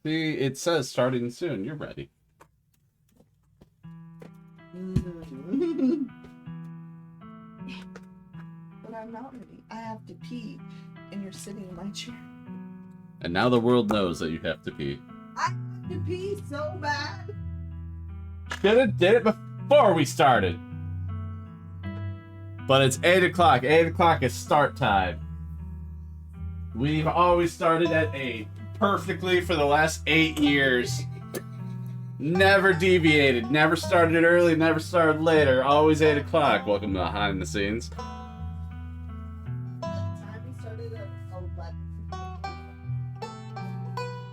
See, it says starting soon. You're ready. But I'm not ready. I have to pee, and you're sitting in my chair. And now the world knows that you have to pee. I have to pee so bad. Should have did it before we started. But it's 8 o'clock. 8 o'clock is start time. We've always started at 8. Perfectly for the last 8 years. Never deviated. Never started early, never started later. Always 8 o'clock. Welcome to Behind the Scenes.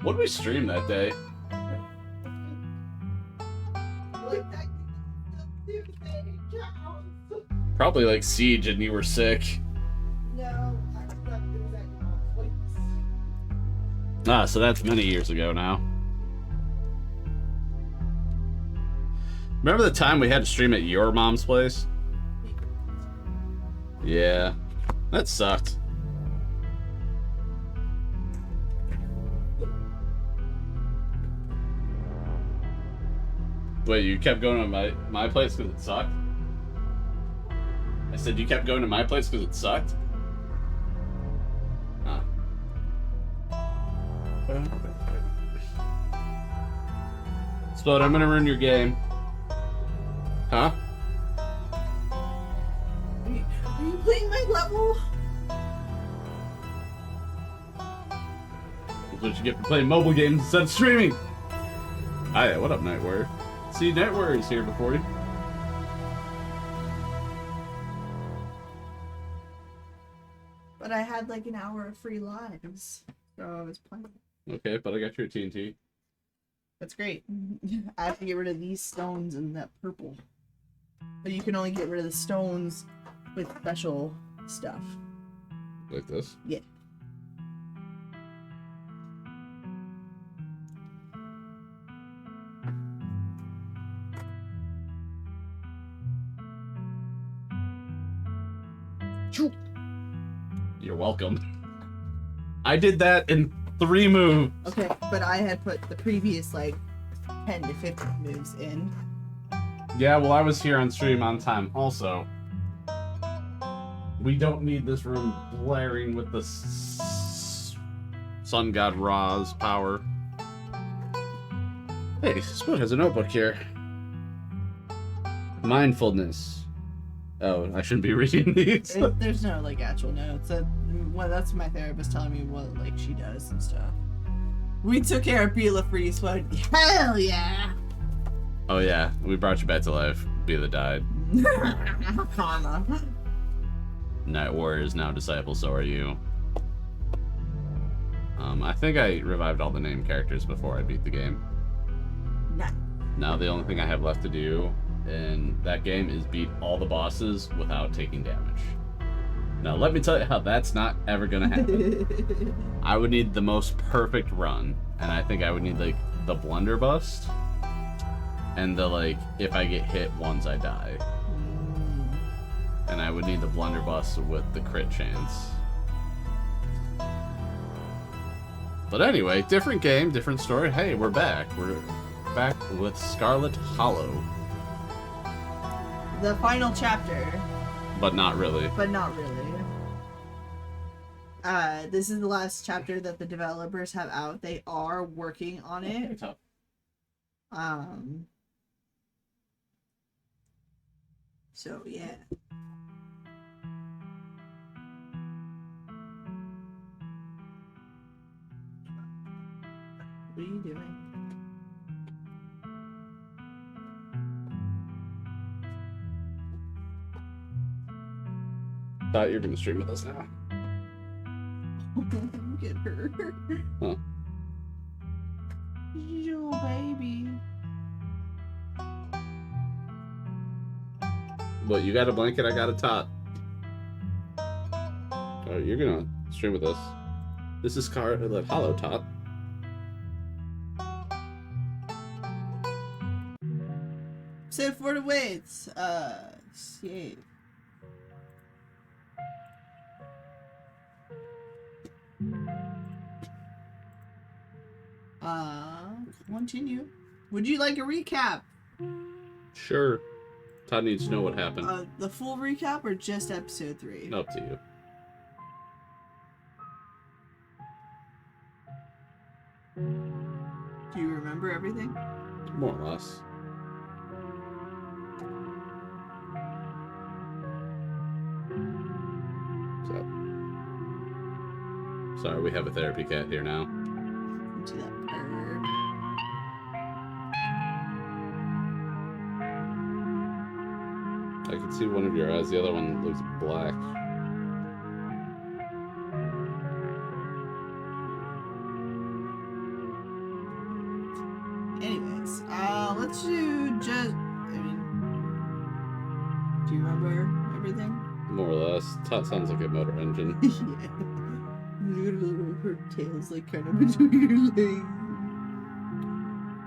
What did we stream that day? Probably like Siege and you were sick. No, I slept through that conflict. Ah, so that's many years ago now. Remember the time we had to stream at your mom's place? Yeah, that sucked. Wait, you kept going to my place because it sucked? I said you kept going to my place because it sucked? Huh. Spud, I'm gonna ruin your game. Huh? Are you playing my level? That's what you get for playing mobile games instead of streaming. Hiya, what up, Night Warrior? See, Night Warrior's here before you. But I had like an hour of free lives, so I was playing. Okay, but I got your TNT. That's great. I have to get rid of these stones and that purple. But you can only get rid of the stones with special stuff. Like this? Yeah. You're welcome. I did that in 3 moves. Okay, but I had put the previous like 10 to 15 moves in. Yeah, well, I was here on stream on time. Also, we don't need this room blaring with the sun god Ra's power. Hey, Spoon has a notebook here. Mindfulness. Oh, I shouldn't be reading these. There's no like actual notes. That's my therapist telling me what like she does and stuff. We took care of Bela for you, Spud. Hell yeah! Oh yeah, we brought you back to life. Bela died. Karma. Night Warrior is now disciple, so are you. I think I revived all the named characters before I beat the game. Nice. Now the only thing I have left to do in that game is beat all the bosses without taking damage. Now let me tell you how that's not ever gonna happen. I would need the most perfect run, and I think I would need like the blunderbuss and the like if I get hit once I die. And I would need the blunderbuss with the crit chance. But anyway, different game, different story. Hey, we're back. We're back with Scarlet Hollow. The final chapter. But not really. But not really. This is the last chapter that the developers have out. They are working on it. So yeah. What are you doing? Thought you were gonna stream with us now. Get her. Huh. Yo, baby. What, you got a blanket, I got a top. Oh, you're gonna stream with us. This is Scarlet Hollow Top. Save for the weights. Save. Continue. Would you like a recap? Sure. Todd needs to know what happened. The full recap or just episode 3? Up to you. Do you remember everything? More or less. So. Sorry, we have a therapy cat here now. Into that purr. I can see one of your eyes, the other one looks black. Anyways, let's do just, do you remember everything? More or less. Tot sounds like a motor engine. Yeah. Her tail's like kind of between your legs.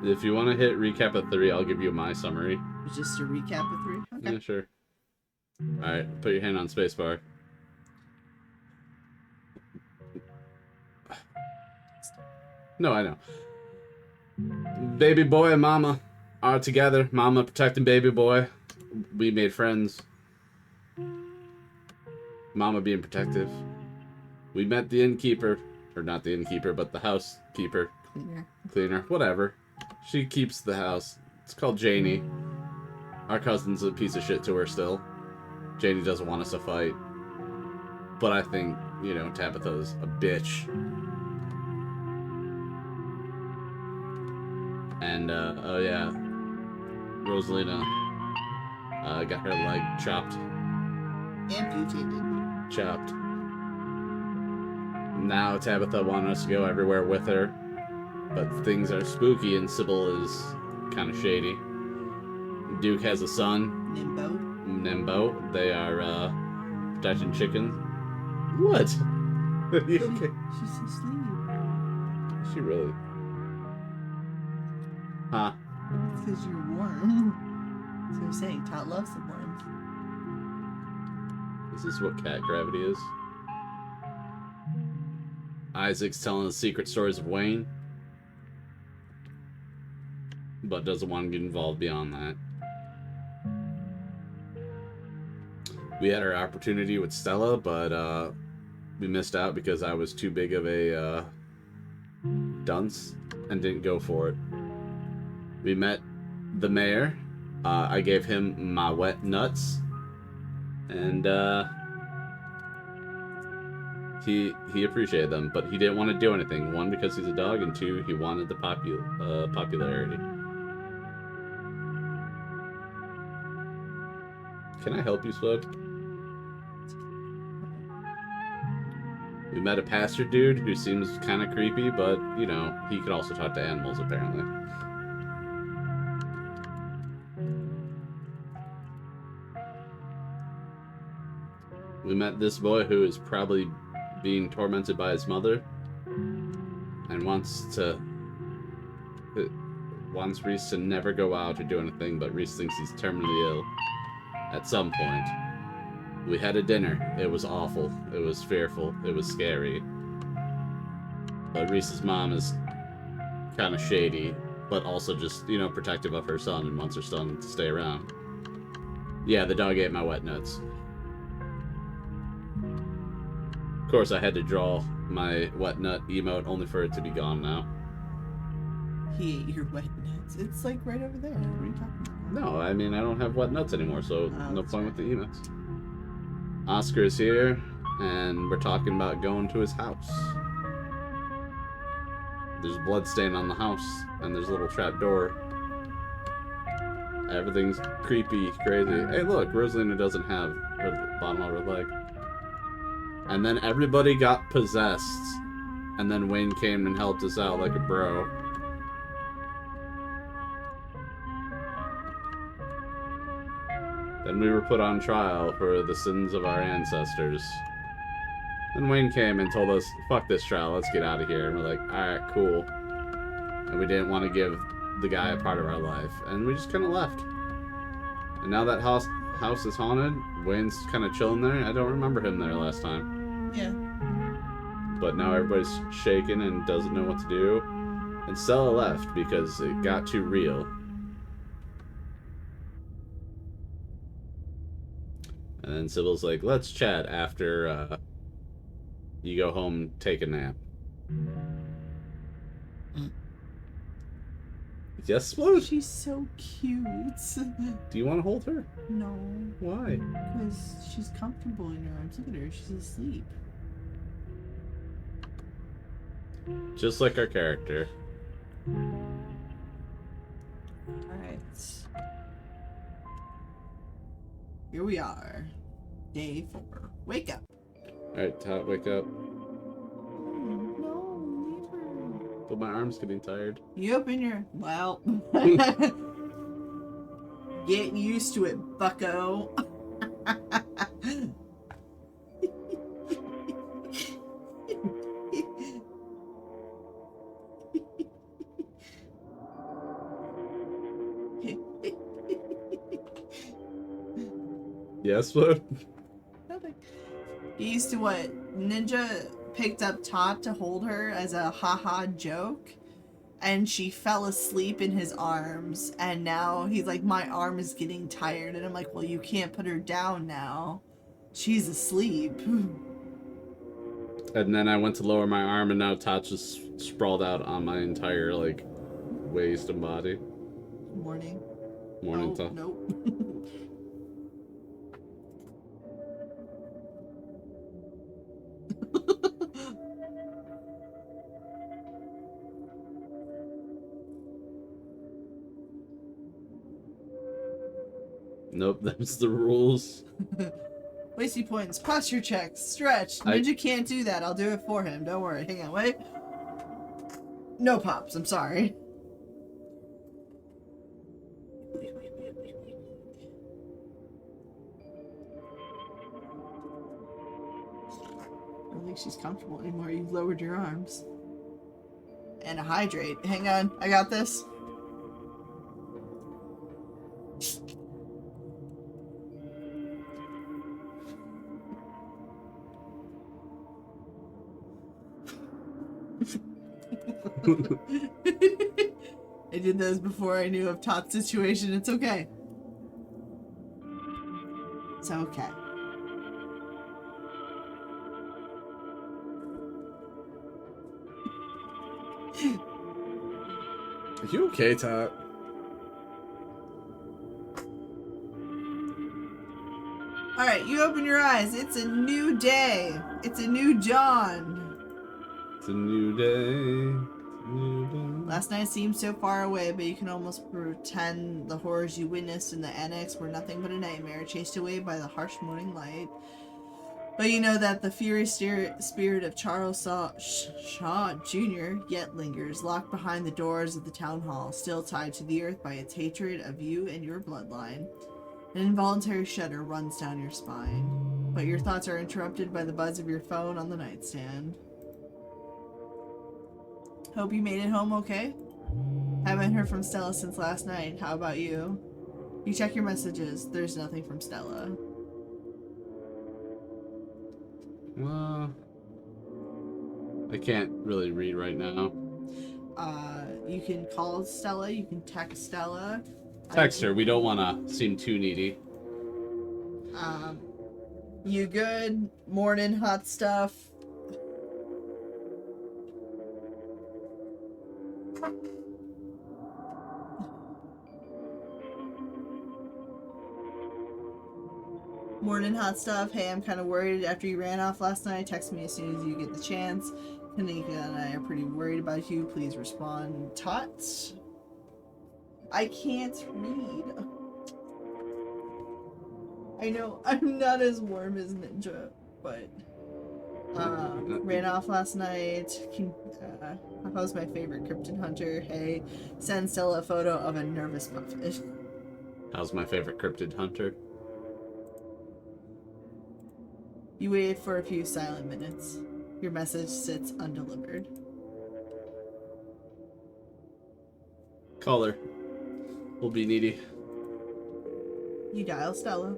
If you want to hit recap of 3, I'll give you my summary. Just a recap of 3? Okay. Yeah, sure. Alright, put your hand on spacebar. No, I know. Baby boy and mama are together. Mama protecting baby boy. We made friends. Mama being protective. We met the innkeeper. Or not the innkeeper, but the housekeeper. Cleaner. Whatever. She keeps the house. It's called Janie. Our cousin's a piece of shit to her still. Janie doesn't want us to fight. But I think, you know, Tabitha's a bitch. And, oh yeah. Rosalina got her leg chopped. Amputated. Chopped. Now Tabitha wants us to go everywhere with her. But things are spooky and Sybil is kind of shady. Duke has a son. Nimbo. They are, protecting chickens. What? Are you okay? She's asleep. Is she really? Huh? It's because you're warm. That's what I'm saying. Tot loves the warmth. Is this what cat gravity is? Isaac's telling the secret stories of Wayne. But doesn't want to get involved beyond that. We had our opportunity with Stella, but we missed out because I was too big of a dunce and didn't go for it. We met the mayor. I gave him my wet nuts. And he appreciated them, but he didn't want to do anything. 1, because he's a dog, and 2, he wanted the popularity. Can I help you, Swib? We met a pastor dude who seems kind of creepy, but, you know, he could also talk to animals, apparently. We met this boy who is probably being tormented by his mother and wants Reese to never go out or do anything, but Reese thinks he's terminally ill at some point. We had a dinner. It was awful. It was fearful. It was scary. But Reese's mom is kind of shady, but also just, you know, protective of her son and wants her son to stay around. Yeah, the dog ate my wet nuts. Of course, I had to draw my wet nut emote only for it to be gone now. He ate your wet nuts. It's like right over there. What are you talking about? No, I mean, I don't have wet nuts anymore, so no point with the emotes. Oscar is here, and we're talking about going to his house. There's blood stain on the house, and there's a little trap door. Everything's creepy, crazy. Hey, look, Rosalina doesn't have her bottom of her leg. And then everybody got possessed, and then Wayne came and helped us out like a bro. Then we were put on trial for the sins of our ancestors. Then Wayne came and told us, fuck this trial, let's get out of here. And we're like, alright, cool. And we didn't want to give the guy a part of our life. And we just kind of left. And now that house is haunted, Wayne's kind of chilling there. I don't remember him there last time. Yeah. But now everybody's shaking and doesn't know what to do. And Stella left because it got too real. And then Sybil's like, let's chat after you go home, take a nap. Yes, Splode? She's so cute. Do you want to hold her? No. Why? Because she's comfortable in your arms. Look at her. She's asleep. Just like our character. Alright. Here we are. Day 4. Wake up. Alright, Tot, wake up. No, leave her. But my arm's getting tired. You open your... Well. Get used to it, bucko. Yes, Splode? Nothing. Get used to what? Ninja picked up Tot to hold her as a haha joke, and she fell asleep in his arms, and now he's like, my arm is getting tired, and I'm like, well, you can't put her down now. She's asleep. And then I went to lower my arm, and now Tot just sprawled out on my entire, like, waist and body. Morning. Morning, Oh, Tot. nope. Nope, that's the rules. Wasty points, posture checks, stretch. Ninja can't do that. I'll do it for him. Don't worry. Hang on, wait. No pops. I'm sorry. I don't think she's comfortable anymore. You've lowered your arms. And a hydrate. Hang on. I got this. I did those before I knew of Tot's situation. It's okay. It's okay. Are you okay, Tot? Alright, you open your eyes. It's a new day. It's a new dawn. It's a new day. It's a new day. Last night seemed so far away, but you can almost pretend the horrors you witnessed in the annex were nothing but a nightmare, chased away by the harsh morning light. But you know that the fiery spirit of Charles Shaw Jr. yet lingers, locked behind the doors of the town hall, still tied to the earth by its hatred of you and your bloodline. An involuntary shudder runs down your spine, but your thoughts are interrupted by the buzz of your phone on the nightstand. Hope you made it home okay? Haven't heard from Stella since last night. How about you? You check your messages. There's nothing from Stella. I can't really read right now. You can call Stella. You can text Stella. Text her. We don't want to seem too needy. You good? Morning, hot stuff. Morning, hot stuff. Hey, I'm kind of worried after you ran off last night. Text me as soon as you get the chance. Tanika and I are pretty worried about you. Please respond. Tots. I can't read. I know I'm not as warm as Ninja, but ran off last night. How's my favorite cryptid hunter? Hey, send Stella a photo of a nervous puffish. How's my favorite cryptid hunter? You waited for a few silent minutes. Your message sits undelivered. Call her. We'll be needy. You dial Stella.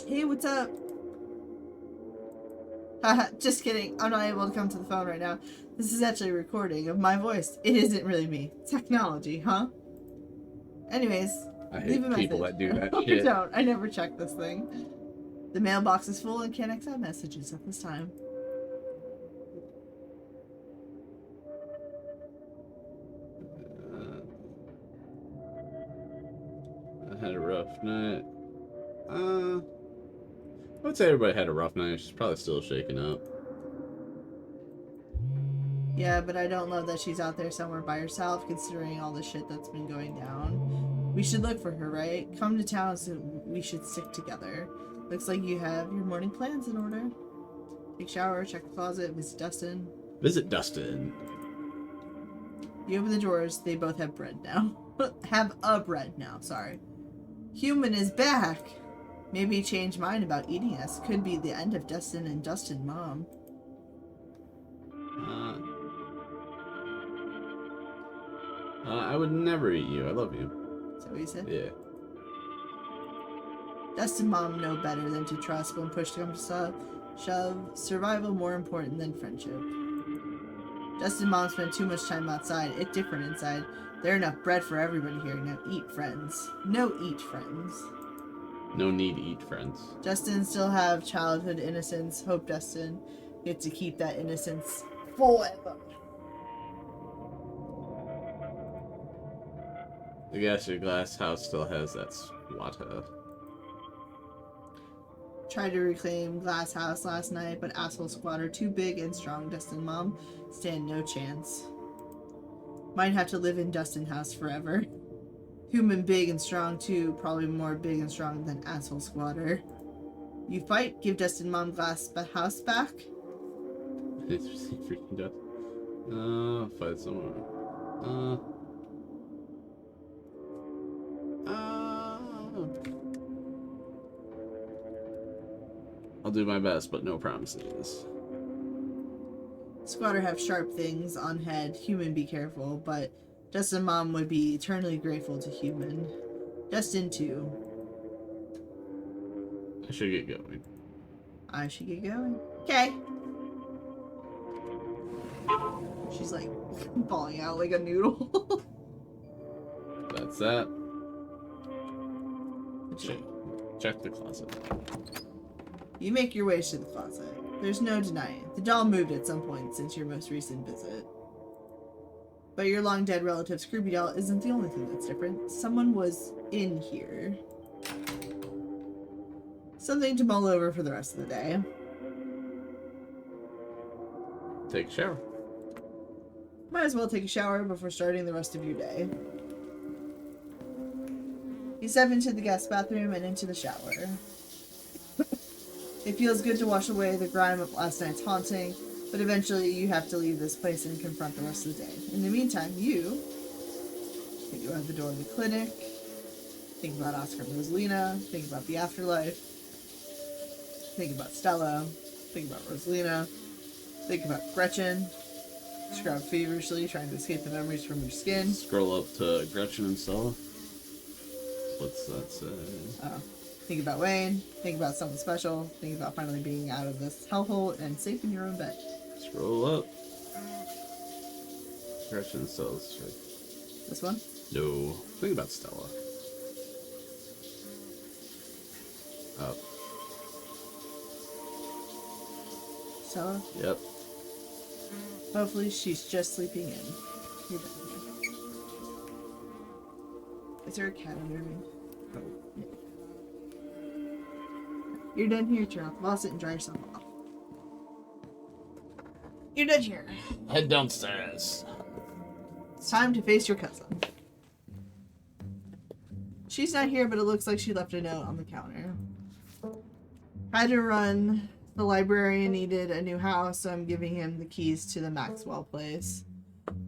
Hey, what's up? Haha, just kidding. I'm not able to come to the phone right now. This is actually a recording of my voice. It isn't really me. Technology, huh? Anyways, I leave a hate people message. that do that I shit. don't. I never check this thing. The mailbox is full and can't accept messages at this time. I had a rough night. I would say everybody had a rough night. She's probably still shaking up. Yeah, but I don't love that she's out there somewhere by herself, considering all the shit that's been going down. We should look for her, right? Come to town so we should stick together. Looks like you have your morning plans in order. Take a shower, check the closet, visit Dustin. Visit Dustin. You open the drawers, they both have bread now. Have a bread now, sorry. Human is back! Maybe he changed mind about eating us. Could be the end of Dustin and Dustin Mom. I would never eat you. I love you. Is that what you said? Yeah. Dustin Mom know better than to trust when push comes to shove. Survival more important than friendship. Dustin Mom spent too much time outside. It's different inside. There enough bread for everybody here. Now eat, friends. No eat, friends. No need to eat, friends. Dustin still have childhood innocence. Hope Dustin gets to keep that innocence forever. I guess your glass house still has that water. Tried to reclaim Glass House last night, but asshole squatter too big and strong. Dustin Mom stand no chance. Might have to live in Dustin House forever. Human big and strong too, probably more big and strong than asshole squatter. You fight, give Dustin Mom Glass House back. It's freaking death. Fight someone. I'll do my best, but no promises. Squatter have sharp things on head. Human be careful, but Dustin Mom would be eternally grateful to human. Dustin too. I should get going. I should get going. Okay. She's like falling out like a noodle. That's that. Check the closet. You make your way to the closet. There's no denying it. The doll moved at some point since your most recent visit. But your long dead relative Scrooby doll isn't the only thing that's different. Someone was in here. Something to mull over for the rest of the day. Take a shower. Might as well take a shower before starting the rest of your day. You step into the guest bathroom and into the shower. It feels good to wash away the grime of last night's haunting, but eventually you have to leave this place and confront the rest of the day. In the meantime, you think about the door of the clinic, think about Oscar and Rosalina, think about the afterlife, think about Stella, think about Rosalina, think about Gretchen, scrub feverishly, trying to escape the memories from your skin. Scroll up to Gretchen and Stella. What's that say? Oh. Think about Wayne, think about someone special, think about finally being out of this hellhole and safe in your own bed. Scroll up. Gretchen and Stella's right. This one? No. Think about Stella. Up. Stella? Yep. Hopefully she's just sleeping in. You're done here. Is there a cat under me? Oh. Yeah. You're done here, turn off the faucet and dry yourself off. You're done here. Head downstairs. It's time to face your cousin. She's not here, but it looks like she left a note on the counter. Had to run. The librarian needed a new house, so I'm giving him the keys to the Maxwell place.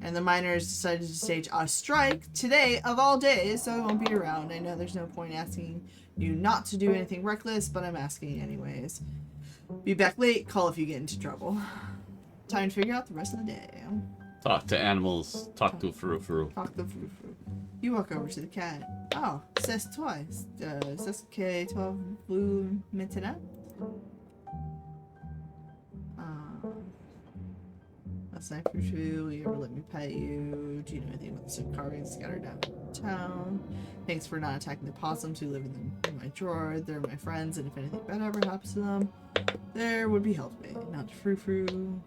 And the miners decided to stage a strike today of all days, so I won't be around. I know there's no point asking you not to do anything reckless, but I'm asking anyways. Be back late, call if you get into trouble. Time to figure out the rest of the day. Talk to animals. Talk to Furu. Talk the frou-frou. You walk over to the cat. Oh, c'est toi. C'est que toi vous maintenant? last night, Frou Frou? Will you ever let me pet you? Do you know anything about the soup carvings scattered downtown? Thanks for not attacking the possums who live in my drawer. They're my friends, and if anything bad ever happens to them, there would be help me. Not to Frou Frou.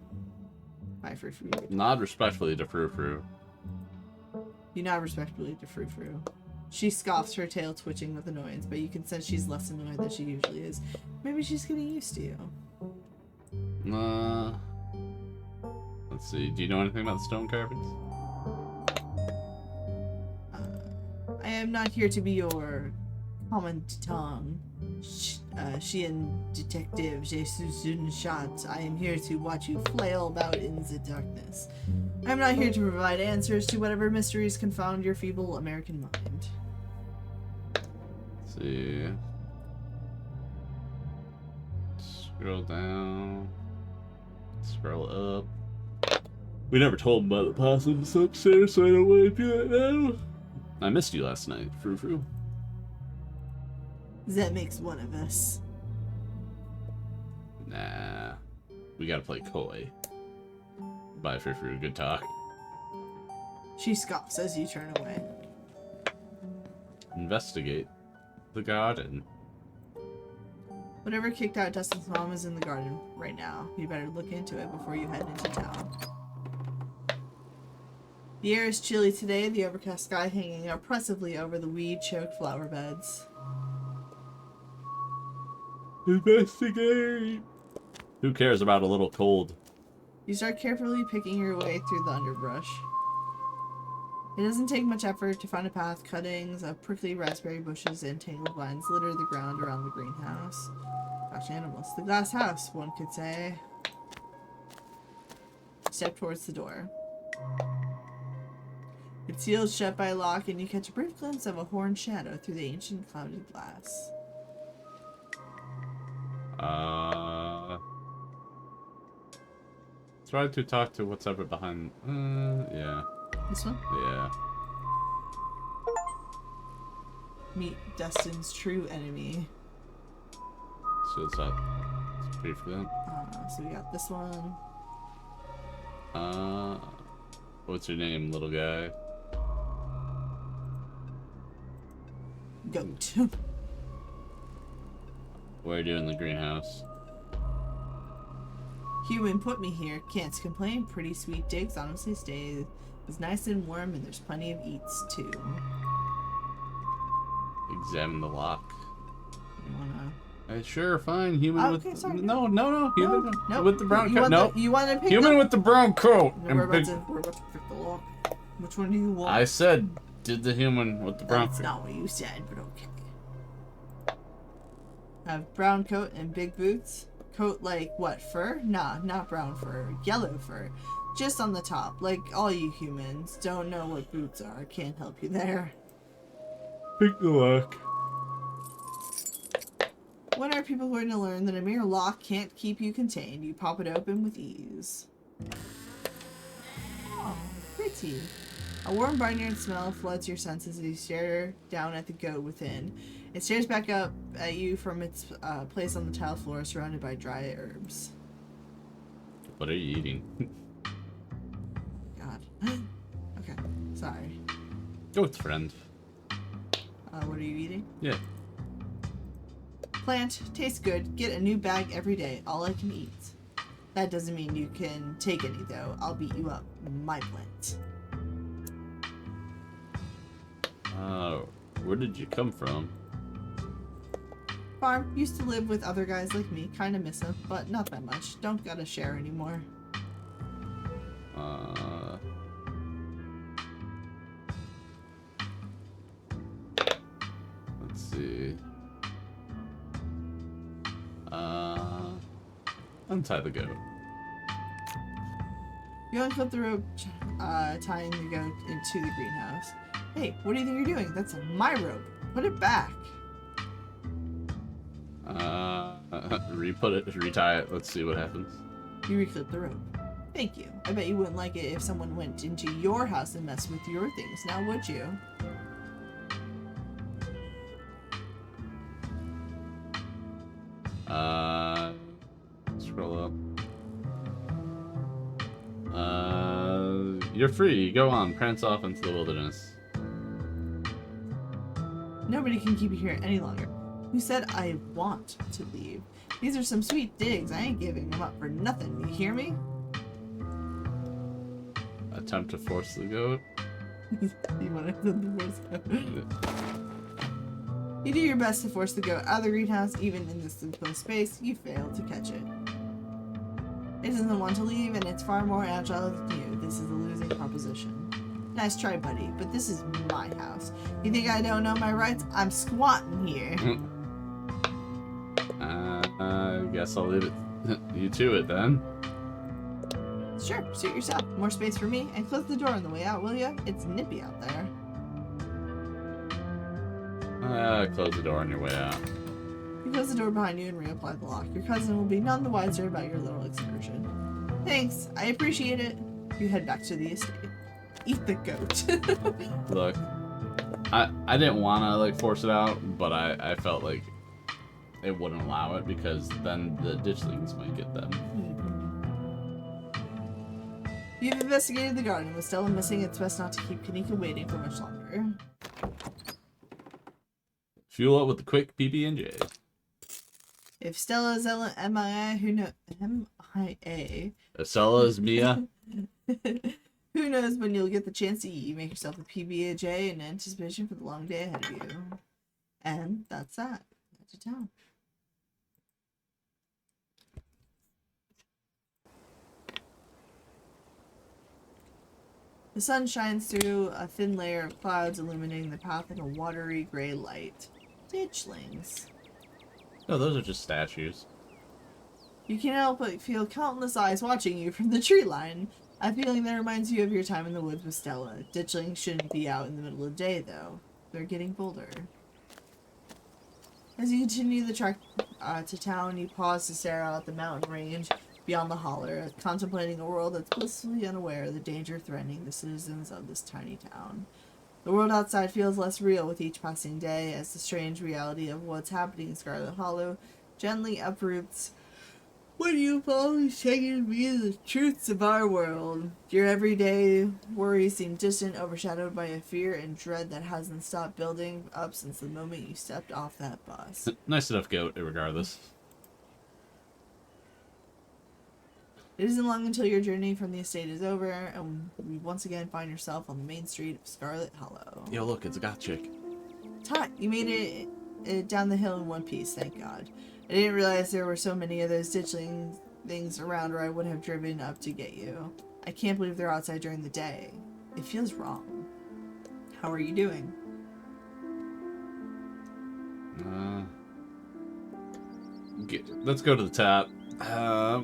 Bye, Frou Frou. Nod respectfully to Frou Frou. You nod respectfully to Frou Frou. She scoffs, her tail twitching with annoyance, but you can sense she's less annoyed than she usually is. Maybe she's getting used to you. Let's see. Do you know anything about the stone carvings? I am not here to be your commandant. She and Detective Jesus Shot. I am here to watch you flail about in the darkness. I am not here to provide answers to whatever mysteries confound your feeble American mind. Let's see. Scroll down. Scroll up. We never told him about the possums upstairs, so I don't want to do that now. I missed you last night, Frou Frou. That makes one of us. Nah. We gotta play coy. Bye, Frou Frou. Good talk. She scoffs as you turn away. Investigate the garden. Whatever kicked out Dustin's mom is in the garden right now. You better look into it before you head into town. The air is chilly today, the overcast sky hanging oppressively over the weed-choked flower beds. Investigate! Who cares about a little cold? You start carefully picking your way through the underbrush. It doesn't take much effort to find a path. Cuttings of prickly raspberry bushes and tangled vines litter the ground around the greenhouse. Gosh, animals. The glass house, one could say. Step towards the door. It's sealed shut by a lock, and you catch a brief glimpse of a horned shadow through the ancient clouded glass. Try to talk to what's ever behind. Yeah. This one? Yeah. Meet Dustin's true enemy. So it's that. Let's pay for that. So we got this one. What's your name, little guy? Goat. What are you doing in the greenhouse? Human put me here. Can't complain. Pretty sweet digs. Honestly, stay. It's nice and warm, and there's plenty of eats too. Examine the lock. You wanna? Sure, fine. Human Oh, with okay, sorry. no. Human No. with the brown You coat. want No. you want to pick Human the... with the brown coat. No, and we're big... about to pick the lock. Which one do you want? I said, did the human with the brown That's coat. not what you said, but okay. Have brown coat and big boots. Coat like what, fur? Nah, not brown fur. Yellow fur. Just on the top. Like all you humans. Don't know what boots are. Can't help you there. Pick the lock. When are people going to learn that a mere lock can't keep you contained? You pop it open with ease. Oh, pretty. A warm barnyard smell floods your senses as you stare down at the goat within. It stares back up at you from its place on the tile floor surrounded by dry herbs. What are you eating? God. Okay, sorry. Goat friend. What are you eating? Yeah. Plant. Tastes good. Get a new bag every day. All I can eat. That doesn't mean you can take any, though. I'll beat you up. My plant. Where did you come from? Farm. Used to live with other guys like me. Kinda miss them, but not that much. Don't gotta share anymore. Let's see. Untie the goat. You unclip the rope, tying the goat into the greenhouse. Hey, what do you think you're doing? That's my rope. Put it back. Retie it. Let's see what happens. You reclip the rope. Thank you. I bet you wouldn't like it if someone went into your house and messed with your things, now would you? Scroll up. You're free. Go on, prance off into the wilderness. Nobody can keep you here any longer. Who said I want to leave? These are some sweet digs. I ain't giving them up for nothing. You hear me? Attempt to force the goat. You want to force the goat? You do your best to force the goat out of the greenhouse, even in this enclosed space. You fail to catch it. It doesn't want to leave, and it's far more agile than you. This is a losing proposition. Nice try, buddy, but this is my house. You think I don't know my rights? I'm squatting here. I guess I'll leave it you to it then. Sure, suit yourself. More space for me, and close the door on the way out, will ya? It's nippy out there. Close the door on your way out. You close the door behind you and reapply the lock. Your cousin will be none the wiser about your little excursion. Thanks, I appreciate it. You head back to the estate. Eat the goat. Look, I didn't want to like force it out, but I felt like it wouldn't allow it because then the ditchlings might get them. You've investigated the garden. With Stella missing, it's best not to keep Kanika waiting for much longer. Fuel up with the quick PB&J. If Stella's MIA, who knows? MIA. If Stella's Mia. Who knows when you'll get the chance to eat. You make yourself a PB&J in anticipation for the long day ahead of you. And that's that. Back to town. The sun shines through a thin layer of clouds, illuminating the path in a watery gray light. Ditchlings. No, those are just statues. You can't help but feel countless eyes watching you from the tree line. A feeling that reminds you of your time in the woods with Stella. Ditchlings shouldn't be out in the middle of the day, though. They're getting bolder. As you continue the trek to town, you pause to stare out at the mountain range beyond the holler, contemplating a world that's blissfully unaware of the danger threatening the citizens of this tiny town. The world outside feels less real with each passing day, as the strange reality of what's happening in Scarlet Hollow gently uproots what you've always taken to be the truths of our world. Your everyday worries seem distant, overshadowed by a fear and dread that hasn't stopped building up since the moment you stepped off that bus. Nice enough goat, regardless. It isn't long until your journey from the estate is over, and you once again find yourself on the main street of Scarlet Hollow. Yo, look, it's a goth chick. Tot, you made it down the hill in one piece, thank God. I didn't realize there were so many of those ditchling things around, or I would have driven up to get you. I can't believe they're outside during the day. It feels wrong. How are you doing? Let's go to the top.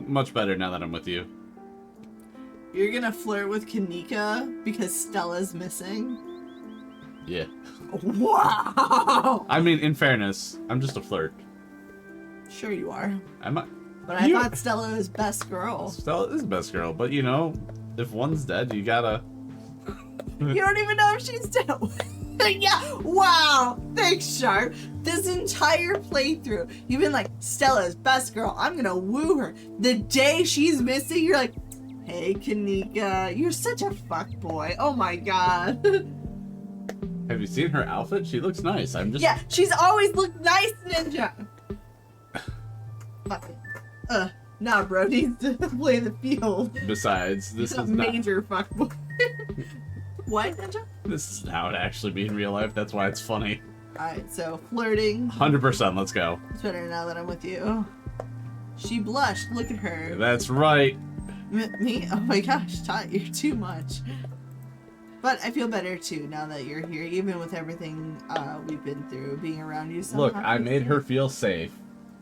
Much better now that I'm with you. You're gonna flirt with Kanika because Stella's missing? Yeah. Wow! I mean, in fairness, I'm just a flirt. Sure you are. Am I? But I thought Stella was best girl. Stella is best girl, but you know, if one's dead, you gotta... You don't even know if she's dead. Yeah, wow! Thanks, Sharp. This entire playthrough, you've been like, Stella's best girl. I'm gonna woo her. The day she's missing, you're like, hey, Kanika, you're such a fuckboy. Oh my god. Have you seen her outfit? She looks nice. I'm just... Yeah, she's always looked nice, Ninja. Nah, bro, needs to play the field. Besides, this He's a is not... major fuckboy. What, Ninja? This is how it actually be in real life. That's why it's funny. Alright, so flirting. 100%, let's go. It's better now that I'm with you. She blushed. Look at her. That's right. Me? Oh my gosh, Tot, you're too much. But I feel better too now that you're here, even with everything we've been through, being around you. So Look, I made her feel safe.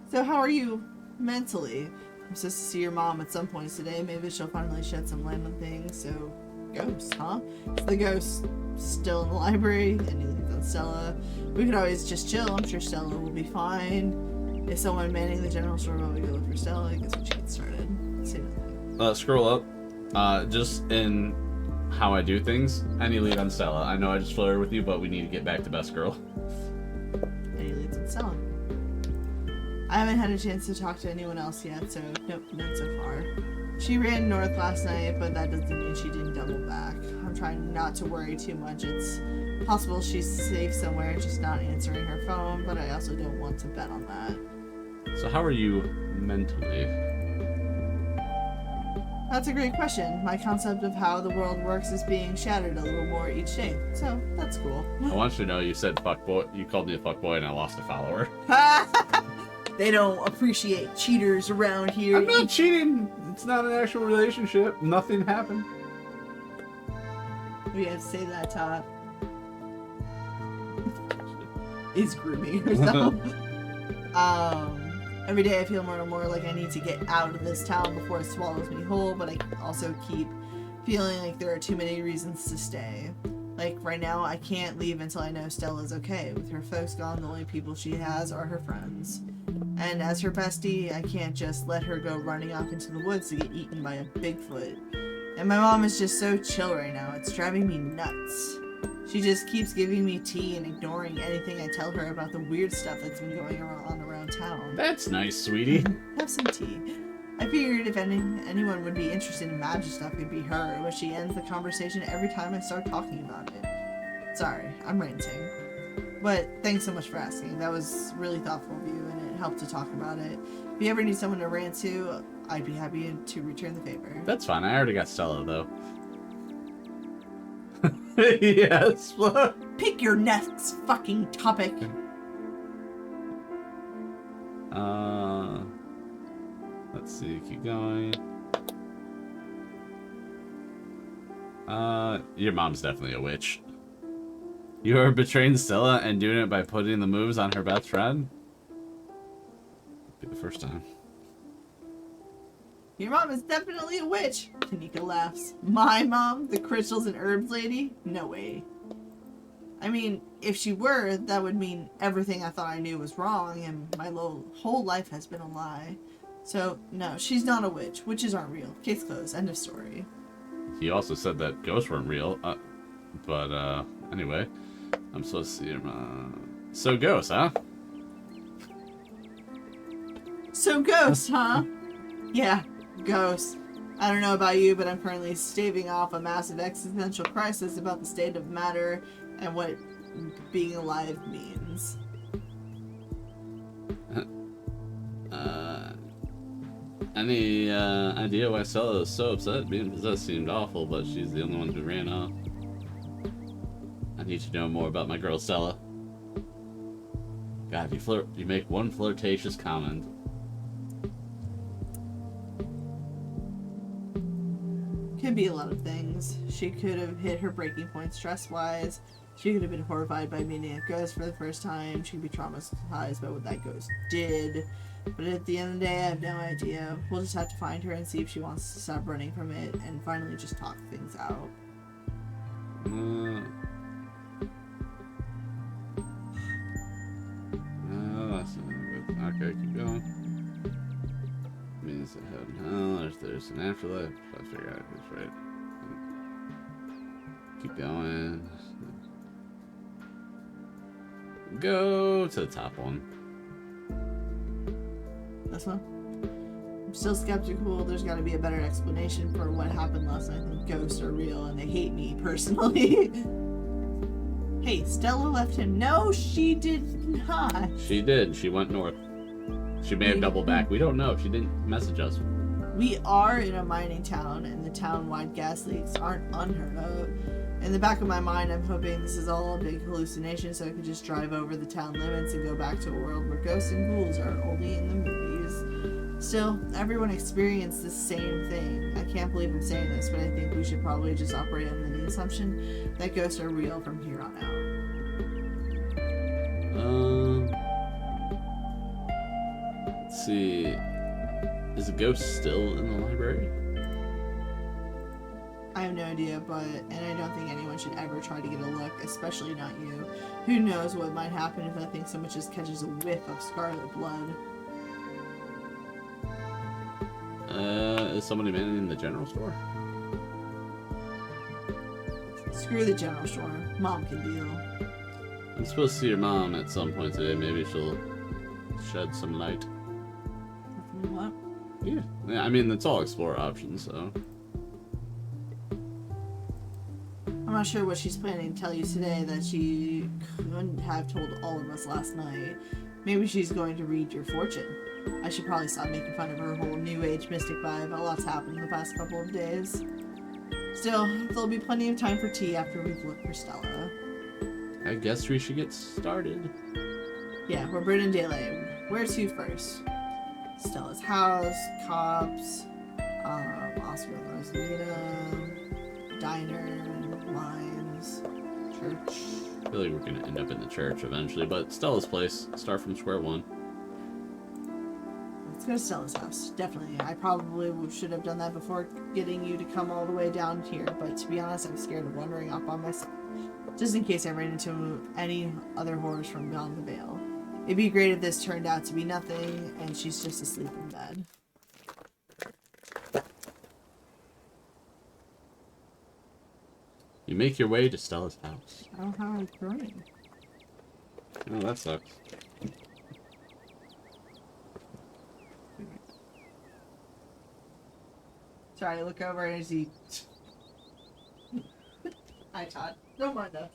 So how are you mentally? I'm supposed to see your mom at some point today. Maybe she'll finally shed some light on things. So, ghost, huh? Is the ghost still in the library? Any leads on Stella? We could always just chill. I'm sure Stella will be fine. Is someone manning the general store while we go look for Stella? I guess we should get started. Say nothing. Scroll up. Just in how I do things, any lead on Stella. I know I just flirted with you, but we need to get back to best girl. Any leads on Stella? I haven't had a chance to talk to anyone else yet, so nope, none so far. She ran north last night, but that doesn't mean she didn't double back. I'm trying not to worry too much. It's possible she's safe somewhere, just not answering her phone, but I also don't want to bet on that. So how are you mentally? That's a great question. My concept of how the world works is being shattered a little more each day, so that's cool. I want you to know you said fuckboy. You called me a fuckboy and I lost a follower. They don't appreciate cheaters around here. I'm not cheating. It's not an actual relationship. Nothing happened. We have to say that, Todd. Is grooming herself. Every day I feel more and more like I need to get out of this town before it swallows me whole, but I also keep feeling like there are too many reasons to stay. Like, right now, I can't leave until I know Stella's okay. With her folks gone, the only people she has are her friends. And as her bestie, I can't just let her go running off into the woods to get eaten by a Bigfoot. And my mom is just so chill right now, it's driving me nuts. She just keeps giving me tea and ignoring anything I tell her about the weird stuff that's been going on around town. That's nice, sweetie. Have some tea. I figured if anyone would be interested in magic stuff, it'd be her, but she ends the conversation every time I start talking about it. Sorry, I'm ranting. But thanks so much for asking. That was really thoughtful of you, and it helped to talk about it. If you ever need someone to rant to, I'd be happy to return the favor. That's fine. I already got Stella, though. Yes. Pick your next fucking topic. Let's see. Keep going. Your mom's definitely a witch. You are betraying Stella and doing it by putting the moves on her best friend? Be the first time. Your mom is definitely a witch. Tanika laughs. My mom, the crystals and herbs lady? No way. I mean, if she were, that would mean everything I thought I knew was wrong, and my whole life has been a lie. So, no, she's not a witch. Witches aren't real. Case closed. End of story. He also said that ghosts weren't real. Anyway. I'm supposed to see him, So ghosts, huh? So ghosts, huh? Yeah, ghosts. I don't know about you, but I'm currently staving off a massive existential crisis about the state of matter and what being alive means. Any idea why Stella is so upset? Being possessed seemed awful, but she's the only one who ran off. I need to know more about my girl Stella. God, you make one flirtatious comment. Could be a lot of things. She could have hit her breaking point stress-wise. She could have been horrified by meeting a ghost for the first time. She could be traumatized by what that ghost did. But at the end of the day, I have no idea. We'll just have to find her and see if she wants to stop running from it and finally just talk things out. That's not good. Okay, keep going. Means ahead and hell, there's an afterlife. I figure out if it's right. Keep going. Go to the top one. This one? I'm still skeptical. There's got to be a better explanation for what happened last night. I think ghosts are real and they hate me personally. Hey, Stella left him. No, she did not. She did. She went north. She may have doubled back. We don't know. She didn't message us. We are in a mining town, and the town-wide gas leaks aren't unheard of. In the back of my mind, I'm hoping this is all a big hallucination so I can just drive over the town limits and go back to a world where ghosts and ghouls are only in the movies. Still, everyone experienced the same thing. I can't believe I'm saying this, but I think we should probably just operate on the assumption that ghosts are real from here on out. Let's see. Is the ghost still in the library? I have no idea, and I don't think anyone should ever try to get a look, especially not you. Who knows what might happen if that thing so much as catches a whiff of scarlet blood. Is somebody manning the general store? Screw the general store. Mom can deal. I'm supposed to see your mom at some point today. Maybe she'll shed some light. What? Yeah, I mean, it's all explore options, so. I'm not sure what she's planning to tell you today that she couldn't have told all of us last night. Maybe she's going to read your fortune. I should probably stop making fun of her whole new age mystic vibe. A lot's happened in the past couple of days. Still, there'll be plenty of time for tea after we've looked for Stella. I guess we should get started. Yeah, we're burning daylight. Where to first? Stella's house, cops, Oscar and Rosalina, diner, lines, church. I feel like we're gonna end up in the church eventually, but Stella's place. Start from square one. Let's go to Stella's house. Definitely. I probably should have done that before getting you to come all the way down here, but to be honest, I'm scared of wandering off by myself. Just in case I ran into any other horrors from beyond the veil. It'd be great if this turned out to be nothing and she's just asleep in bed. You make your way to Stella's house. I don't have a burning. Oh, that sucks. Sorry, I look over and I see. Hi, Todd. Don't mind us.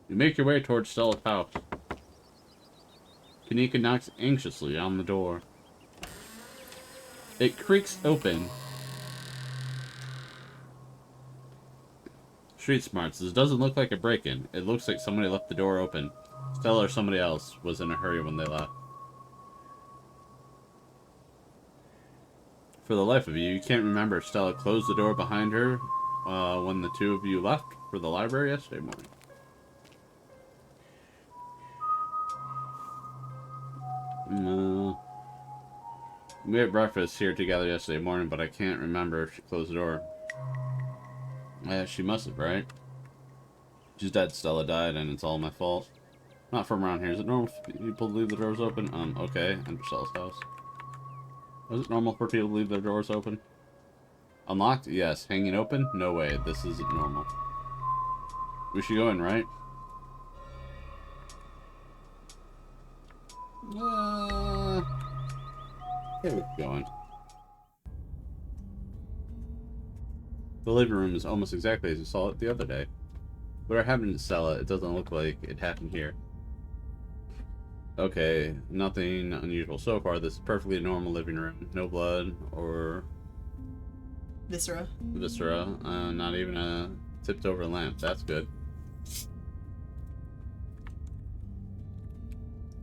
You make your way towards Stella's house. Kanika knocks anxiously on the door. It creaks open. Street smarts. This doesn't look like a break-in. It looks like somebody left the door open. Stella or somebody else was in a hurry when they left. For the life of you, you can't remember if Stella closed the door behind her when the two of you left for the library yesterday morning. We had breakfast here together yesterday morning, but I can't remember if she closed the door. Yeah, she must have, right? She's dead. Stella died, and it's all my fault. Not from around here. Is it normal for people to leave the doors open? Okay. Enter Stella's house. Is it normal for people to leave their doors open? Unlocked? Yes. Hanging open? No way. This isn't normal. We should go in, right? Yeah, we're going. The living room is almost exactly as you saw it the other day. Whatever happened to Stella, it doesn't look like it happened here. Okay, nothing unusual so far. This is perfectly normal living room. No blood or Viscera. Not even a tipped over lamp. That's good.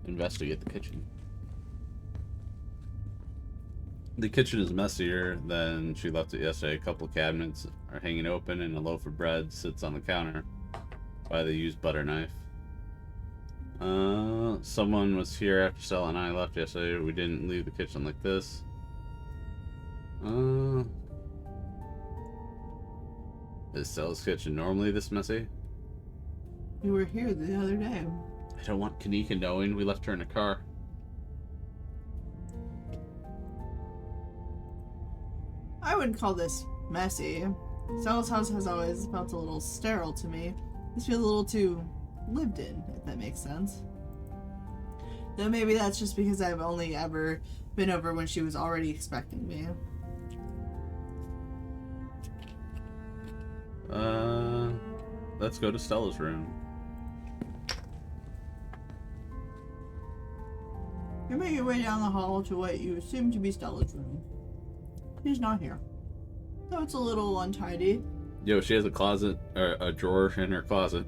Investigate the kitchen. The kitchen is messier than she left it yesterday. A couple of cabinets are hanging open and a loaf of bread sits on the counter by the used butter knife. Someone was here after Stella and I left yesterday. We didn't leave the kitchen like this. Is Stella's kitchen normally this messy? You were here the other day. I don't want Kanika knowing we left her in a car. I wouldn't call this messy. Stella's house has always felt a little sterile to me. This feels a little too lived in, if that makes sense. Though maybe that's just because I've only ever been over when she was already expecting me. Let's go to Stella's room. You make your way down the hall to what you assume to be Stella's room. She's not here. Though it's a little untidy. Yo, she has a closet, or a drawer in her closet.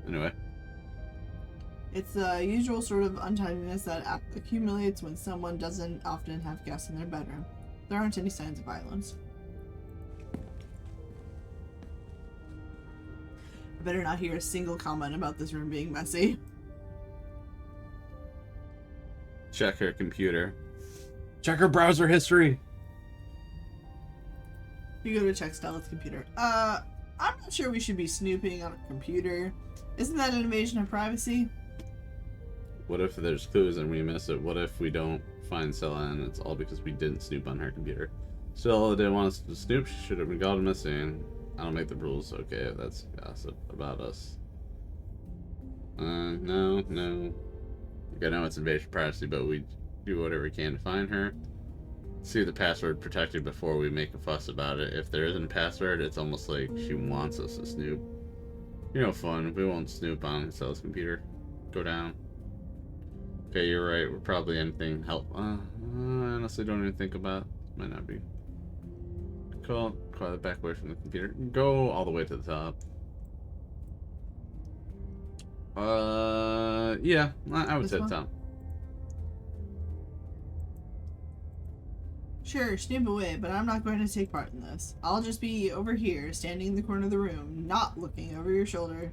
Anyway. It's the usual sort of untidiness that accumulates when someone doesn't often have guests in their bedroom. There aren't any signs of violence. I better not hear a single comment about this room being messy. Check her computer. Check her browser history. You go to check Stella's computer. I'm not sure we should be snooping on a computer. Isn't that an invasion of privacy? What if there's clues and we miss it? What if we don't find Stella and it's all because we didn't snoop on her computer? Stella didn't want us to snoop. She should have been gone missing. I don't make the rules. Okay, that's gossip about us. No. Like, I know it's invasion of privacy, but we Do whatever we can to find her. See the password protected before we make a fuss about it. If there isn't a password, it's almost like she wants us to snoop. You're no fun. We won't snoop on Stella's computer. Go down. Okay, you're right. We're probably anything help. I honestly don't even think about. Might not be. Call it back away from the computer. Go all the way to the top. Yeah, I would say the top. Sure, snoop away, but I'm not going to take part in this. I'll just be over here, standing in the corner of the room, not looking over your shoulder.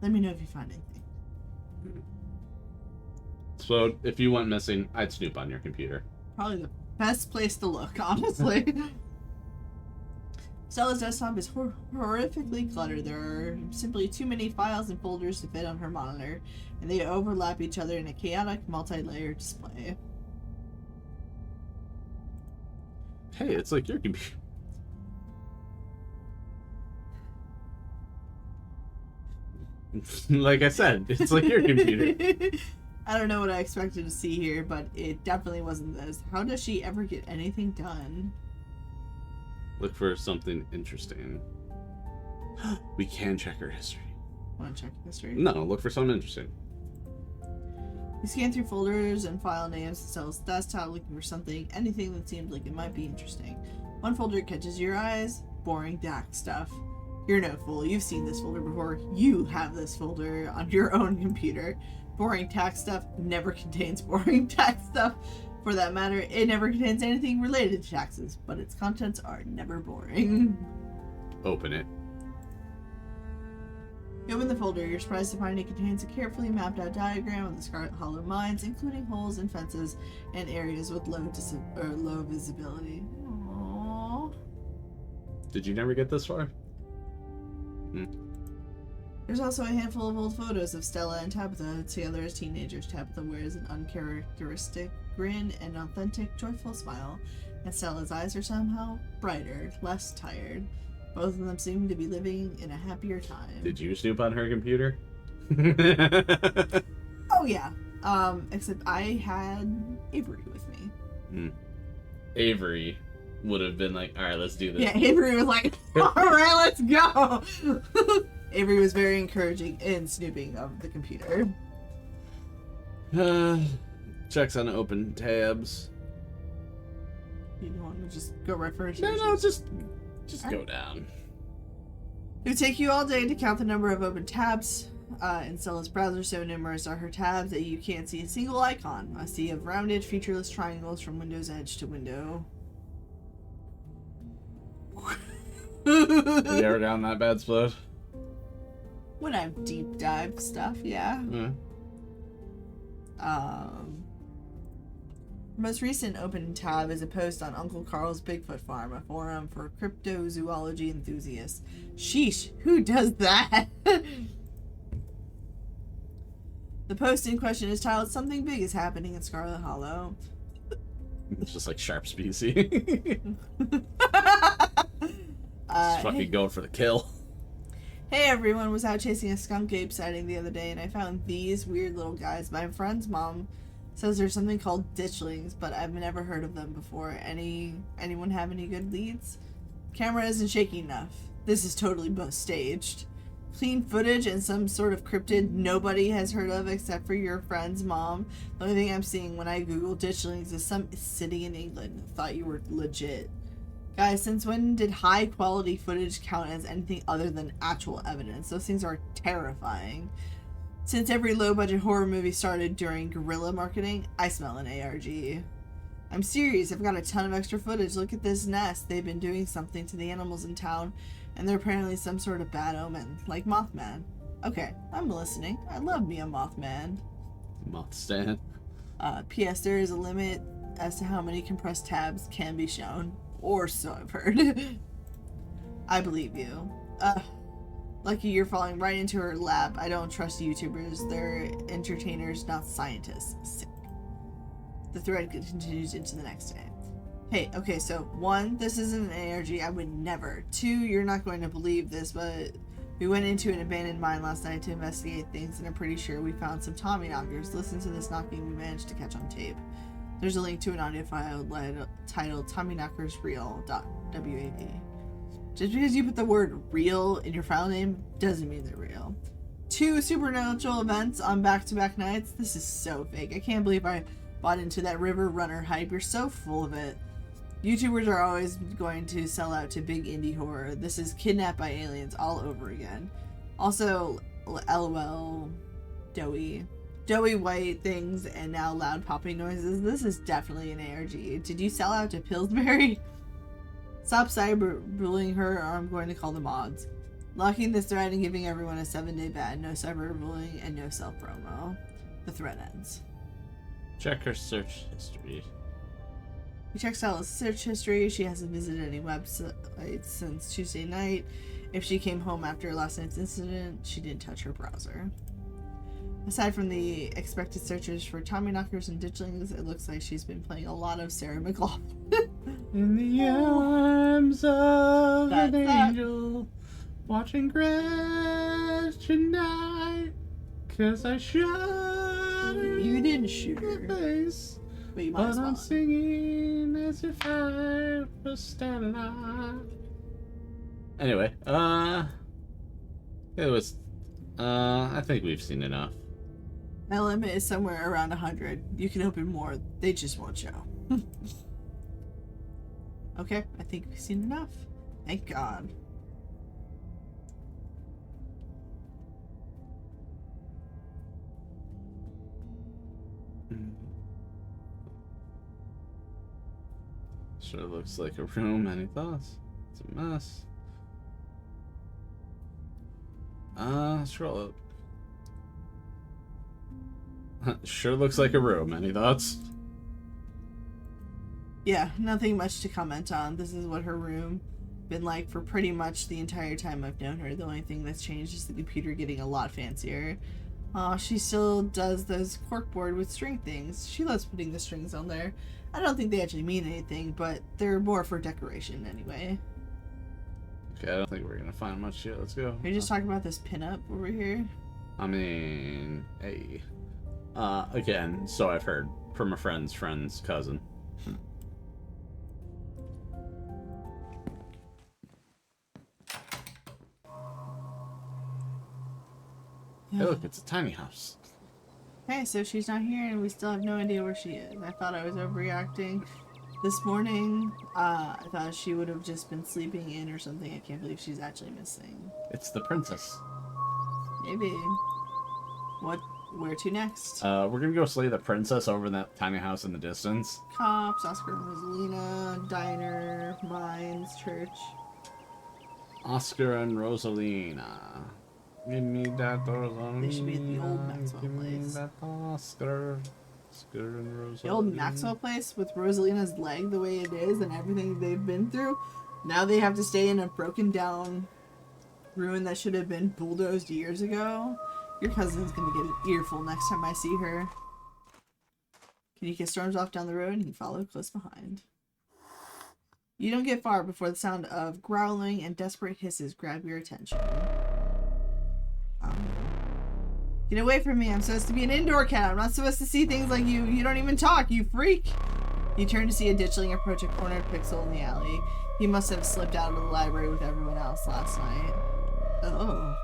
Let me know if you find anything. So, if you went missing, I'd snoop on your computer. Probably the best place to look, honestly. Stella's desktop is horrifically cluttered. There are simply too many files and folders to fit on her monitor, and they overlap each other in a chaotic, multi-layer display. Hey, it's like your computer. Like I said, it's like your computer. I don't know what I expected to see here, but it definitely wasn't this. How does she ever get anything done? Look for something interesting. We can check her history. Want to check history? No, look for something interesting. You scan through folders and file names and Stella's desktop looking for something, anything that seemed like it might be interesting. One folder catches your eyes. Boring DAC stuff. You're no fool. You've seen this folder before. You have this folder on your own computer. Boring tax stuff never contains boring tax stuff. For that matter, it never contains anything related to taxes, but its contents are never boring. Open it. You open the folder, you're surprised to find it contains a carefully mapped out diagram of the Scarlet Hollow mines, including holes and fences and areas with low visibility. Aww. Did you never get this far? There's also a handful of old photos of Stella and Tabitha together as teenagers. Tabitha wears an uncharacteristic grin and an authentic, joyful smile, and Stella's eyes are somehow brighter, less tired. Both of them seem to be living in a happier time. Did you snoop on her computer? Oh yeah. Except I had Avery with me. Avery would have been like, alright, let's do this. Yeah, Avery was like, alright, let's go! Avery was very encouraging in snooping of the computer. Checks on open tabs. You don't want to just go right first? No, just go down. It would take you all day to count the number of open tabs. In Stella's browser, so numerous are her tabs that you can't see a single icon. A sea of rounded, featureless triangles from window's edge to window. Have you ever gotten that bad split? When I've deep dive stuff, yeah. Most recent open tab is a post on Uncle Carl's Bigfoot Farm, a forum for cryptozoology enthusiasts. Sheesh, who does that? The post in question is titled "Something Big is Happening in Scarlet Hollow." It's just like sharp species. Just fucking going for the kill. Hey everyone, was out chasing a skunk ape sighting the other day and I found these weird little guys. My friend's mom says there's something called ditchlings, but I've never heard of them before. Anyone have any good leads? Camera isn't shaky enough. This is totally staged. Clean footage and some sort of cryptid nobody has heard of except for your friend's mom. The only thing I'm seeing when I Google ditchlings is some city in England. Thought you were legit. Guys, since when did high quality footage count as anything other than actual evidence? Those things are terrifying. Since every low budget horror movie started during guerrilla marketing, I smell an ARG. I'm serious, I've got a ton of extra footage. Look at this nest. They've been doing something to the animals in town, and they're apparently some sort of bad omen, like Mothman. Okay, I'm listening. I love me a Mothman. Mothstan. P.S. There is a limit as to how many compressed tabs can be shown. Or so I've heard. I believe you. Lucky you're falling right into her lap. I don't trust YouTubers. They're entertainers, not scientists. Sick. The thread continues into the next day. Hey, okay, so 1, this isn't an ARG. I would never. 2, you're not going to believe this, but we went into an abandoned mine last night to investigate things, and I'm pretty sure we found some Tommyknockers. Listen to this knocking we managed to catch on tape. There's a link to an audio file titled Tommyknocker's Real.wav. Just because you put the word real in your file name doesn't mean they're real. 2 supernatural events on back-to-back nights. This is so fake. I can't believe I bought into that River Runner hype. You're so full of it. YouTubers are always going to sell out to big indie horror. This is Kidnapped by Aliens all over again. Also, LOL, doughy white things, and now loud popping noises. This is definitely an ARG. Did you sell out to Pillsbury? Stop cyberbullying her or I'm going to call the mods. Locking this thread and giving everyone a 7-day ban. No cyberbullying and no self-promo. The thread ends. Check her search history. We checked Stella's search history. She hasn't visited any websites since Tuesday night. If she came home after last night's incident, she didn't touch her browser. Aside from the expected searches for Tommyknockers and ditchlings, it looks like she's been playing a lot of Sarah McLachlan. In the arms of an angel, watching grass tonight, 'cause I shot her. You didn't shoot her. Face, But you might as but well. I'm singing as if I was Stella. Anyway, it was, I think we've seen enough. My limit is somewhere around 100. You can open more. They just won't show. Okay, I think we've seen enough. Thank God. Sure looks like a room. Any thoughts? It's a mess. Scroll up. Sure looks like a room. Any thoughts? Yeah, nothing much to comment on. This is what her room been like for pretty much the entire time I've known her. The only thing that's changed is the computer getting a lot fancier. She still does those corkboard with string things. She loves putting the strings on there. I don't think they actually mean anything, but they're more for decoration anyway. Okay, I don't think we're gonna find much yet. Let's go. Are you just talking about this pinup over here? I mean, hey. Again, so I've heard from a friend's cousin. Hey, look, it's a tiny house. Okay, so she's not here and we still have no idea where she is. I thought I was overreacting. This morning, I thought she would have just been sleeping in or something. I can't believe she's actually missing. It's the princess. Maybe. Where to next? We're gonna go slay the princess over in that tiny house in the distance. Cops, Oscar and Rosalina, diner, mines, church. Oscar and Rosalina. Give me that Rosalina. They should be at the old Maxwell Give me place. that Oscar. Oscar and Rosalina. The old Maxwell place with Rosalina's leg the way it is and everything they've been through. Now they have to stay in a broken down ruin that should have been bulldozed years ago. Your cousin's gonna get an earful next time I see her. Kanika storms off down the road and you follow close behind. You don't get far before the sound of growling and desperate hisses grab your attention. Get away from me, I'm supposed to be an indoor cat. I'm not supposed to see things like you. You don't even talk, you freak! You turn to see a ditchling approach a cornered pixel in the alley. He must have slipped out of the library with everyone else last night. Oh.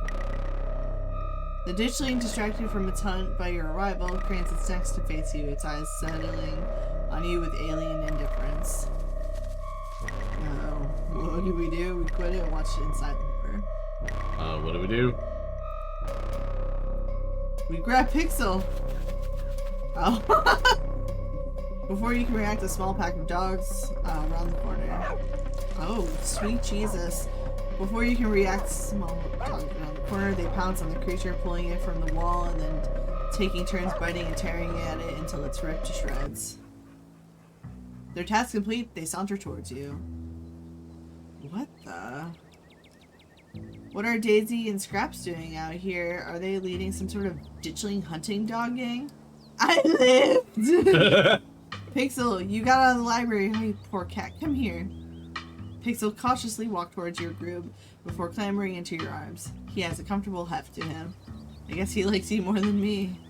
The ditchling, distracted from its hunt by your arrival, cranes its necks to face you, its eyes settling on you with alien indifference. What do? We quit it and watch it inside the door. What do we do? We grab Pixel! Oh. Before you can react, a small pack of dogs around the corner. Oh, sweet Jesus. Before you can react, small dogs around the corner, they pounce on the creature, pulling it from the wall and then taking turns biting and tearing at it until it's ripped to shreds. Their task complete, they saunter towards you. What the? What are Daisy and Scraps doing out here? Are they leading some sort of ditchling hunting dog gang? I lived! Pixel, you got out of the library. Oh, you poor cat. Come here. Pixel cautiously walked towards your group before clambering into your arms. He has a comfortable heft to him. I guess he likes you more than me.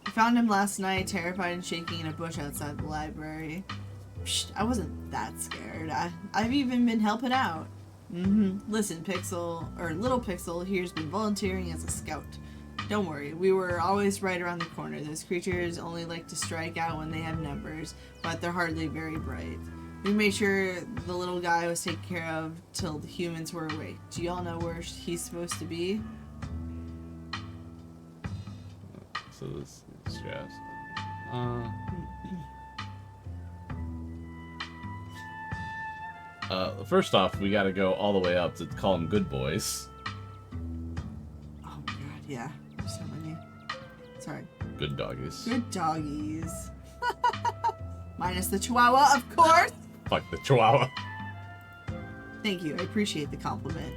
I found him last night, terrified and shaking in a bush outside the library. Psst, I wasn't that scared. I've even been helping out. Listen, Little Pixel here's been volunteering as a scout. Don't worry, we were always right around the corner. Those creatures only like to strike out when they have numbers, but they're hardly very bright. We made sure the little guy was taken care of till the humans were awake. Do y'all know where he's supposed to be? So this is stress. First off, we gotta go all the way up to call them good boys. Oh my god, yeah. There's so many. Sorry. Good doggies. Good doggies. Minus the Chihuahua, of course! Fuck the Chihuahua. Thank you, I appreciate the compliment.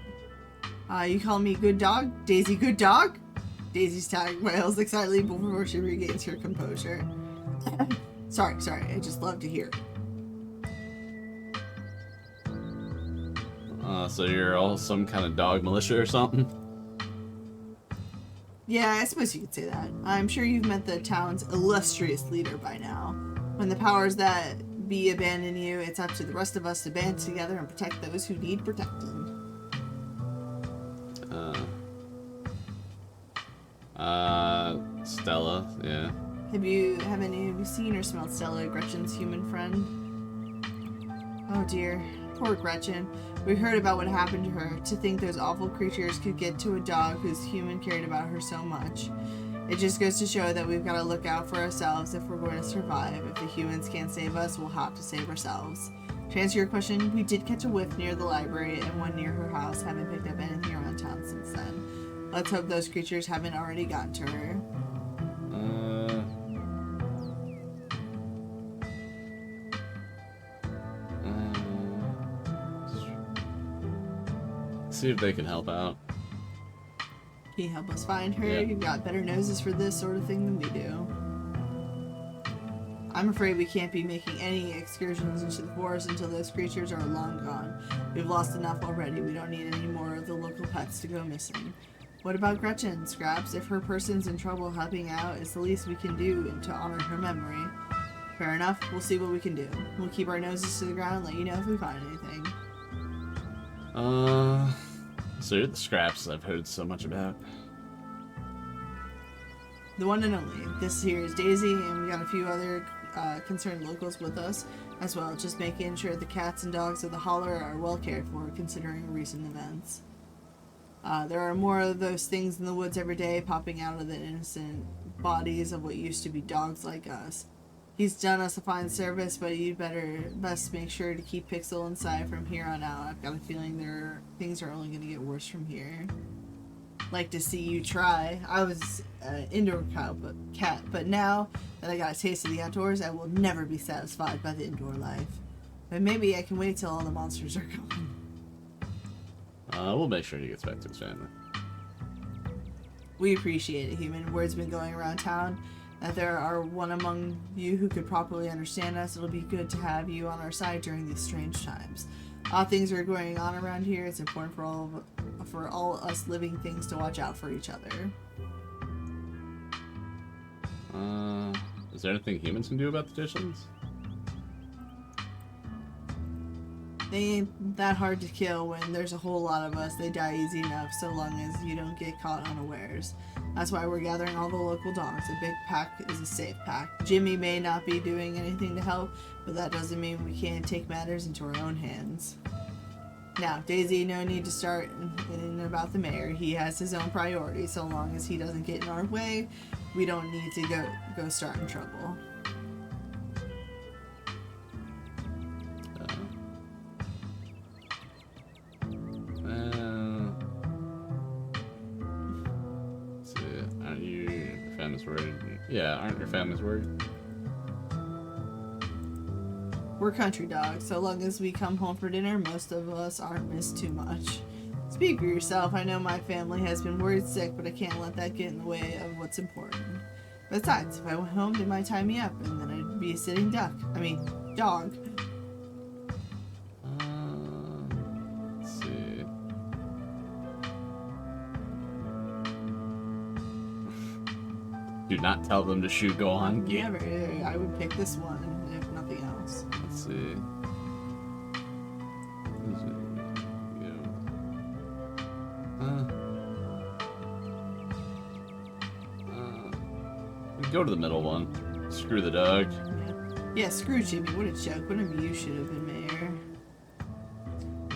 You call me good dog? Daisy good dog? Daisy's tagging wails excitedly before she regains her composure. sorry, I just love to hear it. So you're all some kind of dog militia or something? Yeah, I suppose you could say that. I'm sure you've met the town's illustrious leader by now. When the powers that be abandon you, it's up to the rest of us to band together and protect those who need protecting. Stella, yeah. Have any of you seen or smelled Stella, Gretchen's human friend? Oh dear, poor Gretchen. We heard about what happened to her. To think those awful creatures could get to a dog whose human cared about her so much. It just goes to show that we've got to look out for ourselves if we're going to survive. If the humans can't save us, we'll have to save ourselves. To answer your question, we did catch a whiff near the library and one near her house. Haven't picked up anything around town since then. Let's hope those creatures haven't already gotten to her. See if they can help out. Can you help us find her? Yeah. You've got better noses for this sort of thing than we do. I'm afraid we can't be making any excursions into the forest until those creatures are long gone. We've lost enough already. We don't need any more of the local pets to go missing. What about Gretchen, Scraps? If her person's in trouble, helping out is the least we can do to honor her memory. Fair enough. We'll see what we can do. We'll keep our noses to the ground and let you know if we find anything. So you're the Scraps I've heard so much about. The one and only. This here is Daisy, and we got a few other concerned locals with us as well, just making sure the cats and dogs of the holler are well cared for, considering recent events. There are more of those things in the woods every day, popping out of the innocent bodies of what used to be dogs like us. He's done us a fine service, but you'd best make sure to keep Pixel inside from here on out. I've got a feeling things are only going to get worse from here. Like to see you try. I was an indoor cat, but now that I got a taste of the outdoors, I will never be satisfied by the indoor life. But maybe I can wait till all the monsters are gone. We'll make sure he gets back to his family. We appreciate it, human. Word's been going around town that there are one among you who could properly understand us. It'll be good to have you on our side during these strange times. Odd things are going on around here. It's important for all us living things to watch out for each other. Is there anything humans can do about the conditions? They ain't that hard to kill when there's a whole lot of us. They die easy enough so long as you don't get caught unawares. That's why we're gathering all the local dogs. A big pack is a safe pack. Jimmy may not be doing anything to help, but that doesn't mean we can't take matters into our own hands. Now, Daisy, no need to start in about the mayor. He has his own priorities. So long as he doesn't get in our way, we don't need to go start in trouble. Worried? Yeah, aren't your families worried? We're country dogs. So long as we come home for dinner, most of us aren't missed too much. Speak for yourself. I know my family has been worried sick, but I can't let that get in the way of what's important. Besides, if I went home, they might tie me up, and then I'd be a sitting dog. Let's see. Do not tell them to shoot. Go on. Get. Never. I would pick this one if nothing else. Let's see. Go to the middle one. Screw the dog. Yeah, screw Jimmy. What a joke. One of you should have been mayor.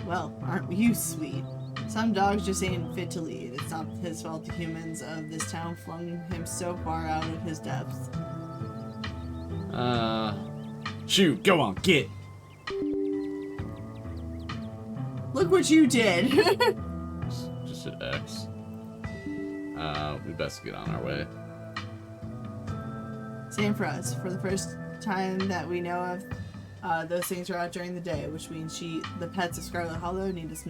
Well, aren't you sweet? Some dogs just ain't fit to lead. It's not his fault the humans of this town flung him so far out of his depths. Shoot. Go on. Get. Look what you did! Just hit X. We best get on our way. Same for us. For the first time that we know of, those things are out during the day, which means the pets of Scarlet Hollow need us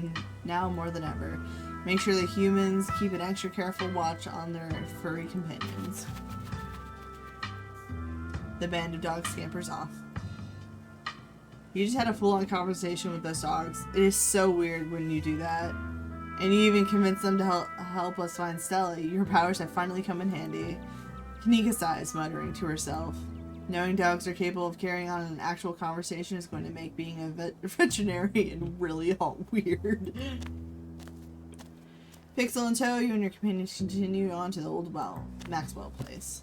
now more than ever. Make sure the humans keep an extra careful watch on their furry companions. The band of dogs scampers off. You just had a full-on conversation with those dogs. It is so weird when you do that. And you even convinced them to help us find Stella. Your powers have finally come in handy. Kanika sighs, muttering to herself. Knowing dogs are capable of carrying on an actual conversation is going to make being a veterinarian really all weird. Pixel and Toe, you and your companions continue on to the old Maxwell place.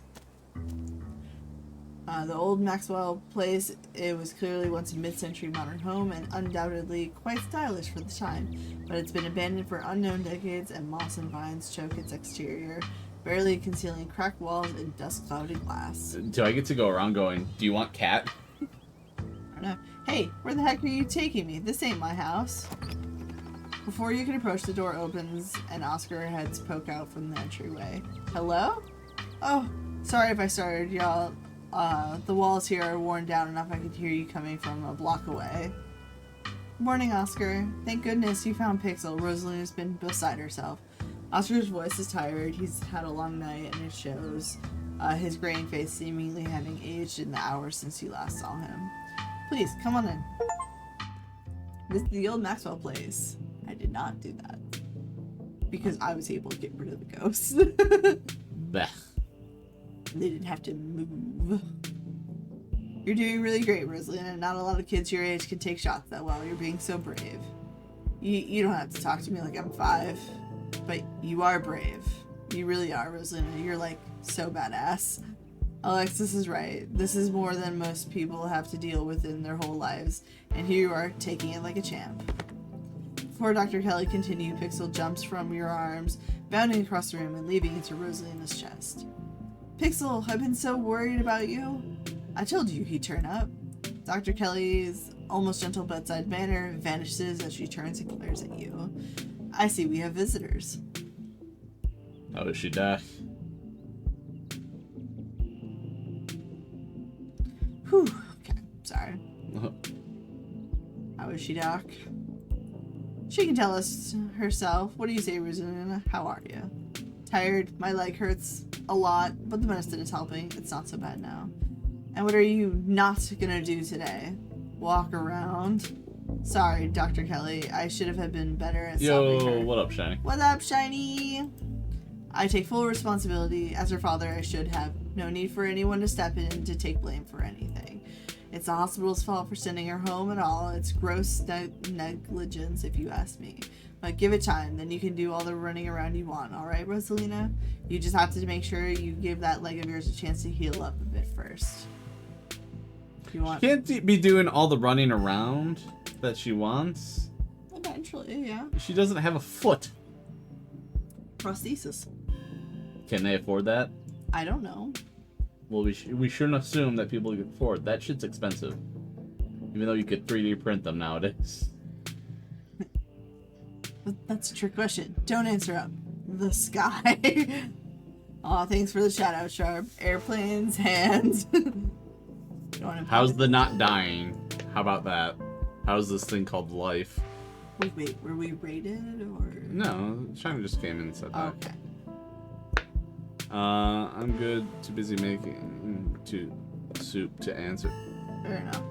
The old Maxwell place, it was clearly once a mid-century modern home and undoubtedly quite stylish for the time, but it's been abandoned for unknown decades and moss and vines choke its exterior, barely concealing cracked walls and dust-clouded glass. Do I get to go around going, do you want cat? I don't know. Hey, where the heck are you taking me? This ain't my house. Before you can approach, the door opens and Oscar heads poke out from the entryway. Hello? Oh, sorry if I started, y'all. The walls here are worn down enough I could hear you coming from a block away. Morning, Oscar. Thank goodness you found Pixel. Rosalina's been beside herself. Oscar's voice is tired. He's had a long night and it shows. His graying face seemingly having aged in the hours since you last saw him. Please, come on in. This is the old Maxwell place. I did not do that. Because I was able to get rid of the ghosts. Bah. They didn't have to move. You're doing really great, Rosalina. Not a lot of kids your age can take shots that well. You're being so brave. You don't have to talk to me like I'm 5. But you are brave. You really are, Rosalina. You're like so badass. Alexis is right. This is more than most people have to deal with in their whole lives. And here you are, taking it like a champ. Before Dr. Kelly continued, Pixel jumps from your arms, bounding across the room and leaving into Rosalina's chest. Pixel, I've been so worried about you. I told you he'd turn up. Dr. Kelly's almost gentle bedside manner vanishes as she turns and glares at you. I see we have visitors. How does she die? Whew. Okay, sorry. How is she, Doc? She can tell us herself. What do you say, Rosalina? How are you? Tired. My leg hurts a lot, but the medicine is helping. It's not so bad now. And what are you not gonna do today? Walk around? Sorry, Dr. Kelly. I should have been better at stopping her. Yo, what up, Shiny? What up, Shiny? I take full responsibility. As her father, I should have. No need for anyone to step in to take blame for anything. It's the hospital's fault for sending her home at all. It's gross negligence, if you ask me. But give it time, then you can do all the running around you want, alright, Rosalina? You just have to make sure you give that leg of yours a chance to heal up a bit first. You want... She can't be doing all the running around that she wants. Eventually, yeah. She doesn't have a foot. Prosthesis. Can they afford that? I don't know. Well, we shouldn't assume that people can afford. That shit's expensive. Even though you could 3D print them nowadays. That's a trick question. Don't answer up. The sky. Aw, thanks for the shout out, Sharp. Airplanes, hands. How's the not dying? How about that? How's this thing called life? Wait, were we rated or? No, Shiny just came in and said that. Okay. I'm good. Too busy making soup to answer. Fair enough.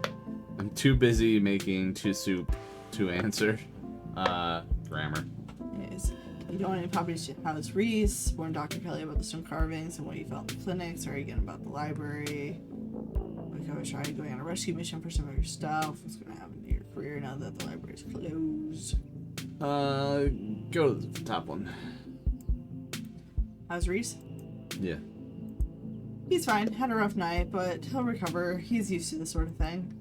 I'm too busy making soup to answer. Grammar. Yes. You don't want any properties to house Reese. Warn Dr. Kelly about the stone carvings and what you felt in the clinic. Sorry again about the library. Like I was trying going on a rescue mission for some of your stuff. What's going to happen to your career now that the library's closed? Go to the top one. How's Reese? Yeah. He's fine. Had a rough night, but he'll recover. He's used to this sort of thing.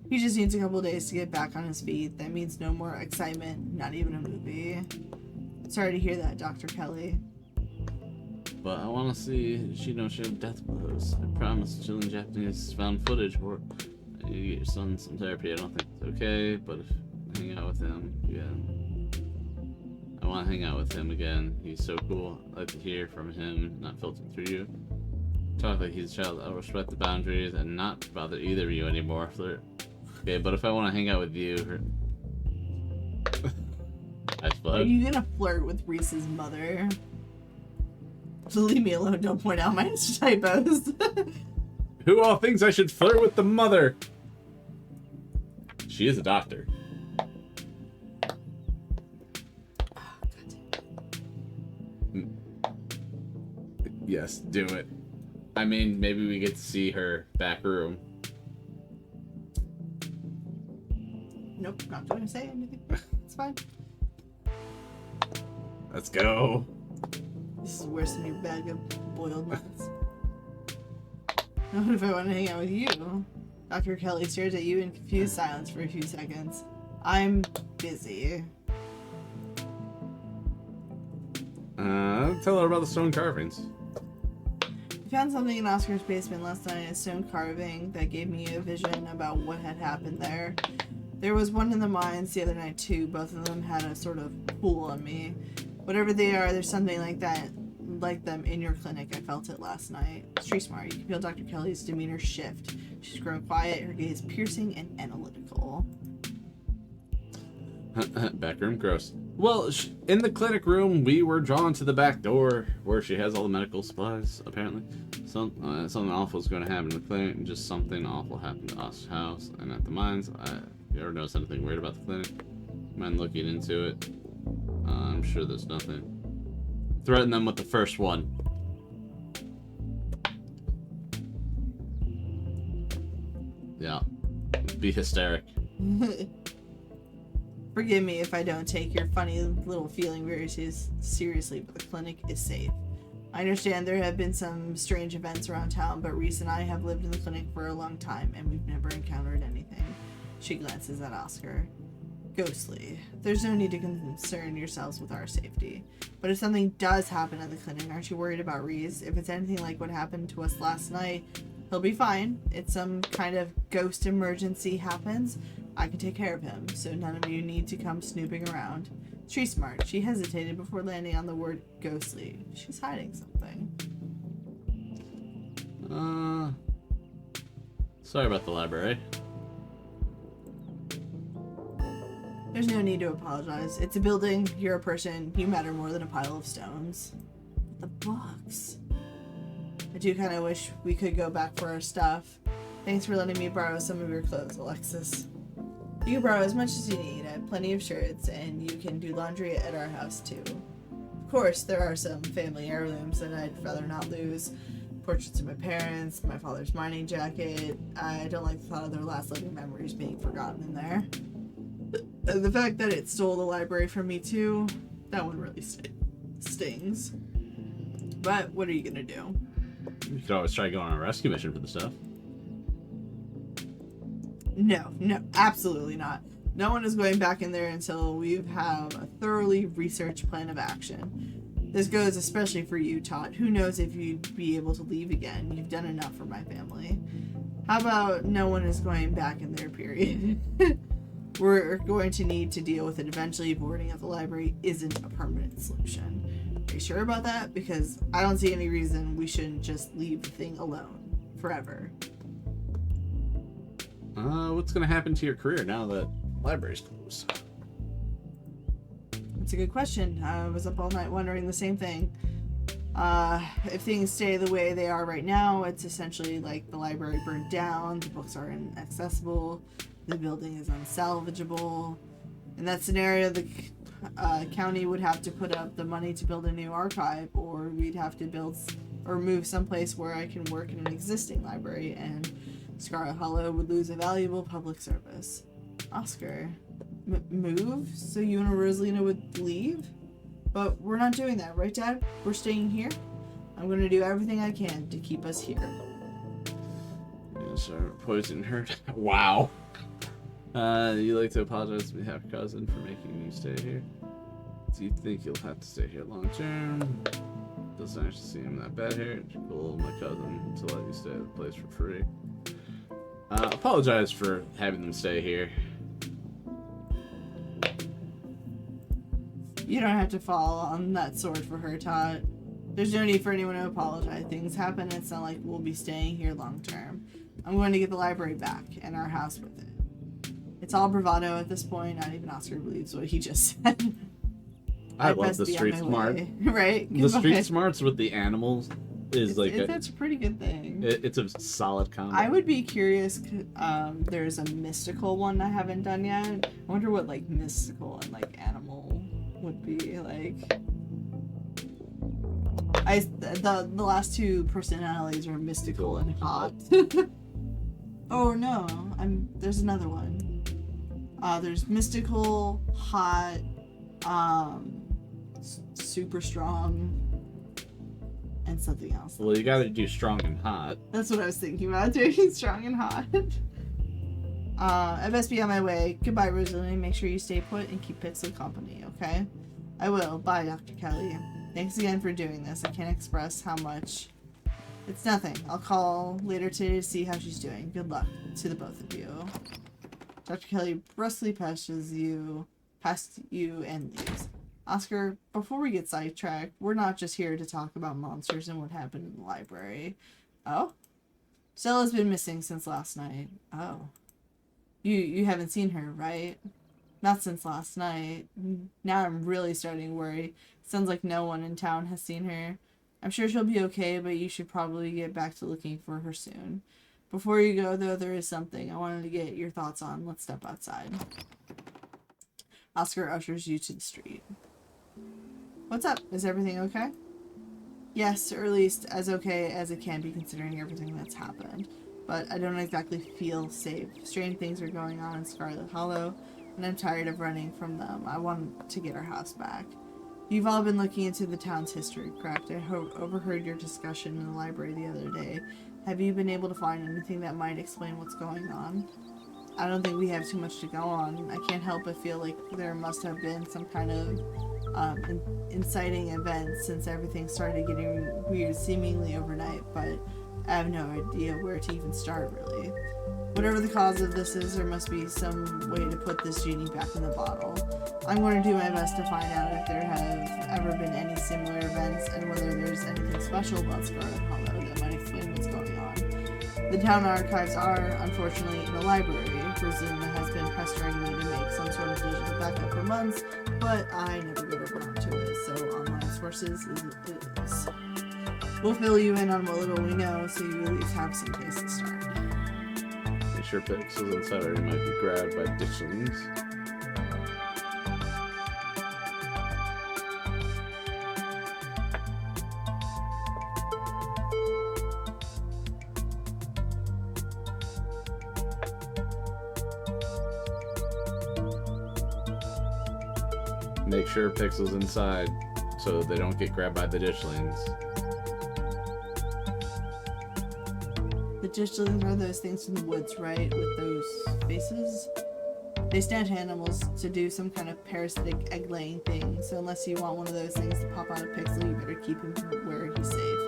He just needs a couple of days to get back on his feet. That means no more excitement, not even a movie. Sorry to hear that, Dr. Kelly. But I want to see Shino death blows. I promise chilling Japanese found footage or you get your son some therapy. I don't think it's okay, but if I hang out with him again. I want to hang out with him again. He's so cool. I like to hear from him, not filtered through you. Talk like he's a child. I'll respect the boundaries and not bother either of you anymore. Flirt. Okay, but if I want to hang out with you, I suppose. Are you gonna flirt with Reese's mother? So leave me alone. Don't point out my typos. Who all thinks I should flirt with the mother? She is a doctor. Yes, do it. I mean, maybe we get to see her back room. Nope, not gonna say anything. It's fine. Let's go. This is worse than your bag of boiled nuts. What if I want to hang out with you? Dr. Kelly stares at you in confused silence for a few seconds. I'm busy. Tell her about the stone carvings. I found something in Oscar's basement last night, a stone carving that gave me a vision about what had happened there. There was one in the mines the other night too. Both of them had a sort of pull on me. Whatever they are, there's something like that, like them in your clinic. I felt it last night. Street smart. You can feel Dr. Kelly's demeanor shift. She's grown quiet, her gaze piercing and analytical. Back room, gross. Well, in the clinic room, we were drawn to the back door where she has all the medical supplies, apparently. Something awful is going to happen in the clinic, and just something awful happened to us house and at the mines. You ever notice anything weird about the clinic? Mind looking into it? I'm sure there's nothing. Threaten them with the first one. Yeah. Be hysteric. Forgive me if I don't take your funny little feeling very seriously, but the clinic is safe. I understand there have been some strange events around town, but Reese and I have lived in the clinic for a long time, and we've never encountered anything. She glances at Oscar. Ghostly. There's no need to concern yourselves with our safety. But if something does happen at the clinic, aren't you worried about Reese? If it's anything like what happened to us last night, he'll be fine. If some kind of ghost emergency happens, I can take care of him, so none of you need to come snooping around. She's smart. She hesitated before landing on the word ghostly. She's hiding something. Sorry about the library. There's no need to apologize. It's a building, you're a person, you matter more than a pile of stones. The books. I do kind of wish we could go back for our stuff. Thanks for letting me borrow some of your clothes, Alexis. You can borrow as much as you need. I have plenty of shirts, and you can do laundry at our house too. Of course, there are some family heirlooms that I'd rather not lose. Portraits of my parents, my father's mining jacket. I don't like the thought of their last living memories being forgotten in there. The fact that it stole the library from me too, that one really stings. But what are you gonna do? You could always try going on a rescue mission for the stuff. No, absolutely not. No one is going back in there until we have a thoroughly researched plan of action. This goes especially for you, Todd. Who knows if you'd be able to leave again. You've done enough for my family. How about no one is going back in there, period? We're going to need to deal with it eventually. Boarding at the library isn't a permanent solution. Are you sure about that? Because I don't see any reason we shouldn't just leave the thing alone. Forever. What's gonna happen to your career now that library's closed? That's a good question. I was up all night wondering the same thing. If things stay the way they are right now, it's essentially like the library burned down, the books are inaccessible, the building is unsalvageable. In that scenario, County would have to put up the money to build a new archive, or we'd have to build or move someplace where I can work in an existing library, and Scarlet Hollow would lose a valuable public service. Oscar, move? So you and Rosalina would leave? But we're not doing that, right, Dad? We're staying here? I'm going to do everything I can to keep us here. Yes, sir. Poison her. Wow. You like to apologize to behalf of your cousin for making you stay here? Do you think you'll have to stay here long term? Doesn't actually seem that bad here. It's cool, my cousin, to let you stay at the place for free. Apologize for having them stay here. You don't have to fall on that sword for her, Todd. There's no need for anyone to apologize. Things happen, and it's not like we'll be staying here long term. I'm going to get the library back, and our house with it. It's all bravado at this point. Not even Oscar believes what he just said. I love the street smart. Right? The street smarts with the animals is that's a pretty good thing. It's a solid combo. I would be curious. There's a mystical one I haven't done yet. I wonder what like mystical and like animal would be like. The last two personalities are mystical and hot. Oh no, there's another one. There's mystical, hot, super strong, and something else. Well, you gotta do strong and hot. That's what I was thinking about, doing strong and hot. I best be on my way. Goodbye, Rosalie. Make sure you stay put and keep Pixel company, okay? I will. Bye, Dr. Kelly. Thanks again for doing this. I can't express how much. It's nothing. I'll call later today to see how she's doing. Good luck to the both of you. Dr. Kelly brusquely past you and leaves. Oscar, before we get sidetracked, we're not just here to talk about monsters and what happened in the library. Oh? Stella's been missing since last night. Oh. You haven't seen her, right? Not since last night. Now I'm really starting to worry. Sounds like no one in town has seen her. I'm sure she'll be okay, but you should probably get back to looking for her soon. Before you go, though, there is something I wanted to get your thoughts on. Let's step outside. Oscar ushers you to the street. What's up? Is everything okay? Yes, or at least as okay as it can be considering everything that's happened. But I don't exactly feel safe. Strange things are going on in Scarlet Hollow, and I'm tired of running from them. I want to get our house back. You've all been looking into the town's history, correct? I overheard your discussion in the library the other day. Have you been able to find anything that might explain what's going on? I don't think we have too much to go on. I can't help but feel like there must have been some kind of inciting event since everything started getting weird seemingly overnight, but I have no idea where to even start, really. Whatever the cause of this is, there must be some way to put this genie back in the bottle. I'm going to do my best to find out if there have ever been any similar events and whether there's anything special about Scarlet Hollow that might explain what's going on. The town archives are, unfortunately, in the library. Rosalina has been pestering me to make some sort of digital backup for months, but I never get around to it, so online sources is. We'll fill you in on what little we know, so you at least have some place to start. Make sure Pixels inside already might be grabbed by ditchlings. Make sure Pixels inside so they don't get grabbed by the ditchlings. The ditchlings are those things in the woods, right? With those faces? They stand to animals to do some kind of parasitic egg-laying thing, so unless you want one of those things to pop out of Pixel, you better keep him where he's safe.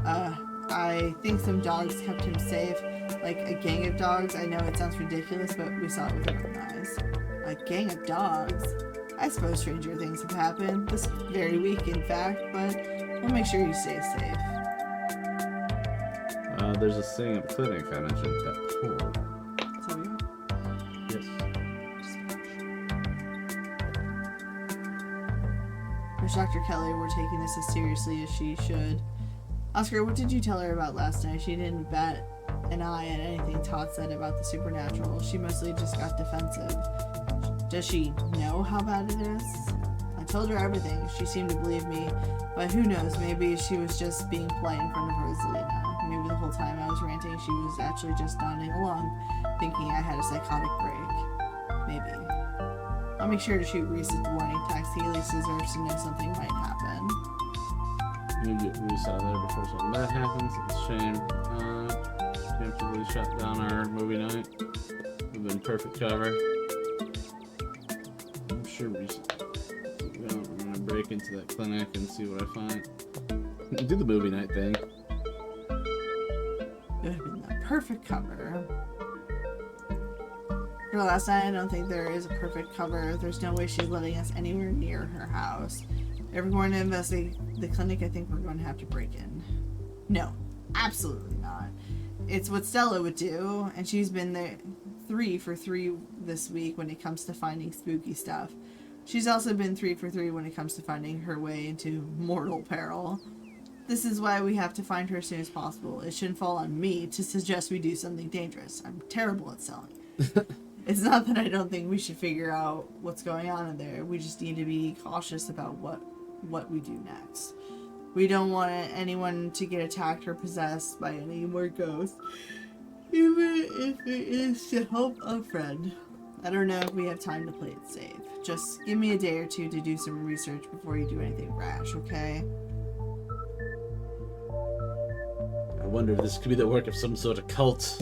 I think some dogs kept him safe, like a gang of dogs. I know it sounds ridiculous, but we saw it with our own eyes. A gang of dogs? I suppose stranger things have happened, this very week in fact, but we'll make sure you stay safe. There's a thing at the clinic I mentioned, that pool. So we Yes. Wish Dr. Kelly were taking this as seriously as she should. Oscar, what did you tell her about last night? She didn't bat an eye at anything Todd said about the supernatural. She mostly just got defensive. Does she know how bad it is? I told her everything. She seemed to believe me, but who knows, maybe she was just being polite in front of Rosalina. Maybe the whole time I was ranting, she was actually just nodding along, thinking I had a psychotic break. Maybe. I'll make sure to shoot Reese a warning text. He at least deserves to know something might happen. You get Reese out of there before something bad happens. It's a shame. Preemptively shut down our movie night. We've been perfect cover. I'm sure Reese. I'm gonna break into that clinic and see what I find. Do the movie night thing. It would have been the perfect cover. For last night, I don't think there is a perfect cover. There's no way she's letting us anywhere near her house. If we're going to investigate the clinic, I think we're going to have to break in. No, absolutely not. It's what Stella would do, and she's been there 3 for 3 this week when it comes to finding spooky stuff. She's also been 3 for 3 when it comes to finding her way into mortal peril. This is why we have to find her as soon as possible. It shouldn't fall on me to suggest we do something dangerous. I'm terrible at selling. It's not that I don't think we should figure out what's going on in there. We just need to be cautious about what we do next. We don't want anyone to get attacked or possessed by any more ghosts, even if it is to help a friend. I don't know if we have time to play it safe. Just give me a day or 2 to do some research before you do anything rash, okay? I wonder if this could be the work of some sort of cult.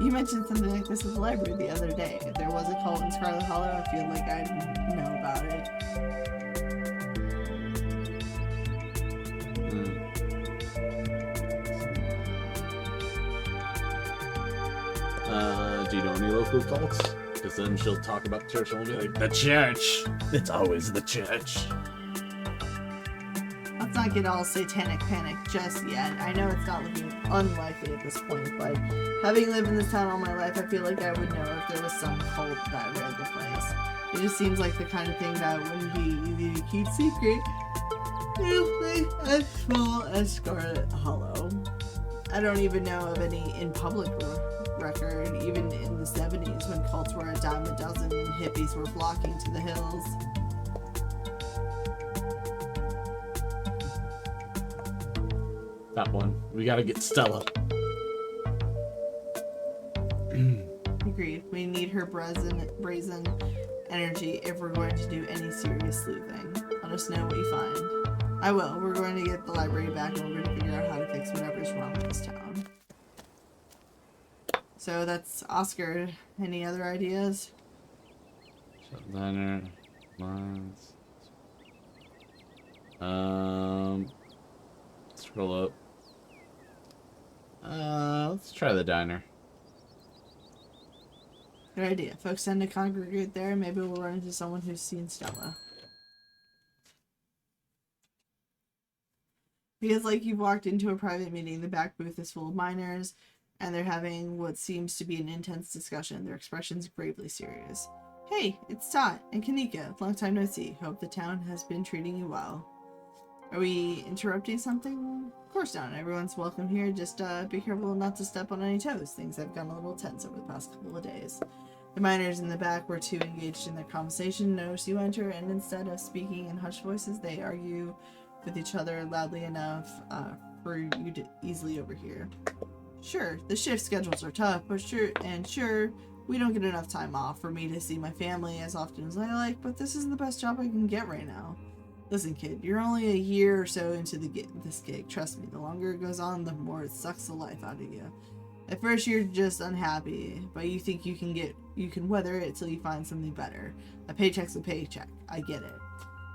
You mentioned something like this at the library the other day. If there was a cult in Scarlet Hollow, I feel like I'd know about it. Do you know any local cults? Because then she'll talk about the church and we'll be like, the church! It's always the church. Let's not get all satanic panic just yet. I know it's not looking unlikely at this point, but having lived in this town all my life, I feel like I would know if there was some cult that ran the place. It just seems like the kind of thing that wouldn't be easy to keep secret in a place as small as Scarlet Hollow. I don't even know of any in public record, even in the 70s when cults were a dime a dozen and hippies were flocking to the hills. That one. We gotta get Stella. Agreed. We need her brazen energy if we're going to do any serious sleuthing. Let us know what you find. I will. We're going to get the library back and we're going to figure out how to fix whatever's wrong with this town. So that's Oscar. Any other ideas? Diner. Lines. Scroll up. Let's try the diner. Good idea. Folks tend to congregate there. Maybe we'll run into someone who's seen Stella. Feels like you've walked into a private meeting. The back booth is full of miners, and they're having what seems to be an intense discussion. Their expressions gravely serious. Hey, it's Tot and Kanika. Long time no see. Hope the town has been treating you well. Are we interrupting something? Of course not. Everyone's welcome here. Just be careful not to step on any toes. Things have gotten a little tense over the past couple of days. The miners in the back were too engaged in their conversation. Notice you enter, and instead of speaking in hushed voices, they argue with each other loudly enough for you to easily overhear. Sure, the shift schedules are tough, but sure, we don't get enough time off for me to see my family as often as I like, but this is the best job I can get right now. Listen, kid, you're only a year or so into this gig. Trust me, the longer it goes on, the more it sucks the life out of you. At first, you're just unhappy, but you think you can weather it till you find something better. A paycheck's a paycheck. I get it.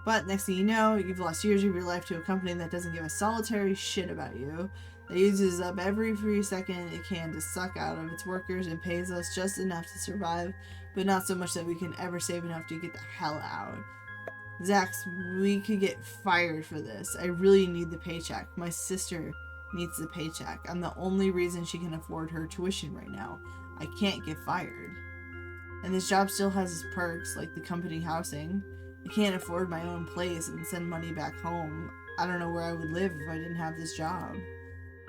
But next thing you know, you've lost years of your life to a company that doesn't give a solitary shit about you, that uses up every free second it can to suck out of its workers and pays us just enough to survive, but not so much that we can ever save enough to get the hell out. Zax, we could get fired for this. I really need the paycheck. My sister needs the paycheck. I'm the only reason she can afford her tuition right now. I can't get fired. And this job still has its perks, like the company housing. I can't afford my own place and send money back home. I don't know where I would live if I didn't have this job.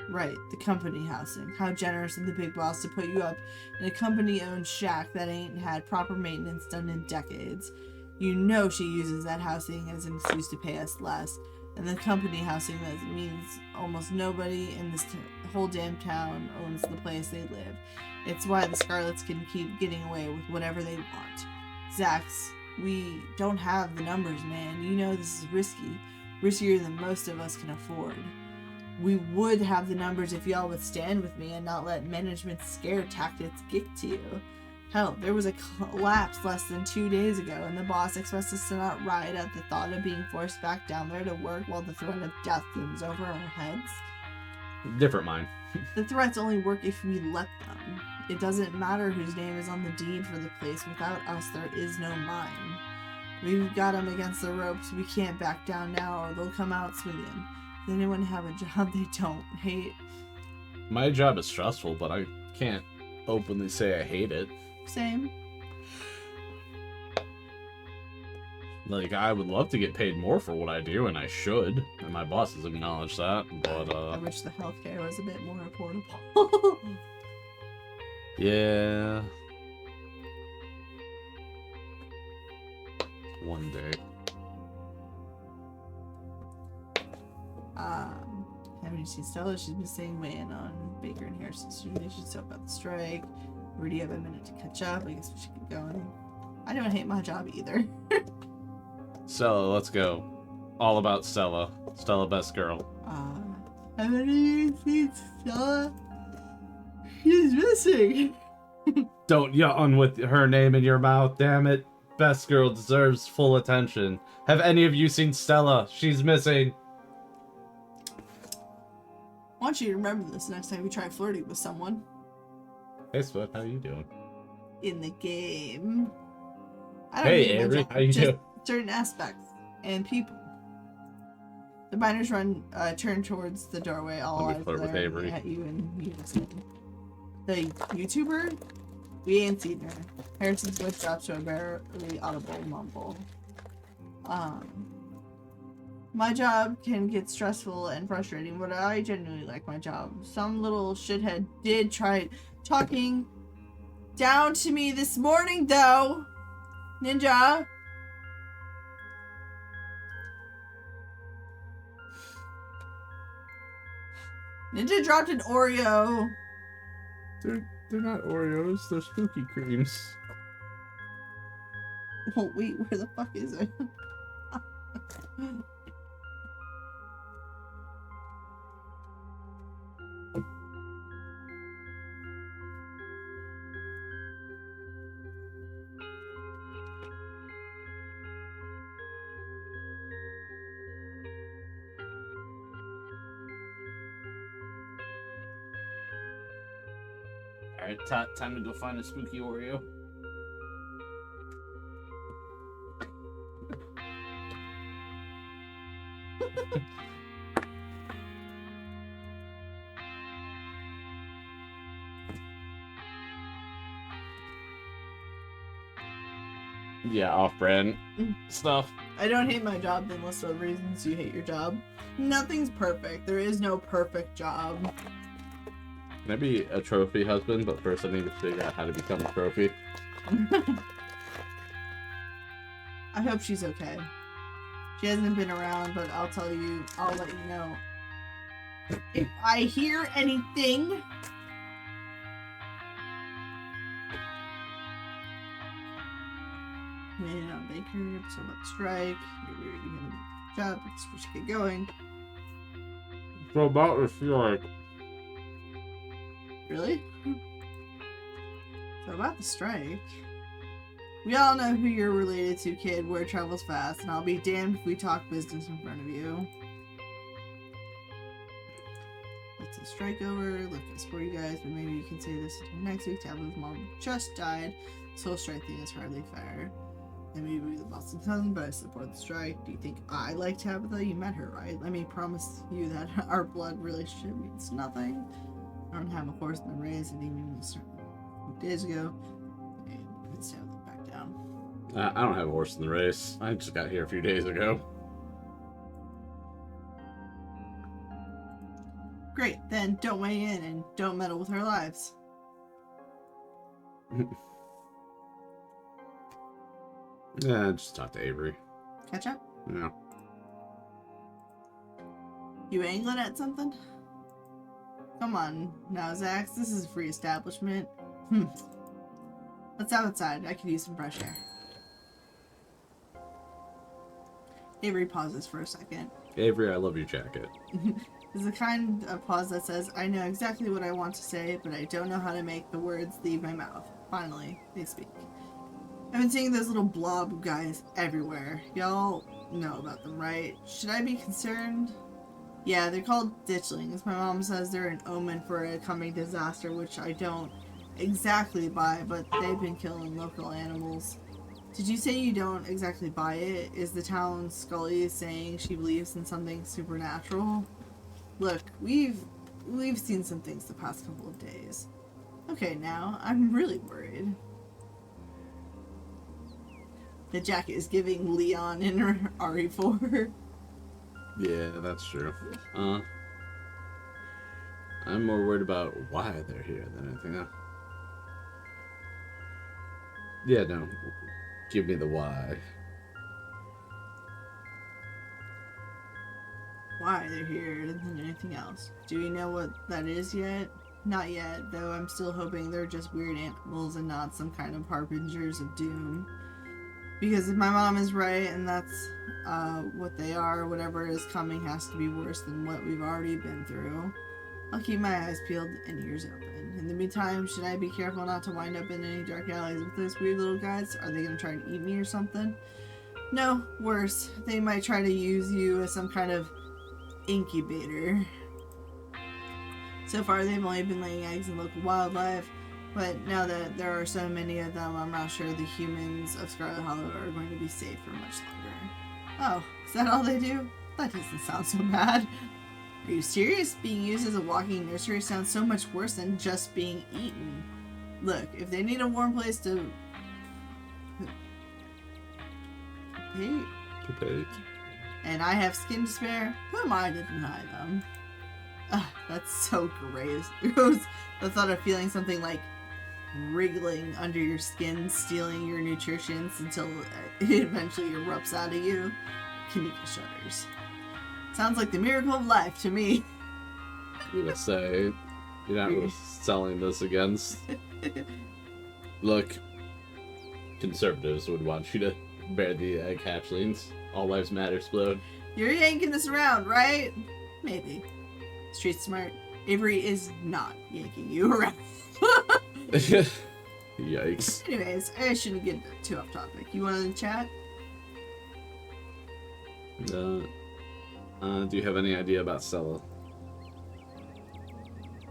Right, the company housing. How generous of the big boss to put you up in a company-owned shack that ain't had proper maintenance done in decades. You know she uses that housing as an excuse to pay us less. And the company housing that means almost nobody in this whole damn town owns the place they live. It's why the Scarlets can keep getting away with whatever they want. Zax, we don't have the numbers, man. You know this is risky. Riskier than most of us can afford. We would have the numbers if y'all would stand with me and not let management's scare tactics get to you. Hell, there was a collapse less than 2 days ago, and the boss expects us to not riot at the thought of being forced back down there to work while the threat of death looms over our heads. Different mind. The threats only work if we let them. It doesn't matter whose name is on the deed for the place. Without us, there is no mine. We've got them against the ropes. We can't back down now, or they'll come out swinging. Does anyone have a job they don't hate? My job is stressful, but I can't openly say I hate it. Same. Like, I would love to get paid more for what I do, and I should. And my bosses acknowledge that, but, I wish the healthcare was a bit more affordable. Yeah. One day. Haven't you seen Stella? She's been staying weighing on Baker and Harrison yesterday. She's so about the strike. Rudy, have a minute to catch up. I guess we should get going. I don't hate my job either. Stella, let's go. All about Stella. Stella, best girl. Haven't you seen Stella? She's missing. Don't yawn with her name in your mouth, damn it. Best girl deserves full attention. Have any of you seen Stella? She's missing. I want you to remember this next time you try flirting with someone. Hey, Sweat, how you doing? In the game. I don't Hey, hate my Avery, job, how you just doing? certain aspects and people. The binders turn towards the doorway, all Let me eyes flirt with glaring Avery. at you in unison. The YouTuber? We ain't seen her. Harrison's voice drops to a barely audible mumble. My job can get stressful and frustrating, but I genuinely like my job. Some little shithead did try talking down to me this morning, though. Ninja. Ninja dropped an Oreo. They're not Oreos, they're spooky creams. Oh, wait, where the fuck is it? Alright, time to go find a spooky Oreo. Yeah, off-brand stuff. I don't hate my job, then list of reasons you hate your job. Nothing's perfect. There is no perfect job. Can I be a trophy husband, but first I need to figure out how to become a trophy. I hope she's okay. She hasn't been around, but I'll let you know. If I hear anything... Man on Baker, so about the strike. You're really doing a good job. I guess we should get going. So about the strike. Really? So about the strike. We all know who you're related to, kid. Word travels fast, and I'll be damned if we talk business in front of you. Let's the strike over. Look, it's for you guys, but maybe you can say this next week. Tabitha's mom just died. This whole strike thing is hardly fair. And maybe the Boston cousin, but I support the strike. Do you think I like Tabitha? You met her, right? Let me promise you that our blood relationship means nothing. I don't have a horse in the race, and even a few days ago, and it's time to back down. I don't have a horse in the race. I just got here a few days ago. Great, then don't weigh in and don't meddle with our lives. Yeah, just talk to Avery. Catch up? Yeah. You angling at something? Come on now, Zax. This is a free establishment. Let's out outside. I could use some fresh air. Avery pauses for a second. Avery, I love your jacket. There's a kind of pause that says, I know exactly what I want to say, but I don't know how to make the words leave my mouth. Finally, they speak. I've been seeing those little blob guys everywhere. Y'all know about them, right? Should I be concerned? Yeah, they're called ditchlings. My mom says they're an omen for a coming disaster, which I don't exactly buy, but they've been killing local animals. Did you say you don't exactly buy it? Is the town Scully saying she believes in something supernatural? Look, we've seen some things the past couple of days. Okay, now, I'm really worried. The jacket is giving Leon and RE4. Yeah, that's true. I'm more worried about why they're here than anything else. Yeah, no. Give me the why. Why they're here than anything else. Do we know what that is yet? Not yet, though I'm still hoping they're just weird animals and not some kind of harbingers of doom. Because if my mom is right and that's what they are, whatever is coming has to be worse than what we've already been through. I'll keep my eyes peeled and ears open. In the meantime, should I be careful not to wind up in any dark alleys with those weird little guys? Are they going to try and eat me or something? No, worse. They might try to use you as some kind of incubator. So far, they've only been laying eggs in local wildlife, but now that there are so many of them, I'm not sure the humans of Scarlet Hollow are going to be safe for much longer. Oh, is that all they do? That doesn't sound so bad. Are you serious? Being used as a walking nursery sounds so much worse than just being eaten. Look, if they need a warm place to Paint. and I have skin to spare, who am I to deny them? Ugh, that's so gross. The thought of feeling something like wriggling under your skin, stealing your nutrition until it eventually erupts out of you. Kimiko shudders. Sounds like the miracle of life to me. I'm gonna say, you're not really selling this against. Look, conservatives would want you to bear the egg hatchlings. All lives matter explode. You're yanking this around, right? Maybe. Street smart. Avery is not yanking you around. Yikes. Anyways, I shouldn't get too off topic. You want to chat? Do you have any idea about Stella?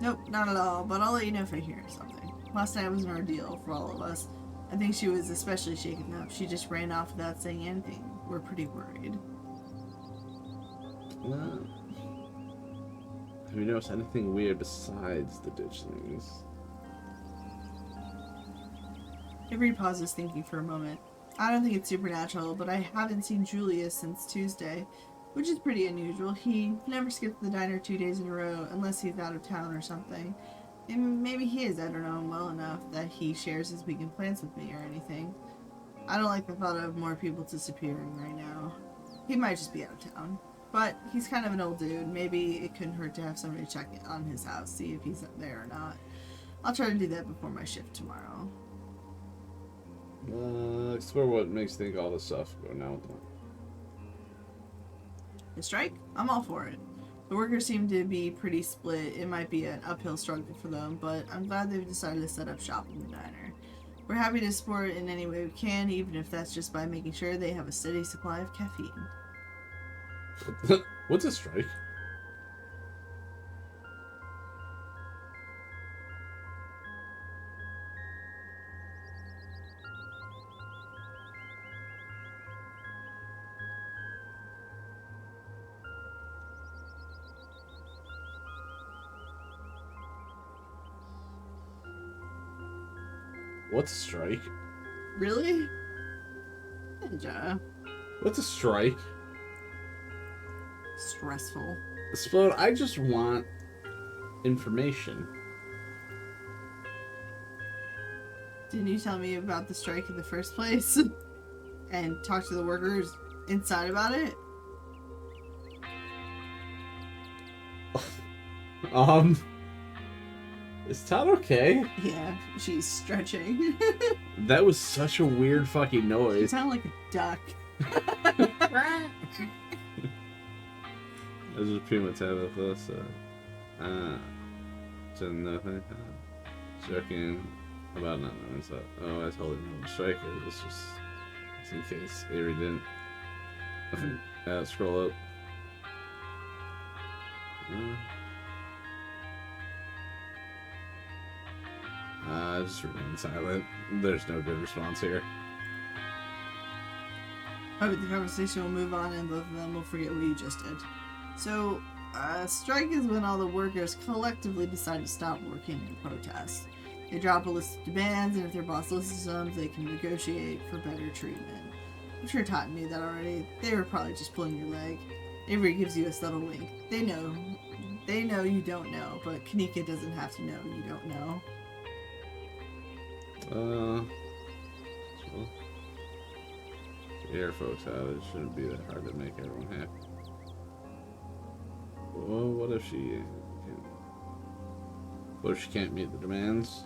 Nope, not at all, but I'll let you know if I hear something. Last night was an ordeal for all of us. I think she was especially shaken up. She just ran off without saying anything. We're pretty worried. Have you noticed anything weird besides the ditchlings? Avery pauses, thinking for a moment. I don't think it's supernatural, but I haven't seen Julius since Tuesday, which is pretty unusual. He never skips the diner 2 days in a row, unless he's out of town or something. And maybe he is, I don't know him well enough that he shares his weekend plans with me or anything. I don't like the thought of more people disappearing right now. He might just be out of town. But he's kind of an old dude. Maybe it couldn't hurt to have somebody check on his house, see if he's there or not. I'll try to do that before my shift tomorrow. Explore what makes you think all this stuff going on with them. The strike? I'm all for it. The workers seem to be pretty split. It might be an uphill struggle for them, but I'm glad they've decided to set up shop in the diner. We're happy to support it in any way we can, even if that's just by making sure they have a steady supply of caffeine. What's a strike? What's a strike? Really? Ninja. What's a strike? Stressful. Explode, I just want information. Didn't you tell me about the strike in the first place? And talk to the workers inside about it? Is Todd okay? Yeah, she's stretching. That was such a weird fucking She noise. sounded like a duck. This is pretty much out of this. So nothing. Joking about nothing. So, I told him to strike it. It's just in case Avery didn't. Scroll up. Just remain silent. There's no good response here. Hope the conversation will move on and both of them will forget what you just did. So, strike is when all the workers collectively decide to stop working and protest. They drop a list of demands, and if their boss listens to them, they can negotiate for better treatment. I'm sure Todd knew that already. They were probably just pulling your leg. Avery gives you a subtle wink. They know you don't know, but Kanika doesn't have to know you don't know. Well, air folks out. It shouldn't be that hard to make everyone happy. Well, what if she can't meet the demands?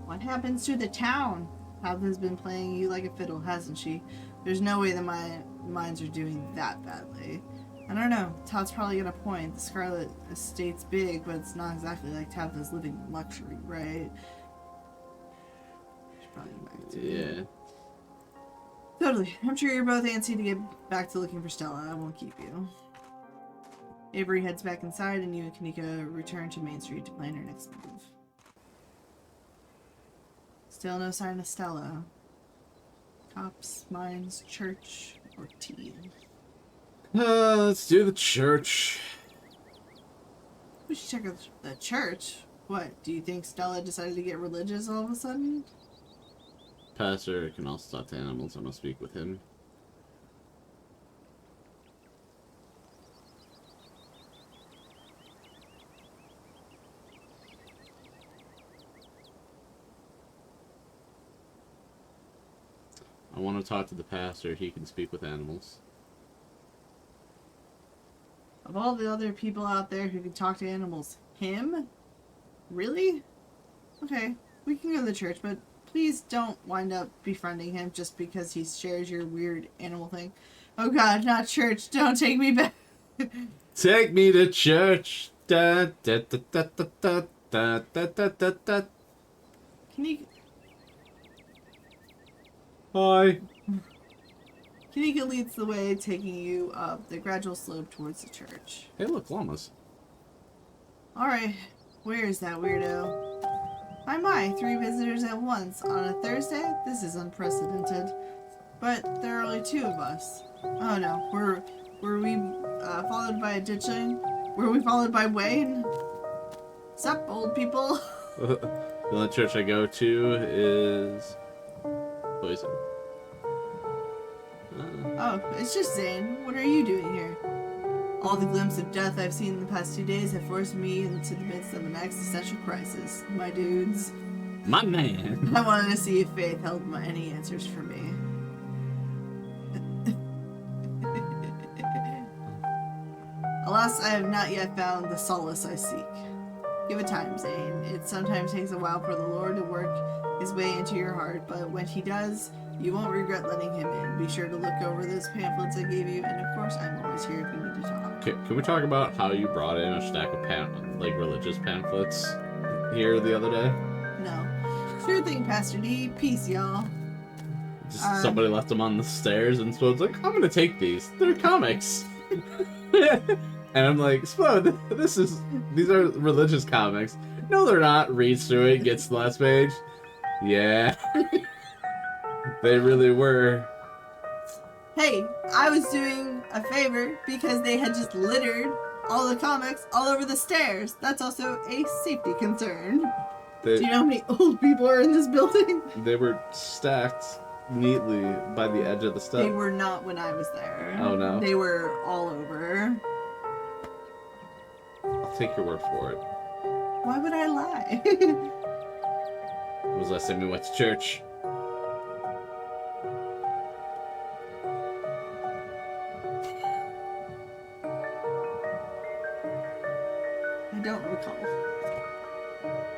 What happens to the town? Tabitha's been playing you like a fiddle, hasn't she? There's no way the mines are doing that badly. I don't know. Todd's probably got a point. The Scarlet estate's big, but it's not exactly like Tabitha's living in luxury, right? She's probably back to Yeah. Totally. I'm sure you're both antsy to get back to looking for Stella. I won't keep you. Avery heads back inside, and you and Kanika return to Main Street to plan her next move. Still no sign of Stella. Cops, mines, church, or tea. Let's do the church. We should check out the church. What, do you think Stella decided to get religious all of a sudden? Pastor can also talk to animals. I'm gonna speak with him. I want to talk to the pastor. He can speak with animals. Of all the other people out there who can talk to animals, him? Really? Okay, we can go to the church, but please don't wind up befriending him just because he shares your weird animal thing. Oh god, not church. Don't take me back. Take me to church. Da, da, da, da, da, da, da, da, da, da, da. Can you... Hi. Kanika leads the way, taking you up the gradual slope towards the church. Hey, look, llamas. Alright, where is that weirdo? My, 3 visitors at once. On a Thursday? This is unprecedented. But there are only 2 of us. Oh no, were we followed by a ditching? Were we followed by Wayne? Sup, old people? The only church I go to is Poison. Oh, it's just Zane. What are you doing here? All the glimpses of death I've seen in the past 2 days have forced me into the midst of an existential crisis. My dudes. My man. I wanted to see if Faith held any answers for me. Alas, I have not yet found the solace I seek. Give it time, Zane. It sometimes takes a while for the Lord to work his way into your heart, but when he does, you won't regret letting him in. Be sure to look over those pamphlets I gave you, and of course, I'm always here if you need to talk. Can we talk about how you brought in a stack of religious pamphlets here the other day? No. Sure thing, Pastor D. Peace, y'all. Just somebody left them on the stairs, and Spode's like, I'm gonna take these. They're comics. And I'm like, Spode, these are religious comics. No, they're not. Reads through it, gets to the last page. Yeah. They really were. Hey, I was doing a favor because they had just littered all the comics all over the stairs. That's also a safety concern. Do you know how many old people are in this building? They were stacked neatly by the edge of the step. They were not when I was there. Oh, no. They were all over. I'll take your word for it. Why would I lie? When was the last time we went to church? I don't recall.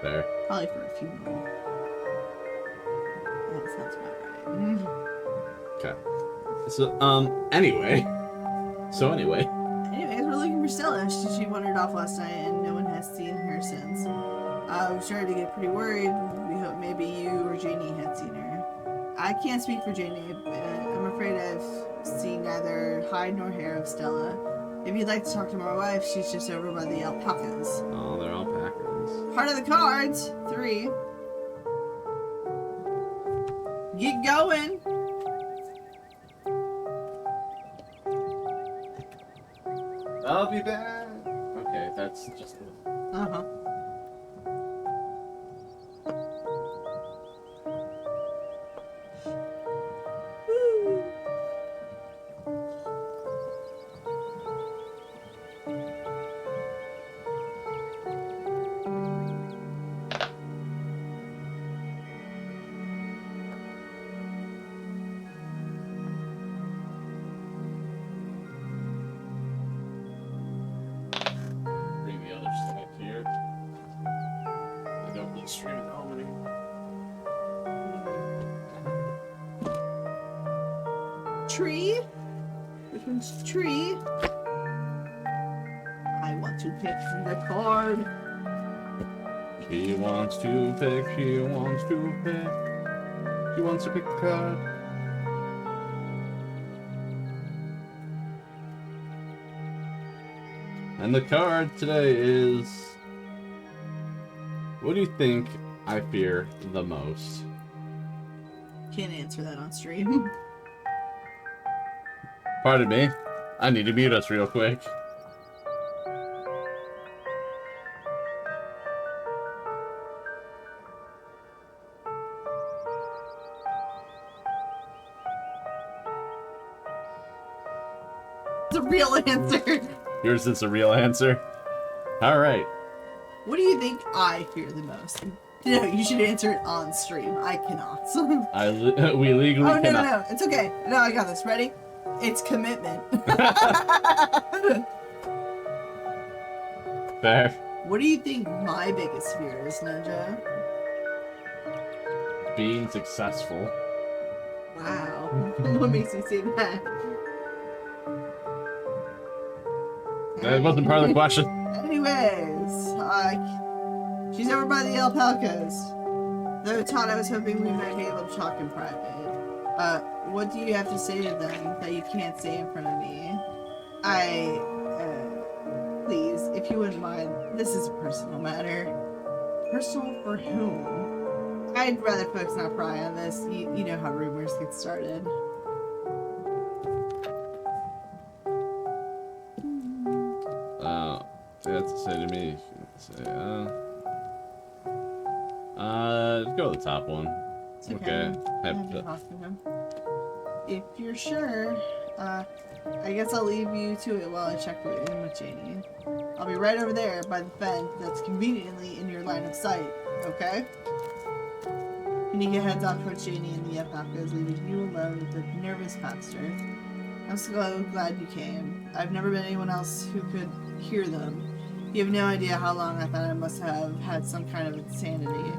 There. Probably for a funeral. That sounds about right. Okay. So, anyway. Anyways, we're looking for Stella. She wandered off last night and no one has seen her since. We started to get pretty worried. We hope maybe you or Janie had seen her. I can't speak for Janie, but I'm afraid I've seen neither hide nor hair of Stella. If you'd like to talk to my wife, she's just over by the alpacas. Oh, they're alpacas. Part of the cards, 3. Get going. I'll be back. Okay, that's just the... Uh-huh. Bring the other stuff here. I don't need stream at home anymore. Tree? Which one's tree? I want to pick the card. She wants to pick, she wants to pick. She wants to pick the card. And the card today is... What do you think I fear the most? Can't answer that on stream. Pardon me. I need to mute us real quick. It's a real answer. Yours is a real answer. All right. What do you think I fear the most? No, you should answer it on stream. I cannot. We legally Oh, no, cannot. no. It's okay. No, I got this. Ready? It's commitment. Fair. What do you think my biggest fear is, Ninja? Being successful. Wow. What makes you say that? That wasn't part of the question. Anyways, she's over by the alpacas. Though Todd, I was hoping we might be able to talk in private. What do you have to say to them that you can't say in front of me? Please, if you wouldn't mind, this is a personal matter. Personal for whom? I'd rather folks not pry on this. You know how rumors get started. That's to say to me. Say, go to the top one. It's okay. Have to talk to him. If you're sure, I guess I'll leave you to it while I check in with Janie. I'll be right over there by the fence that's conveniently in your line of sight, okay? Kanika heads off towards Janie and the alpacas, leaving you alone with the nervous pastor. I'm so glad you came. I've never met anyone else who could hear them. You have no idea how long I thought I must have had some kind of insanity.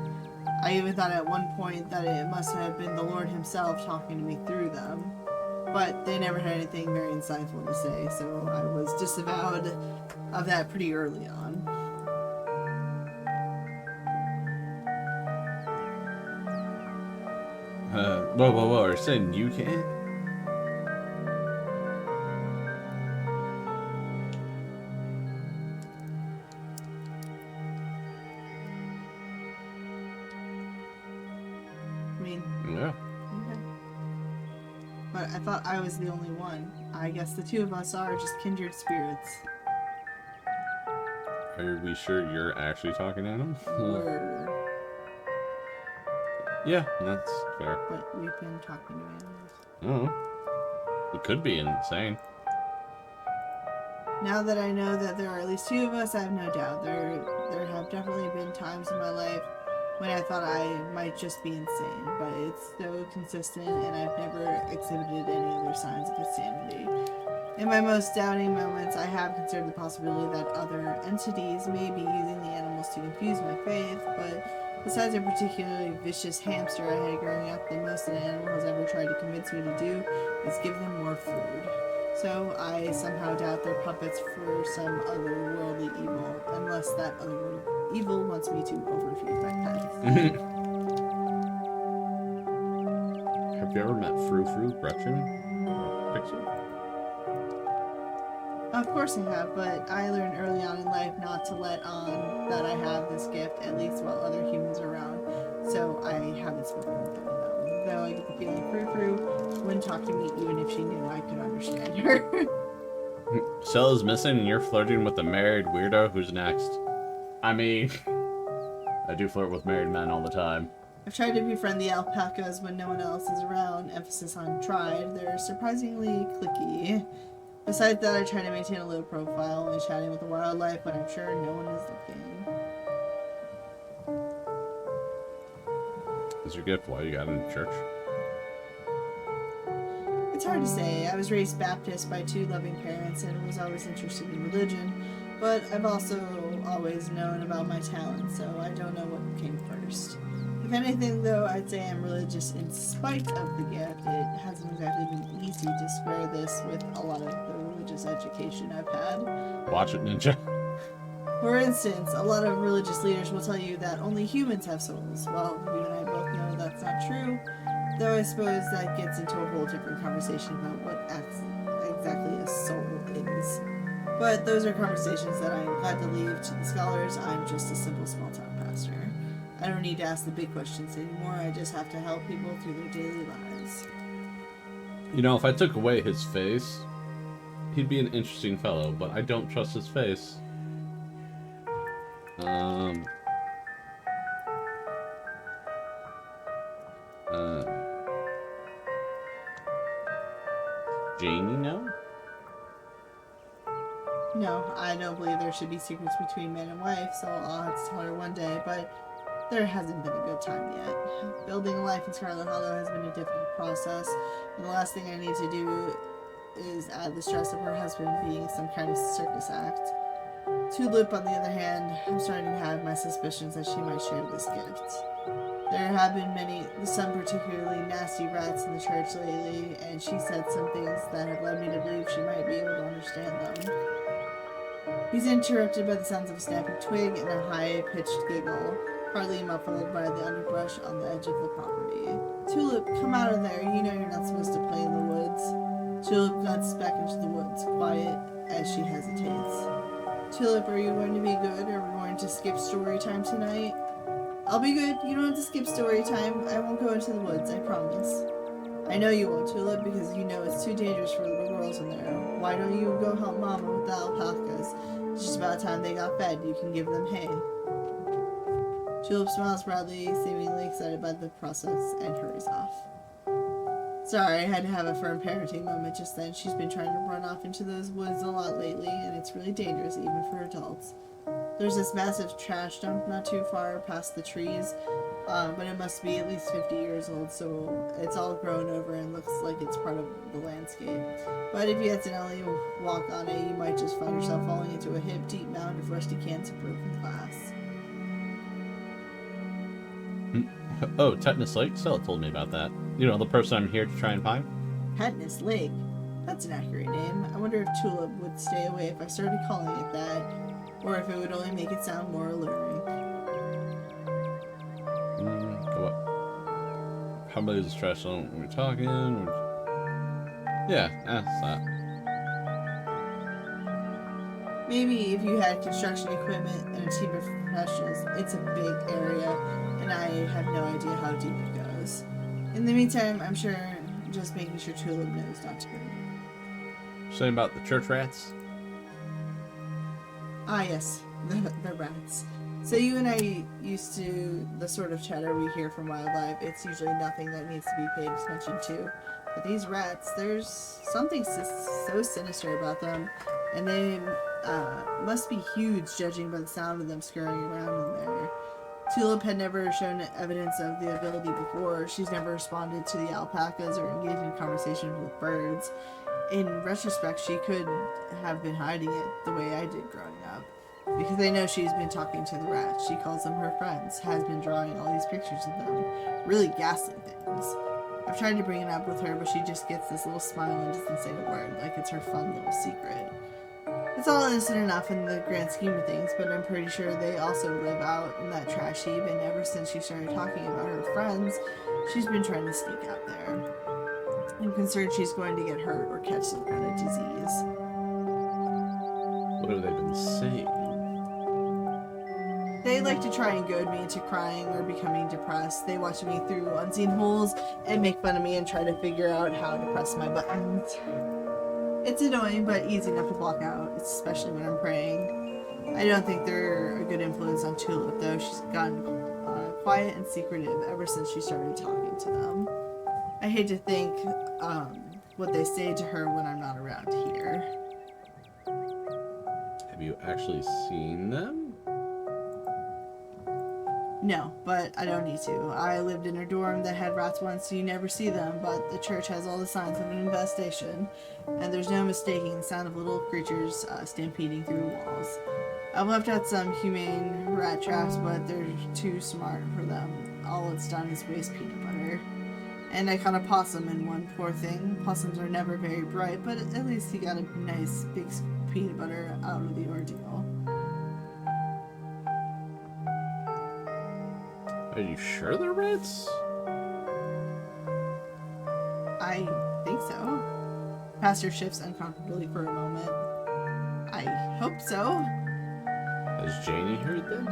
I even thought at one point that it must have been the Lord himself talking to me through them. But they never had anything very insightful to say, so I was disavowed of that pretty early on. Whoa. Are you saying you can't? Yeah. Okay. But I thought I was the only one. I guess the two of us are just kindred spirits. Are we sure you're actually talking at him? We're... Yeah, that's fair. But we've been talking to animals. Oh. It could be insane. Now that I know that there are at least two of us, I have no doubt. There have definitely been times in my life when I thought I might just be insane, but it's so consistent and I've never exhibited any other signs of insanity. In my most doubting moments, I have considered the possibility that other entities may be using the animals to confuse my faith, but besides a particularly vicious hamster I had growing up, the most an animal has ever tried to convince me to do is give them more food. So I somehow doubt they're puppets for some otherworldly evil, unless that otherworldly evil wants me to overfeed my pets. Have you ever met Frou Frou, Gretchen, or Pixie? Of course I have, but I learned early on in life not to let on that I have this gift, at least while other humans are around, so I haven't spoken with them. Though I get the feeling Frou Frou wouldn't talk to me even if she knew I could understand her. Stella's missing and you're flirting with a married weirdo. Who's next? I mean, I do flirt with married men all the time. I've tried to befriend the alpacas when no one else is around, emphasis on tried. They're surprisingly cliquey. Besides that, I try to maintain a low profile, only chatting with the wildlife when I'm sure no one is looking. Is your gift why you got into church? It's hard to say. I was raised Baptist by two loving parents and was always interested in religion, but I've also always known about my talent, so I don't know what came first. If anything, though, I'd say I'm religious in spite of the gift. It hasn't exactly been easy to square this with a lot of the religious education I've had. Watch it, Ninja. For instance, a lot of religious leaders will tell you that only humans have souls. Well, you and I both know that's not true, though I suppose that gets into a whole different conversation about what exactly a soul is. But those are conversations that I am glad to leave to the scholars. I'm just a simple small-town pastor. I don't need to ask the big questions anymore. I just have to help people through their daily lives. You know, if I took away his face, he'd be an interesting fellow, but I don't trust his face. Janie, no? No, I don't believe there should be secrets between man and wife, so I'll have to tell her one day, but there hasn't been a good time yet. Building a life in Scarlet Hollow has been a difficult process, and the last thing I need to do is add the stress of her husband being some kind of circus act. Tulip, on the other hand, I'm starting to have my suspicions that she might share this gift. There have been some particularly nasty rats in the church lately, and she said some things that have led me to believe she might be able to understand them. He's interrupted by the sounds of a snapping twig and a high-pitched giggle, partly muffled by the underbrush on the edge of the property. Tulip, come out of there. You know you're not supposed to play in the woods. Tulip glances back into the woods, quiet as she hesitates. Tulip, are you going to be good? Are we going to skip story time tonight? I'll be good. You don't have to skip story time. I won't go into the woods, I promise. I know you won't, Tulip, because you know it's too dangerous for little girls in there. Why don't you go help Mama with the alpacas? It's just about time they got fed. You can give them hay. Tulip smiles proudly, seemingly excited by the process, and hurries off. Sorry, I had to have a firm parenting moment just then. She's been trying to run off into those woods a lot lately, and it's really dangerous even for adults. There's this massive trash dump not too far past the trees, but it must be at least 50 years old, so it's all grown over and looks like it's part of the landscape. But if you accidentally walk on it, you might just find yourself falling into a hip, deep mound of rusty cans of broken glass. Oh, Tetanus Lake? Stella told me about that. You know, the person I'm here to try and find? Tetanus Lake? That's an accurate name. I wonder if Tulip would stay away if I started calling it that, or if it would only make it sound more alluring. What? How about this trash zone? Are we talking? Yeah, that's that. Maybe if you had construction equipment and a team of professionals. It's a big area, and I have no idea how deep it goes. In the meantime, I'm sure just making sure Tulip knows not to go. Something about the church rats? Ah, yes, the rats. So you and I used to, the sort of chatter we hear from wildlife, it's usually nothing that needs to be paid attention to. But these rats, there's something so sinister about them. And they must be huge, judging by the sound of them scurrying around in there. Tulip had never shown evidence of the ability before. She's never responded to the alpacas or engaged in conversations with birds. In retrospect, she could have been hiding it the way I did growing up. Because I know she's been talking to the rats. She calls them her friends, has been drawing all these pictures of them. Really ghastly things. I've tried to bring it up with her, but she just gets this little smile and doesn't say a word, like it's her fun little secret. It's all innocent enough in the grand scheme of things, but I'm pretty sure they also live out in that trash heap, and ever since she started talking about her friends, she's been trying to sneak out there. I'm concerned she's going to get hurt or catch some kind of disease. What have they been saying? They like to try and goad me into crying or becoming depressed. They watch me through unseen holes and make fun of me and try to figure out how to press my buttons. It's annoying, but easy enough to block out, especially when I'm praying. I don't think they're a good influence on Tulip, though. She's gotten quiet and secretive ever since she started talking to them. I hate to think what they say to her when I'm not around here. Have you actually seen them? No, but I don't need to. I lived in a dorm that had rats once, so you never see them, but the church has all the signs of an infestation, and there's no mistaking the sound of little creatures stampeding through walls. I've left out some humane rat traps, but they're too smart for them. All it's done is waste peanut butter. And I caught a possum in one, poor thing. Possums are never very bright, but at least he got a nice big peanut butter out of the ordeal. Are you sure they're rats? I think so. Pastor shifts uncomfortably for a moment. I hope so. Has Janie heard them?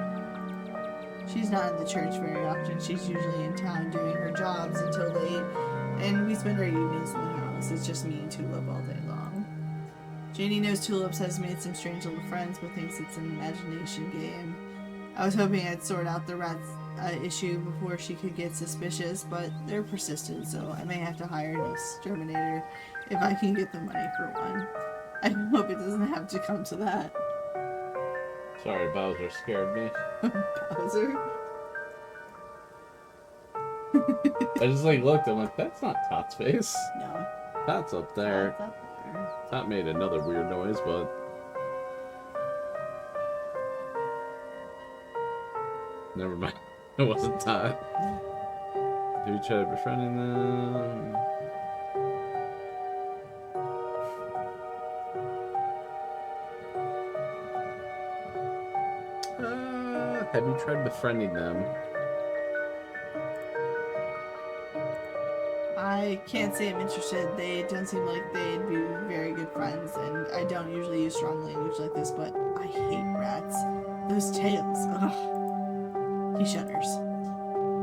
She's not in the church very often. She's usually in town doing her jobs until late, and we spend our evenings in the house. It's just me and Tulip all day long. Janie knows Tulips has made some strange little friends, but thinks it's an imagination game. I was hoping I'd sort out the rats issue before she could get suspicious, but they're persistent, so I may have to hire an exterminator if I can get the money for one. I hope it doesn't have to come to that. Sorry, Bowser scared me. Bowser? I just looked, I'm like, that's not Tot's face. No. Tot's up there. It's up there. Tot made another weird noise, but... Never mind. It wasn't Tot. Have you tried befriending them? Have you tried befriending them? I can't say I'm interested. They don't seem like they'd be very good friends, and I don't usually use strong language like this, but I hate rats. Those tails. Ugh. He shudders.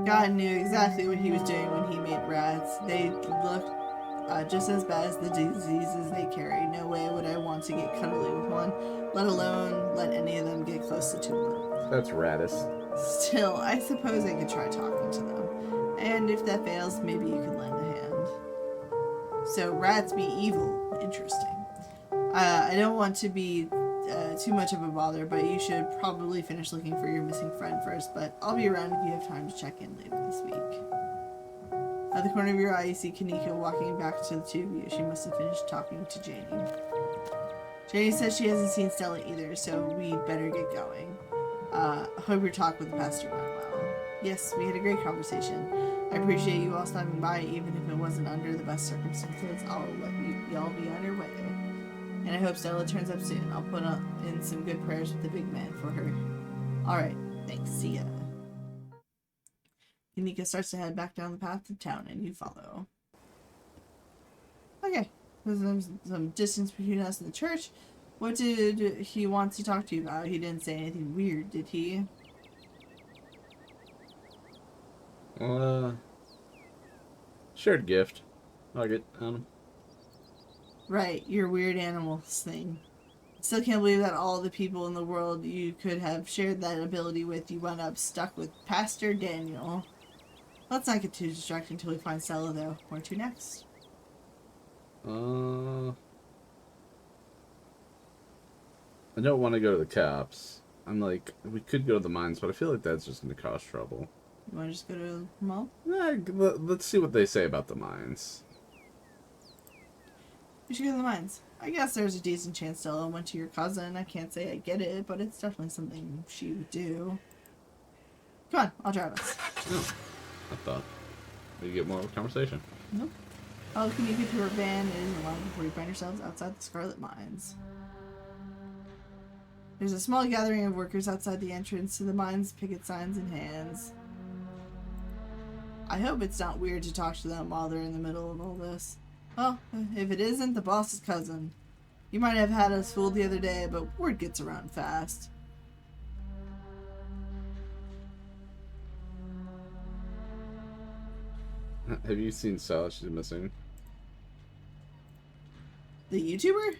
God knew exactly what he was doing when he made rats. They looked just as bad as the diseases they carry. No way would I want to get cuddly with one, let alone let any of them get close to Tulip. That's Radis. Still, I suppose I could try talking to them. And if that fails, maybe you could lend a hand. So, rats be evil. Interesting. I don't want to be too much of a bother, but you should probably finish looking for your missing friend first, but I'll be around if you have time to check in later this week. At the corner of your eye, you see Kanika walking back to the two of you. She must have finished talking to Janie. Janie says she hasn't seen Stella either, so we'd better get going. Hope your talk with the pastor went well. Yes, we had a great conversation. I appreciate you all stopping by, even if it wasn't under the best circumstances. I'll let y'all be on your way. And I hope Stella turns up soon. I'll put in some good prayers with the big man for her. Alright, thanks. See ya. Kanika starts to head back down the path to town, and you follow. Okay, there's some distance between us and the church. What did he want to talk to you about? He didn't say anything weird, did he? Shared gift. I'll get Right, your weird animals thing. Still can't believe that all the people in the world you could have shared that ability with, you wound up stuck with Pastor Daniel. Let's not get too distracted until we find Stella, though. Where to next? I don't want to go to the cops. I'm like, we could go to the mines, but I feel like that's just going to cause trouble. You want to just go to the mall? Yeah, let's see what they say about the mines. You should go to the mines. I guess there's a decent chance Stella went to your cousin. I can't say I get it, but it's definitely something she would do. Come on, I'll drive us. Oh, I thought we'd get more of a conversation. Nope. Oh, can you get to our van in long before you find yourselves outside the Scarlet mines? There's a small gathering of workers outside the entrance to the mines, picket signs in hands. I hope it's not weird to talk to them while they're in the middle of all this. Well, if it isn't, the boss's cousin. You might have had us fooled the other day, but word gets around fast. Have you seen Scarlet? She's missing. The YouTuber?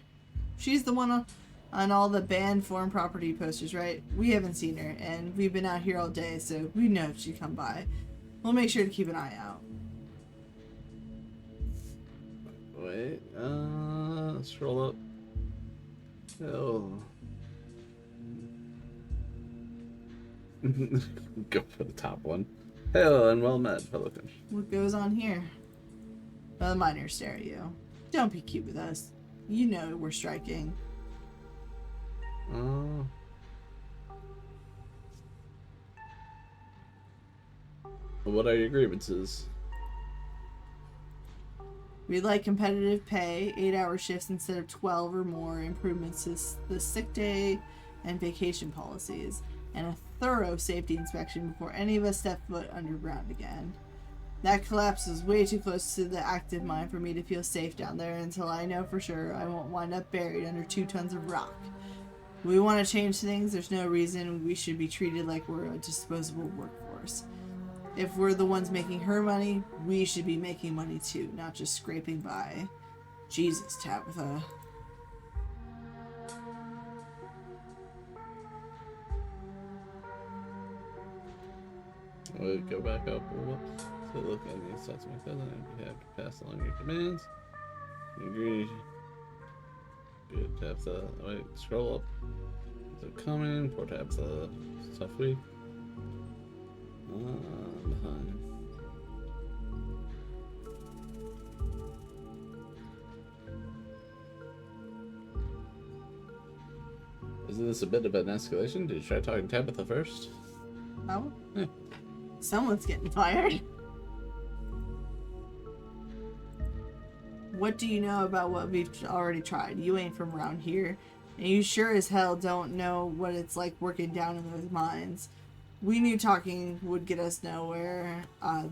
She's the one on all the banned foreign property posters, right? We haven't seen her, and we've been out here all day, so we know if she'd come by. We'll make sure to keep an eye out. Wait, scroll up. Oh. Go for the top one. Hello and well met, fellow fish. What goes on here? The miners stare at you. Don't be cute with us. You know we're striking. What are your grievances? We'd like competitive pay, 8-hour shifts instead of 12 or more, improvements to the sick day and vacation policies, and a thorough safety inspection before any of us step foot underground again. That collapse is way too close to the active mine for me to feel safe down there until I know for sure I won't wind up buried under 2 tons of rock. We want to change things. There's no reason we should be treated like we're a disposable workforce. If we're the ones making her money, we should be making money too, not just scraping by. Jesus, Tabitha. We'll go back up. Whoops. So look at these thoughts of my cousin, and you have to pass along your commands. You agree. Good, Tabitha. Wait, scroll up. Is it coming? Poor Tabitha. Tough week. Behind. Isn't this a bit of an escalation? Did you try talking to Tabitha first? Oh? Yeah. Someone's getting fired. What do you know about what we've already tried? You ain't from around here, and you sure as hell don't know what it's like working down in those mines. We knew talking would get us nowhere.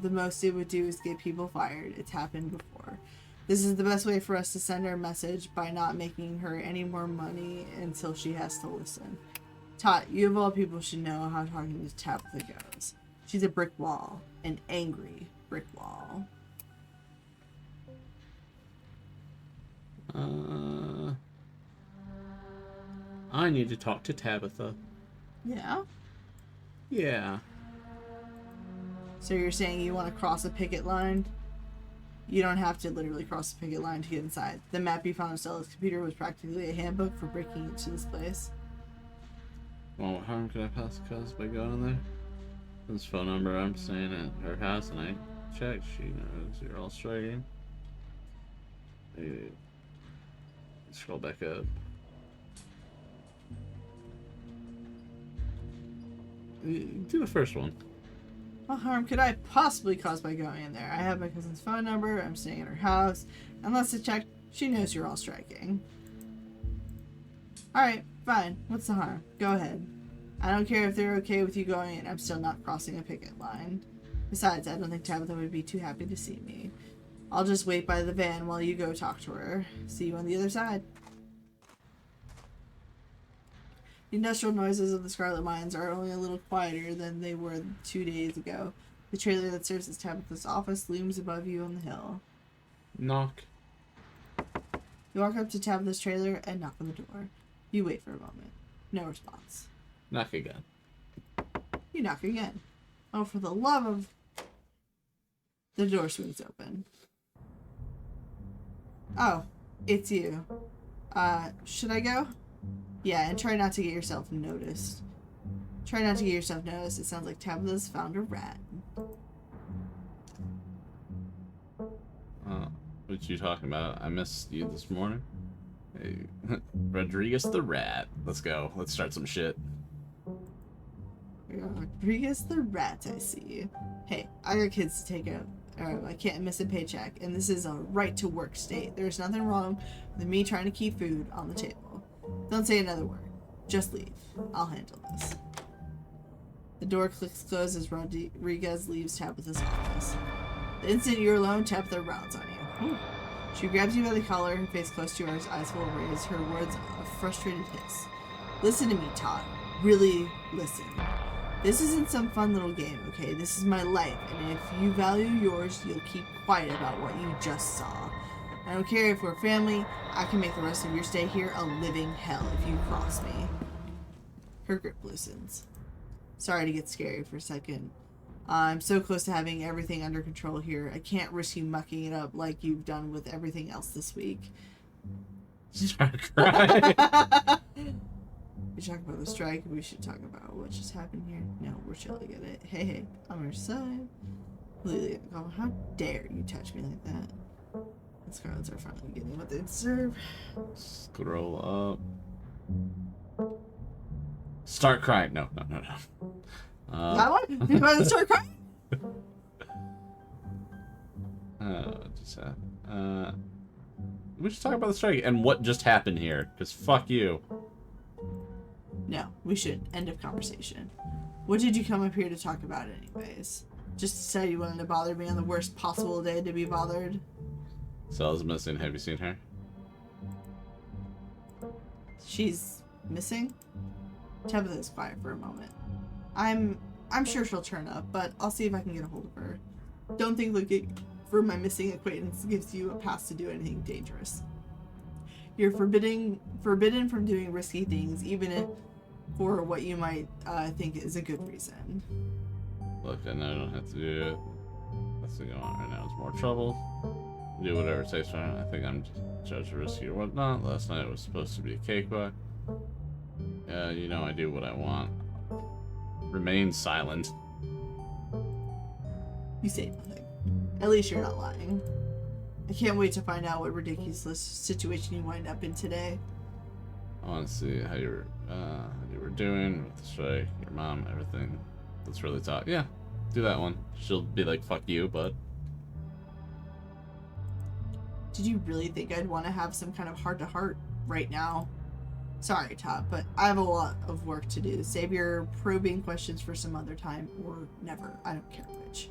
The most it would do is get people fired. It's happened before. This is the best way for us to send our message by not making her any more money until she has to listen. Tot, you of all people should know how talking to Tabitha goes. She's a brick wall. An angry brick wall. I need to talk to Tabitha. Yeah? Yeah. So you're saying you want to cross a picket line? You don't have to literally cross the picket line to get inside. The map you found on Stella's computer was practically a handbook for breaking into this place. Well, what harm could I possibly cause by going in there? This phone number, I'm staying at her house, and I checked. She knows you're all striking. Maybe scroll back up. Do the first one. What harm could I possibly cause by going in there? I have my cousin's phone number. I'm staying at her house. Unless I check, she knows you're all striking. Alright, fine. What's the harm? Go ahead. I don't care if they're okay with you going in. I'm still not crossing a picket line. Besides, I don't think Tabitha would be too happy to see me. I'll just wait by the van while you go talk to her. See you on the other side. The industrial noises of the Scarlet Mines are only a little quieter than they were 2 days ago. The trailer that serves as Tabitha's office looms above you on the hill. Knock. You walk up to Tabitha's trailer and knock on the door. You wait for a moment. No response. Knock again. You knock again. Oh, for the love of... The door swings open. Oh, it's you. Should I go? Yeah, and try not to get yourself noticed. Try not to get yourself noticed. It sounds like Tabitha's found a rat. What you talking about? I missed you this morning. Hey, Rodriguez the rat. Let's go. Let's start some shit. Rodriguez the rat, I see. Hey, I got kids to take out. I can't miss a paycheck, and this is a right-to-work state. There's nothing wrong with me trying to keep food on the table. Don't say another word. Just leave. I'll handle this. The door clicks closed as Rodriguez leaves Tabitha's office. The instant you're alone, Tabitha rounds on you. Ooh. She grabs you by the collar, her face close to yours, eyes full of rage, her words a frustrated hiss. Listen to me, Todd. Really listen. This isn't some fun little game, okay? This is my life, and if you value yours, you'll keep quiet about what you just saw. I don't care if we're family, I can make the rest of your stay here a living hell if you cross me. Her grip loosens. Sorry to get scary for a second. I'm so close to having everything under control here. I can't risk you mucking it up like you've done with everything else this week. Start crying. We talk about the strike, we should talk about what just happened here. No, we're chilling at it. Hey, I'm on your side. Lily, how dare you touch me like that? The Scarlets are finally getting what they deserve. Scroll up. Start crying. No. That one? You want to start crying? We should talk about the strike and what just happened here, because fuck you. No, we should. End of conversation. What did you come up here to talk about anyways? Just to say you wanted to bother me on the worst possible day to be bothered? Sal's missing. Have you seen her? She's missing? Tabitha's quiet for a moment. I'm sure she'll turn up, but I'll see if I can get a hold of her. Don't think looking for my missing acquaintance gives you a pass to do anything dangerous. You're forbidden from doing risky things, even if for what you might think is a good reason. Look, I know I don't have to do it. What's going on right now? It's more trouble. Do whatever it takes for it. I think I'm judged risky or whatnot. Last night was supposed to be a cakewalk. You know I do what I want. Remain silent. You say nothing. At least you're not lying. I can't wait to find out what ridiculous situation you wind up in today. I want to see how you were doing with the strike, your mom, everything. Let's really talk. Yeah, do that one. She'll be like, fuck you, but... Did you really think I'd want to have some kind of heart-to-heart right now? Sorry, Todd, but I have a lot of work to do. Save your probing questions for some other time, or never. I don't care which.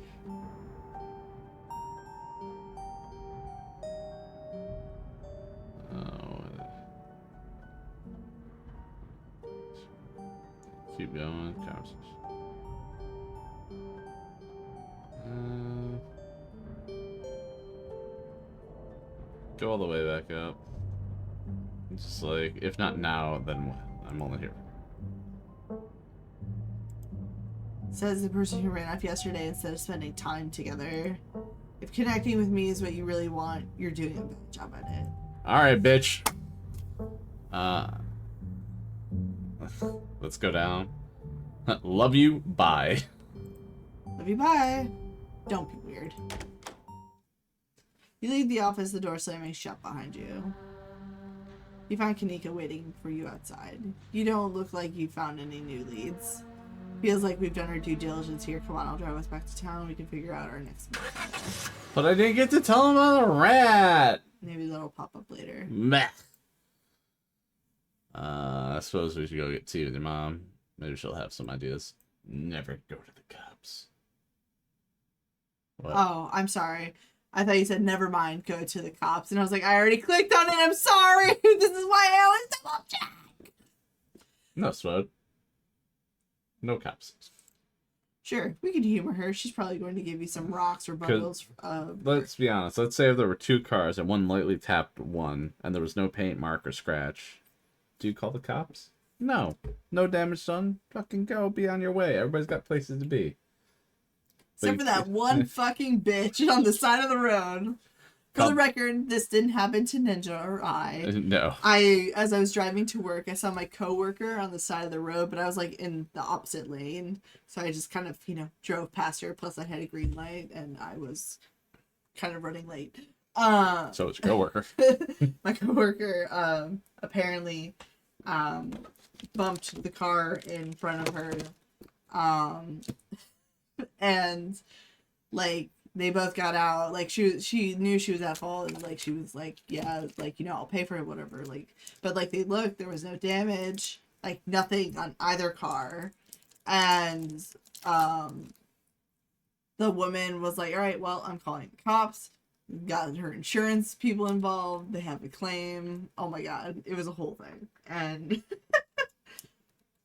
Keep going. Conversation. Go all the way back up. Just like, if not now, then when? I'm only here. Says the person who ran off yesterday instead of spending time together. If connecting with me is what you really want, you're doing a bad job at it. Alright, bitch. Let's go down. Love you, bye. Love you, bye. Don't be weird. You leave the office, the door slamming shut behind you. You find Kanika waiting for you outside. You don't look like you found any new leads. Feels like we've done our due diligence here. Come on, I'll drive us back to town. We can figure out our next move. But I didn't get to tell him about a rat. Maybe that'll pop up later. Meh. I suppose we should go get tea with your mom. Maybe she'll have some ideas. Never go to the cops. What? Oh, I'm sorry. I thought you said never mind, go to the cops. And I was like, I already clicked on it. I'm sorry. This is why I always double check. No sweat. No cops. Sure, we could humor her. She's probably going to give you some rocks or bundles. Let's be honest. Let's say if there were two cars and one lightly tapped one and there was no paint mark or scratch. Do you call the cops? No. No damage done. Fucking go. Be on your way. Everybody's got places to be. Except for that one fucking bitch on the side of the road. For the record, this didn't happen to Ninja or I. No. As I was driving to work, I saw my coworker on the side of the road, but I was like in the opposite lane. So I just kind of, drove past her. Plus I had a green light and I was kind of running late. So it's your coworker. My coworker apparently bumped the car in front of her. And like they both got out. Like she knew she was at fault, and like she was like, yeah, like I'll pay for it, whatever. Like, but like they looked, there was no damage, like nothing on either car, and the woman was like, all right, well, I'm calling the cops. Got her insurance people involved. They have a claim. Oh my god, it was a whole thing, and.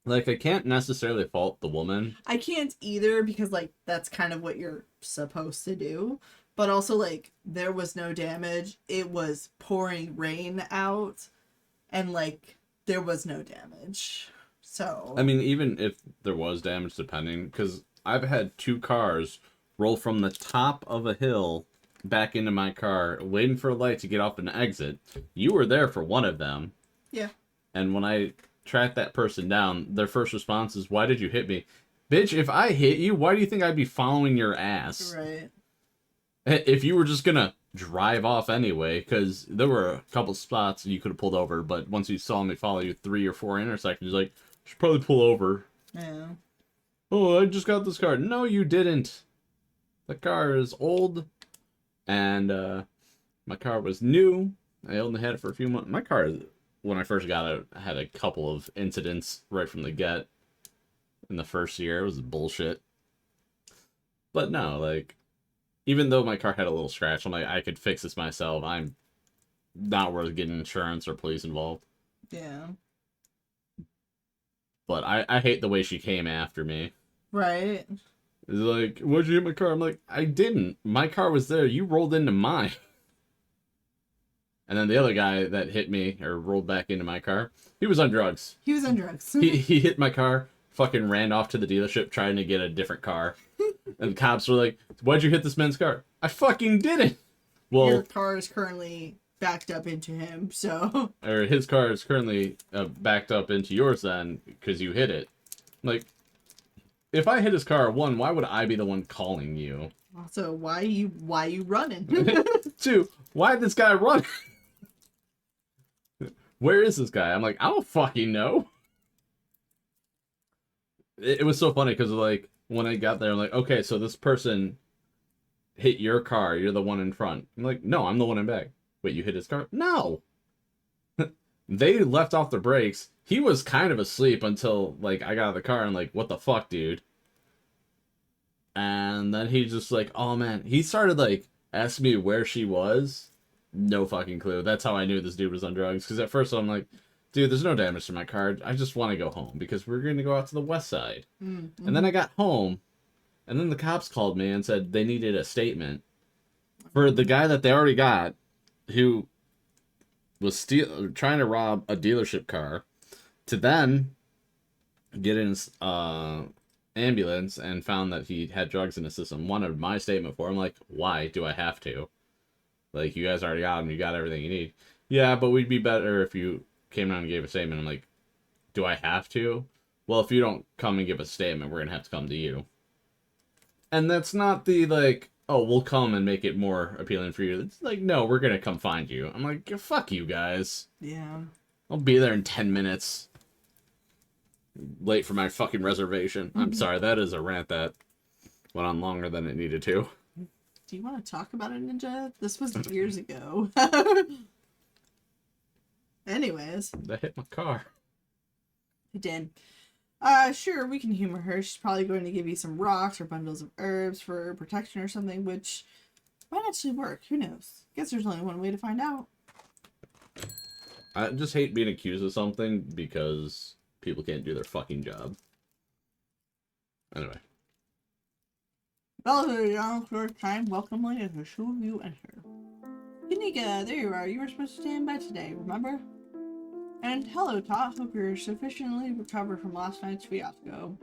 Like, I can't necessarily fault the woman. I can't either because, like, that's kind of what you're supposed to do. But also, like, there was no damage. It was pouring rain out. And, like, there was no damage. So... I mean, even if there was damage, depending... Because I've had 2 cars roll from the top of a hill back into my car, waiting for a light to get off an exit. You were there for one of them. Yeah. And when I... track that person down, their first response is, why did you hit me? Bitch, if I hit you, why do you think I'd be following your ass? Right. If you were just gonna drive off anyway, because there were a couple spots you could have pulled over, but once you saw me follow you 3 or 4 intersections, you're like, you should probably pull over. Yeah. Oh, I just got this car. No, you didn't. The car is old, and my car was new. I only had it for a few months. My car is... When I first got it, I had a couple of incidents right from the get in the first year. It was bullshit. But no, like, even though my car had a little scratch, I'm like, I could fix this myself. I'm not worth getting insurance or police involved. Yeah. But I hate the way she came after me. Right. It's like, why'd you hit my car? I'm like, I didn't. My car was there. You rolled into mine. And then the other guy that hit me or rolled back into my car, he was on drugs. He was on drugs. he hit my car, fucking ran off to the dealership trying to get a different car. And the cops were like, why'd you hit this man's car? I fucking didn't. Well, your car is currently backed up into him, so... Or his car is currently backed up into yours then, because you hit it. Like, if I hit his car, 1, why would I be the one calling you? Also, why you running? 2, why did this guy run? Where is this guy? I'm like, I don't fucking know. It was so funny because, like, when I got there, I'm like, okay, so this person hit your car. You're the one in front. I'm like, no, I'm the one in back. Wait, you hit his car? No. They left off the brakes. He was kind of asleep until, like, I got out of the car and, like, what the fuck, dude? And then he just, like, oh, man. He started, like, asking me where she was. No fucking clue. That's how I knew this dude was on drugs. Because at first I'm like, dude, there's no damage to my car. I just want to go home because we're going to go out to the west side. Mm-hmm. And then I got home, and then the cops called me and said they needed a statement for the guy that they already got who was trying to rob a dealership car to then get in his ambulance and found that he had drugs in his system. Wanted my statement for him. Like, why do I have to? Like, you guys already got him. You got everything you need. Yeah, but we'd be better if you came down and gave a statement. I'm like, do I have to? Well, if you don't come and give a statement, we're going to have to come to you. And that's not the, like, oh, we'll come and make it more appealing for you. It's like, no, we're going to come find you. I'm like, yeah, fuck you guys. Yeah. I'll be there in 10 minutes. Late for my fucking reservation. I'm sorry, that is a rant that went on longer than it needed to. Do you want to talk about it, Ninja? This was years ago. Anyways. That hit my car. It did. Sure, we can humor her. She's probably going to give you some rocks or bundles of herbs for protection or something, which might actually work. Who knows? Guess there's only one way to find out. I just hate being accused of something because people can't do their fucking job. Anyway. Well, first time, welcome ladies. The show you enter. Kanika, there you are. You were supposed to stand by today, remember? And hello, Tot. Hope you're sufficiently recovered from last night's fiasco.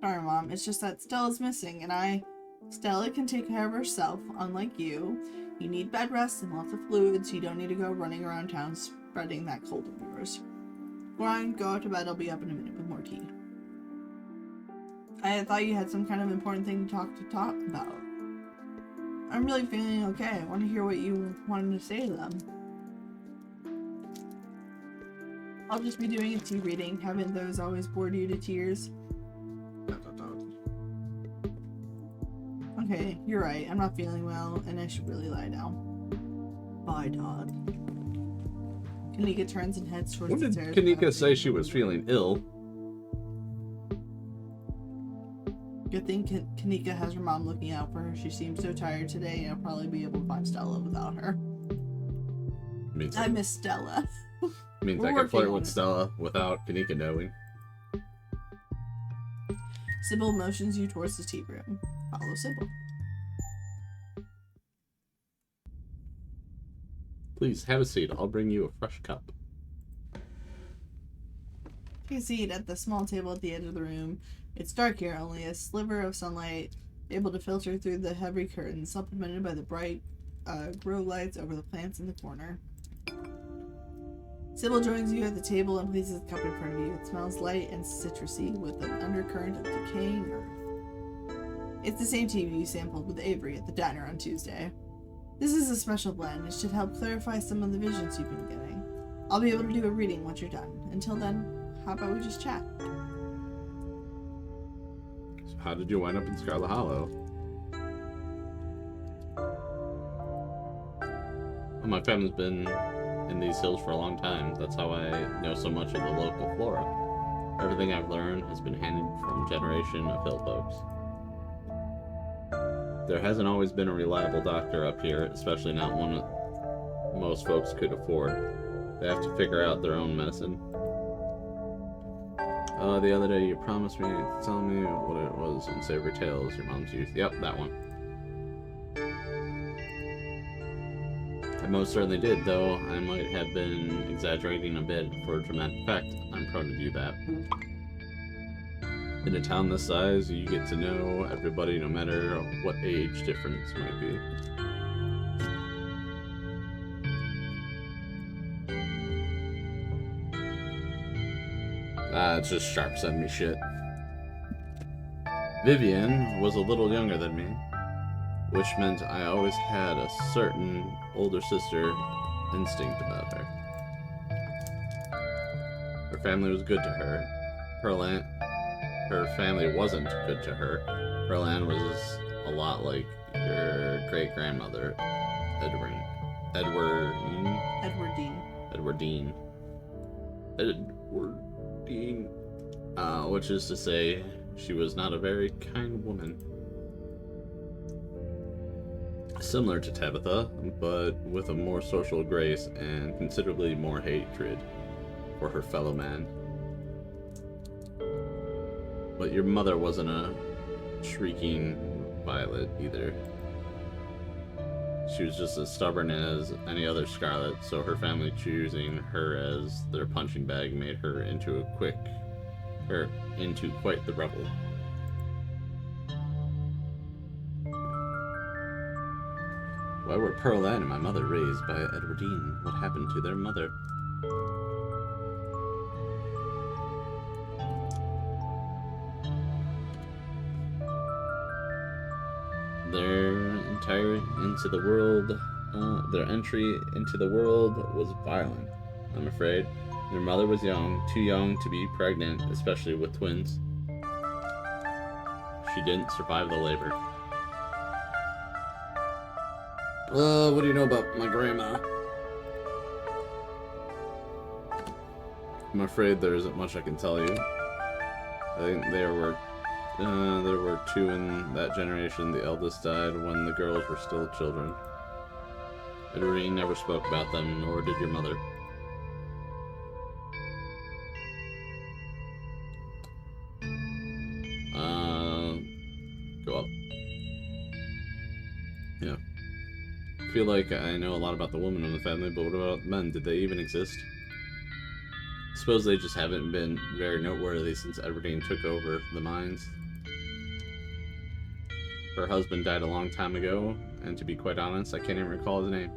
Sorry, Mom. It's just that Stella's missing, and Stella can take care of herself, unlike you. You need bed rest and lots of fluids. You don't need to go running around town spreading that cold of yours. Go on, go out to bed. I'll be up in a minute with more tea. I thought you had some kind of important thing to talk about. I'm really feeling okay. I want to hear what you wanted to say to them. I'll just be doing a tea reading. Haven't those always bored you to tears? Okay, you're right. I'm not feeling well, and I should really lie down. Bye, Todd. Kanika turns and heads towards the stairs. When did Kanika say she was feeling ill? Good thing Kanika has her mom looking out for her. She seems so tired today, and I'll probably be able to find Stella without her. I miss Stella. Means I can flirt with Stella without Kanika knowing. Sybil motions you towards the tea room. Follow Sybil. Please, have a seat. I'll bring you a fresh cup. Take a seat at the small table at the edge of the room. It's dark here, only a sliver of sunlight able to filter through the heavy curtains, supplemented by the bright grow lights over the plants in the corner. Sybil joins you at the table and places the cup in front of you. It smells light and citrusy with an undercurrent of decaying earth. It's the same tea you sampled with Avery at the diner on Tuesday. This is a special blend. It should help clarify some of the visions you've been getting. I'll be able to do a reading once you're done. Until then, how about we just chat? So how did you wind up in Scarlet Hollow? Well, my family's been in these hills for a long time. That's how I know so much of the local flora. Everything I've learned has been handed from generation of hill folks. There hasn't always been a reliable doctor up here, especially not one most folks could afford. They have to figure out their own medicine. The other day you promised me to tell me what it was in Savory Tales, your mom's youth. Yep, that one. I most certainly did, though I might have been exaggerating a bit for dramatic effect. I'm prone to do that. In a town this size, you get to know everybody no matter what age difference might be. It's just Sharp sending me shit. Vivian was a little younger than me, which meant I always had a certain older sister instinct about her. Her family was good to her. Her family wasn't good to her. Perlan was a lot like your great-grandmother, Edwardine. Which is to say, she was not a very kind woman. Similar to Tabitha, but with a more social grace and considerably more hatred for her fellow man. But your mother wasn't a shrieking violet either. She was just as stubborn as any other Scarlet, so her family choosing her as their punching bag made her into quite the rebel. Why were Pearl Ann and my mother raised by Edwardine? What happened to their mother? Their entry into the world was violent, I'm afraid. Their mother was too young to be pregnant, especially with twins. She didn't survive the labor. What do you know about my grandma? I'm afraid there isn't much I can tell you. I think there were two in that generation. The eldest died when the girls were still children. Edwardine never spoke about them, nor did your mother. Go up. Yeah. I feel like I know a lot about the women in the family, but what about men? Did they even exist? I suppose they just haven't been very noteworthy since Edwardine took over the mines. Her husband died a long time ago, and to be quite honest, I can't even recall his name.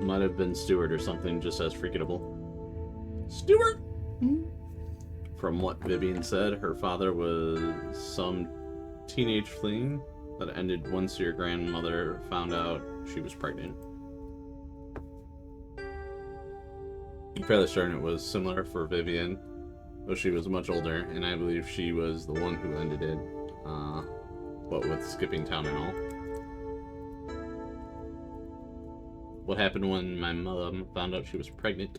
Might have been Stewart or something, just as forgettable. Stewart! Hmm? From what Vivian said, her father was some teenage fling that ended once your grandmother found out she was pregnant. I'm fairly certain it was similar for Vivian, but she was much older, and I believe she was the one who ended it, what with skipping town and all. What happened when my mother found out she was pregnant?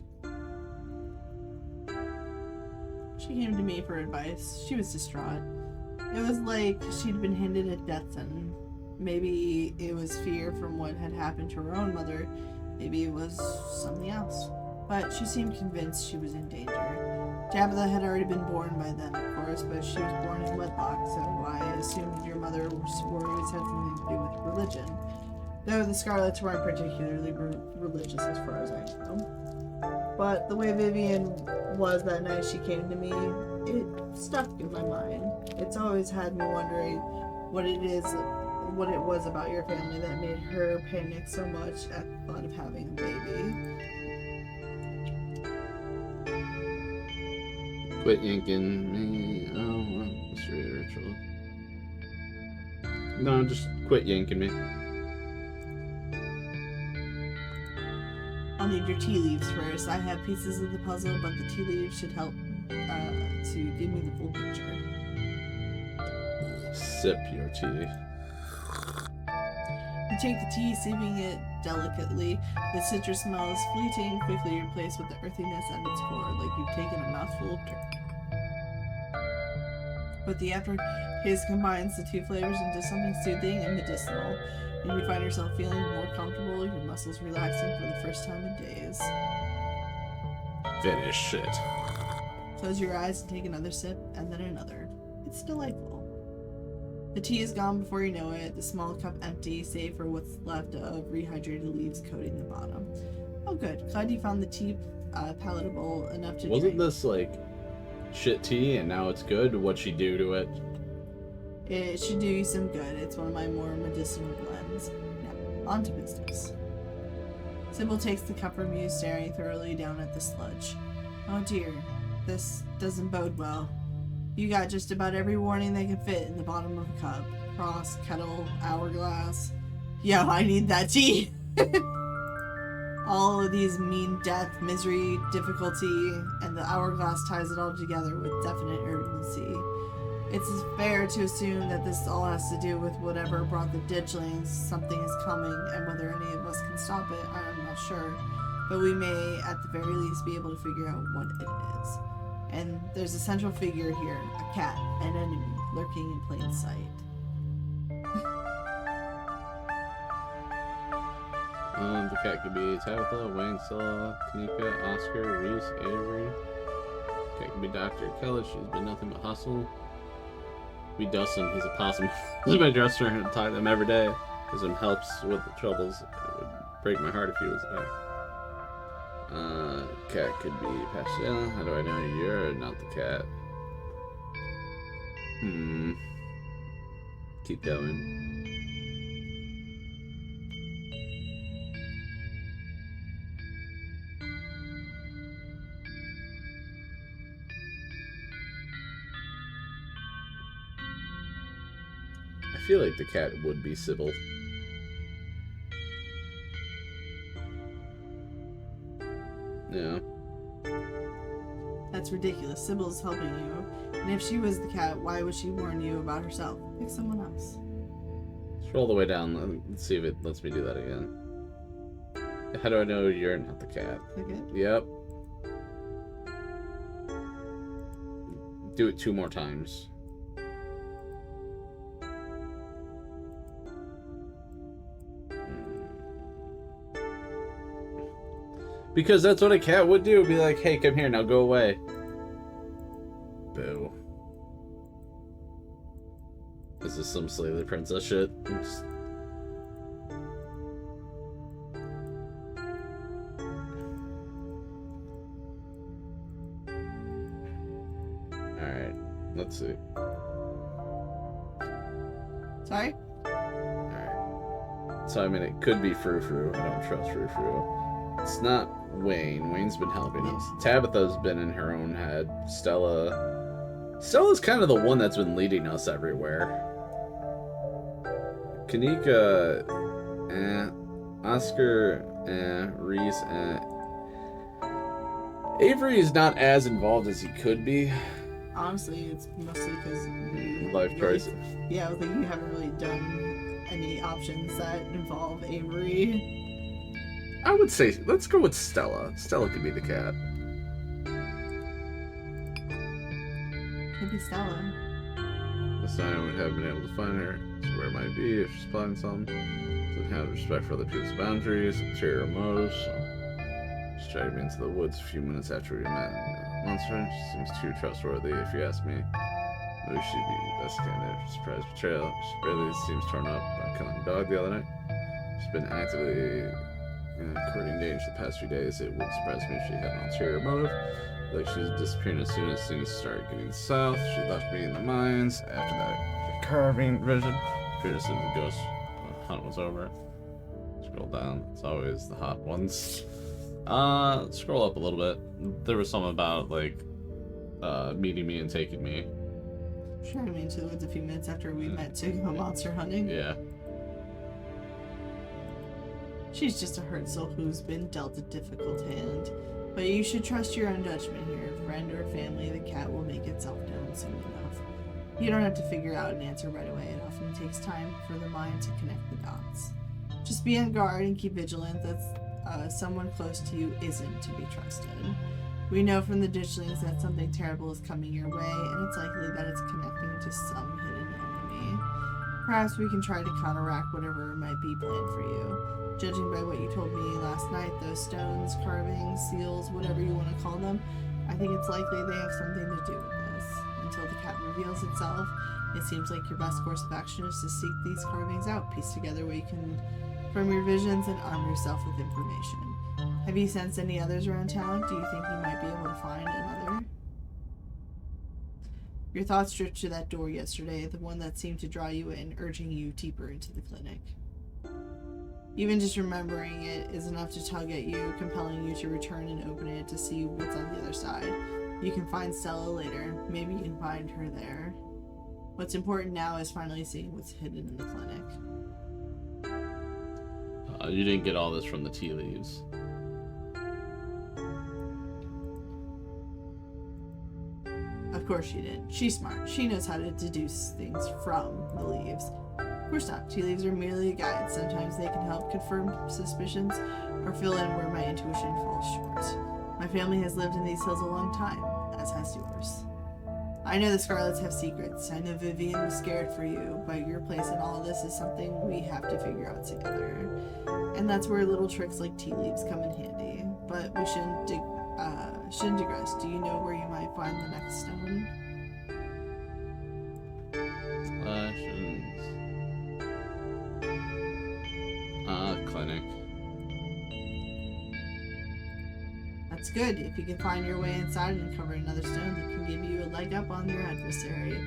She came to me for advice. She was distraught. It was like she'd been handed a death sentence. Maybe it was fear from what had happened to her own mother. Maybe it was something else. But she seemed convinced she was in danger. Tabitha had already been born by then, of course, but she was born in wedlock, so I assumed your mother's worries had something to do with religion. Though the Scarlets weren't particularly religious as far as I know. But the way Vivian was that night she came to me, it stuck in my mind. It's always had me wondering what it was about your family that made her panic so much at the thought of having a baby. Quit yanking me. Oh, mystery ritual. No, just quit yanking me. I'll need your tea leaves first. I have pieces of the puzzle, but the tea leaves should help to give me the full picture. Sip your tea. You take the tea, sipping it delicately. The citrus smell is fleeting, quickly replaced with the earthiness at its core, like you've taken a mouthful of dirt. But the aftertaste combines the two flavors into something soothing and medicinal, and you find yourself feeling more comfortable, your muscles relaxing for the first time in days. Finish it. Close your eyes and take another sip, and then another. It's delightful. The tea is gone before you know it, the small cup empty, save for what's left of rehydrated leaves coating the bottom. Oh good, glad you found the tea palatable enough to Wasn't drink. this like shit tea and now it's good? What'd she do to it? It should do you some good. It's one of my more medicinal blends. Now, on to business. Sybil takes the cup from you, staring thoroughly down at the sludge. Oh dear, this doesn't bode well. You got just about every warning they can fit in the bottom of a cup. Cross, kettle, hourglass. Yo, I need that tea! All of these mean death, misery, difficulty, and the hourglass ties it all together with definite urgency. It's fair to assume that this all has to do with whatever brought the ditchlings. Something is coming, and whether any of us can stop it, I'm not sure. But we may, at the very least, be able to figure out what it is. And there's a central figure here, a cat, an enemy, lurking in plain sight. The cat could be Tabitha, Wayne, Stella, Kanika, Oscar, Reese, Avery. The cat could be Dr. Kelly, she's been nothing but hustle. Be Dustin, he's a possum. He's my dresser and talk to him every day. Because him helps with the troubles. It would break my heart if he was there. Cat could be Pascal. How do I know you're not the cat? Keep going. I feel like the cat would be Sybil. Yeah. That's ridiculous. Sybil's helping you. And if she was the cat, why would she warn you about herself? Pick someone else. Scroll the way down. Let's see if it lets me do that again. How do I know you're not the cat? Click it. Yep. Do it 2 more times. Because that's what a cat would do. Be like, hey, come here, now go away. Boo. Is this some Slay the Princess shit? Alright. Let's So, I mean, it could be Frou Frou. I don't trust Frou Frou. It's not Wayne. Wayne's been helping us. Tabitha's been in her own head. Stella's kind of the one that's been leading us everywhere. Kanika, Oscar, Reese, Avery is not as involved as he could be. Honestly, it's mostly because life choices. Yeah, I think you haven't really done any options that involve Avery. I would say, let's go with Stella. Stella could be the cat. Could be Stella. This time I would have been able to find her. That's where it might be if she's plotting something. Doesn't have respect for other people's boundaries, ulterior motives. She dragged me into the woods a few minutes after we met. Monster, she seems too trustworthy if you ask me. Maybe she'd be the best candidate for surprise betrayal. She barely seems torn up by killing a dog the other night. She's been actively courting danger the past few days. It wouldn't surprise me if she had an ulterior motive. Like she's disappearing as soon as things started getting south. She left me in the mines after that carving vision. Appeared as soon as the ghost hunt was over. Scroll down. It's always the hot ones. Scroll up a little bit. There was something about like meeting me and taking me. Sure, I mean, to the woods a few minutes after we met to go monster hunting. Yeah. She's just a hurt soul who's been dealt a difficult hand. But you should trust your own judgment here. Friend or family, the cat will make itself known soon enough. You don't have to figure out an answer right away. It often takes time for the mind to connect the dots. Just be on guard and keep vigilant that someone close to you isn't to be trusted. We know from the ditchlings that something terrible is coming your way, and it's likely that it's connecting to some hidden enemy. Perhaps we can try to counteract whatever might be planned for you. Judging by what you told me last night, those stones, carvings, seals, whatever you want to call them, I think it's likely they have something to do with this. Until the cat reveals itself, it seems like your best course of action is to seek these carvings out, piece together what you can from your visions, and arm yourself with information. Have you sensed any others around town? Do you think you might be able to find another? Your thoughts drift to that door yesterday, the one that seemed to draw you in, urging you deeper into the clinic. Even just remembering it is enough to tug at you, compelling you to return and open it to see what's on the other side. You can find Stella later. Maybe you can find her there. What's important now is finally seeing what's hidden in the clinic. You didn't get all this from the tea leaves. Of course she didn't. She's smart. She knows how to deduce things from the leaves. Of course not. Tea leaves are merely a guide. Sometimes they can help confirm suspicions or fill in where my intuition falls short. My family has lived in these hills a long time, as has yours. I know the Scarlets have secrets. I know Vivian was scared for you, but your place in all of this is something we have to figure out together. And that's where little tricks like tea leaves come in handy. But we shouldn't digress. Do you know where you might find the next stone? Clinic. That's good. If you can find your way inside and uncover another stone that can give you a leg up on your adversary.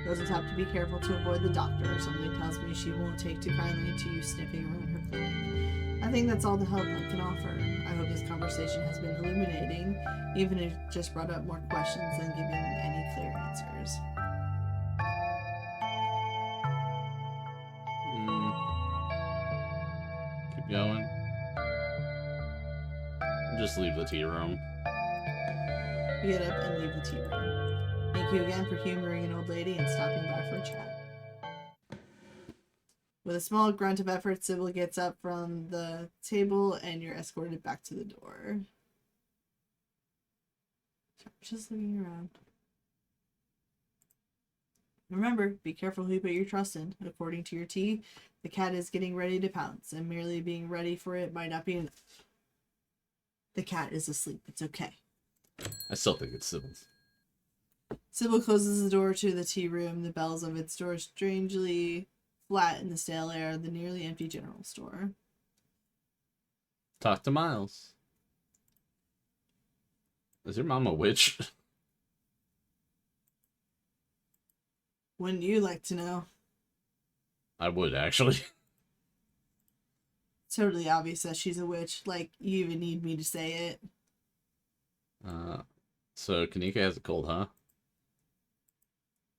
You'll just have to be careful to avoid the doctor. Something tells me she won't take too kindly to you sniffing around her clinic. I think that's all the help I can offer. I hope this conversation has been illuminating, even if it just brought up more questions than giving any clear answers. Keep going. Just leave the tea room. You get up and leave the tea room. Thank you again for humoring an old lady and stopping by for a chat. With a small grunt of effort, Sybil gets up from the table and you're escorted back to the door. Just looking around. Remember, be careful who you put your trust in. According to your tea, the cat is getting ready to pounce, and merely being ready for it might not be enough. The cat is asleep. It's okay. I still think it's Sybil's. Sybil closes the door to the tea room. The bells of its door strangely flat in the stale air of the nearly empty general store. Talk to Miles. Is your mom a witch? Wouldn't you like to know? I would, actually. It's totally obvious that she's a witch. Like, you even need me to say it. So Kanika has a cold, huh?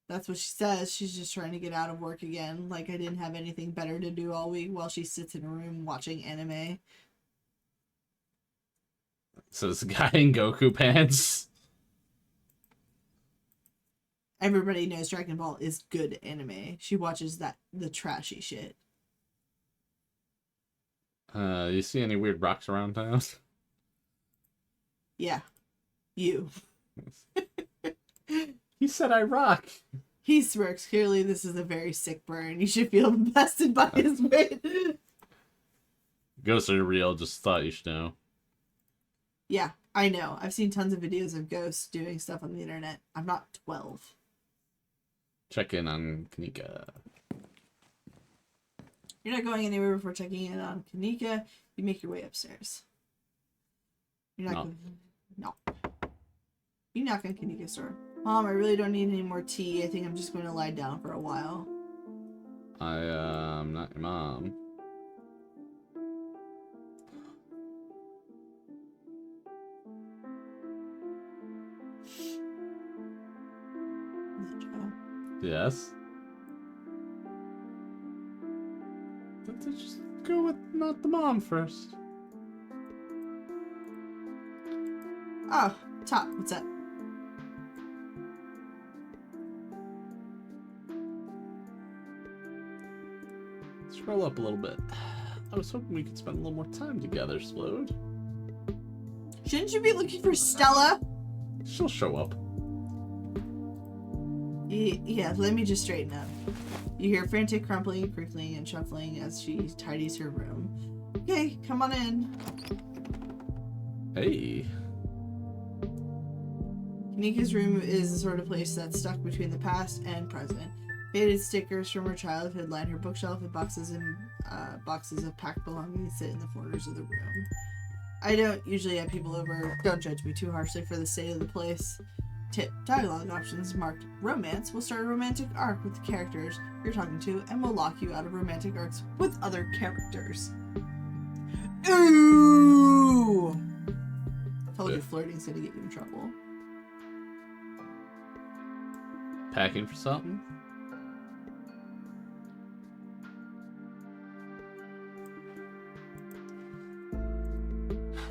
That's what she says. She's just trying to get out of work again. Like, I didn't have anything better to do all week while she sits in a room watching anime. So this guy in Goku pants. Everybody knows Dragon Ball is good anime. She watches the trashy shit. You see any weird rocks around town? Yeah. You. He said I rock. He smirks. Clearly this is a very sick burn. You should feel bested by his weight. Ghosts are real, just thought you should know. Yeah, I know. I've seen tons of videos of ghosts doing stuff on the internet. I'm not 12. Check in on Kanika. You're not going anywhere before checking in on Kanika. You make your way upstairs. You're not going... No. You knock on Kanika's door. Mom, I really don't need any more tea. I think I'm just going to lie down for a while. I'm not your mom. Yes. Let's just go with not the mom first. Oh, Top, what's up? Scroll up a little bit. I was hoping we could spend a little more time together, Splode. Shouldn't you be looking for Stella? She'll show up. Yeah, let me just straighten up. You hear frantic crumpling, crinkling, and shuffling as she tidies her room. Okay, come on in. Hey. Kanika's room is the sort of place that's stuck between the past and present. Faded stickers from her childhood line her bookshelf, and boxes of packed belongings sit in the corners of the room. I don't usually have people over. Don't judge me too harshly for the state of the place. Tip: dialogue options marked romance will start a romantic arc with the characters you're talking to and will lock you out of romantic arcs with other characters. Ooh! Told you flirting's gonna get you in trouble. Packing for something?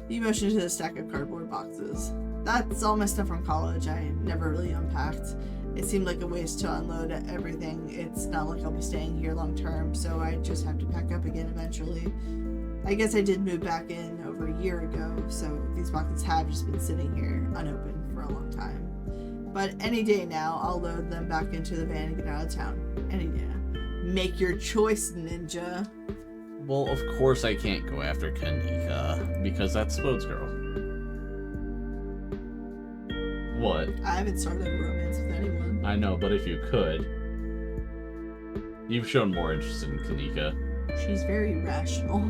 You motion to the stack of cardboard boxes. That's all my stuff from college. I never really unpacked. It seemed like a waste to unload everything. It's not like I'll be staying here long term, so I just have to pack up again eventually. I guess I did move back in over a year ago, so these boxes have just been sitting here unopened for a long time. But any day now, I'll load them back into the van and get out of town. Any day now. Make your choice, ninja. Well, of course I can't go after Kanika, because that's Splode's girl. What? I haven't started a romance with anyone. I know, but if you could. You've shown more interest in Kanika. She's very rational.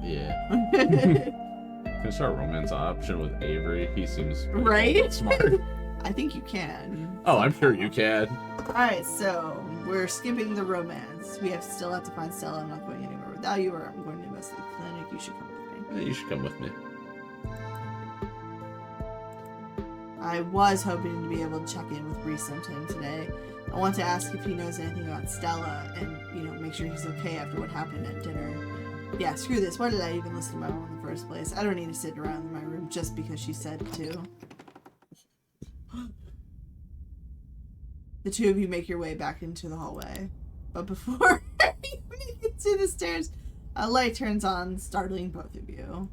Yeah. Can I start a romance option with Avery? He seems right? Smart. I think you can. Oh, I'm sure you can. Alright, so we're skipping the romance. We still have to find Stella. I'm not going anywhere without you, or I'm going to investigate the clinic. You should come with me. You should come with me. I was hoping to be able to check in with Reese sometime today. I want to ask if he knows anything about Stella and, make sure he's okay after what happened at dinner. Yeah, screw this. Why did I even listen to my mom in the first place? I don't need to sit around in my room just because she said to. The two of you make your way back into the hallway. But before you make it to the stairs, a light turns on, startling both of you.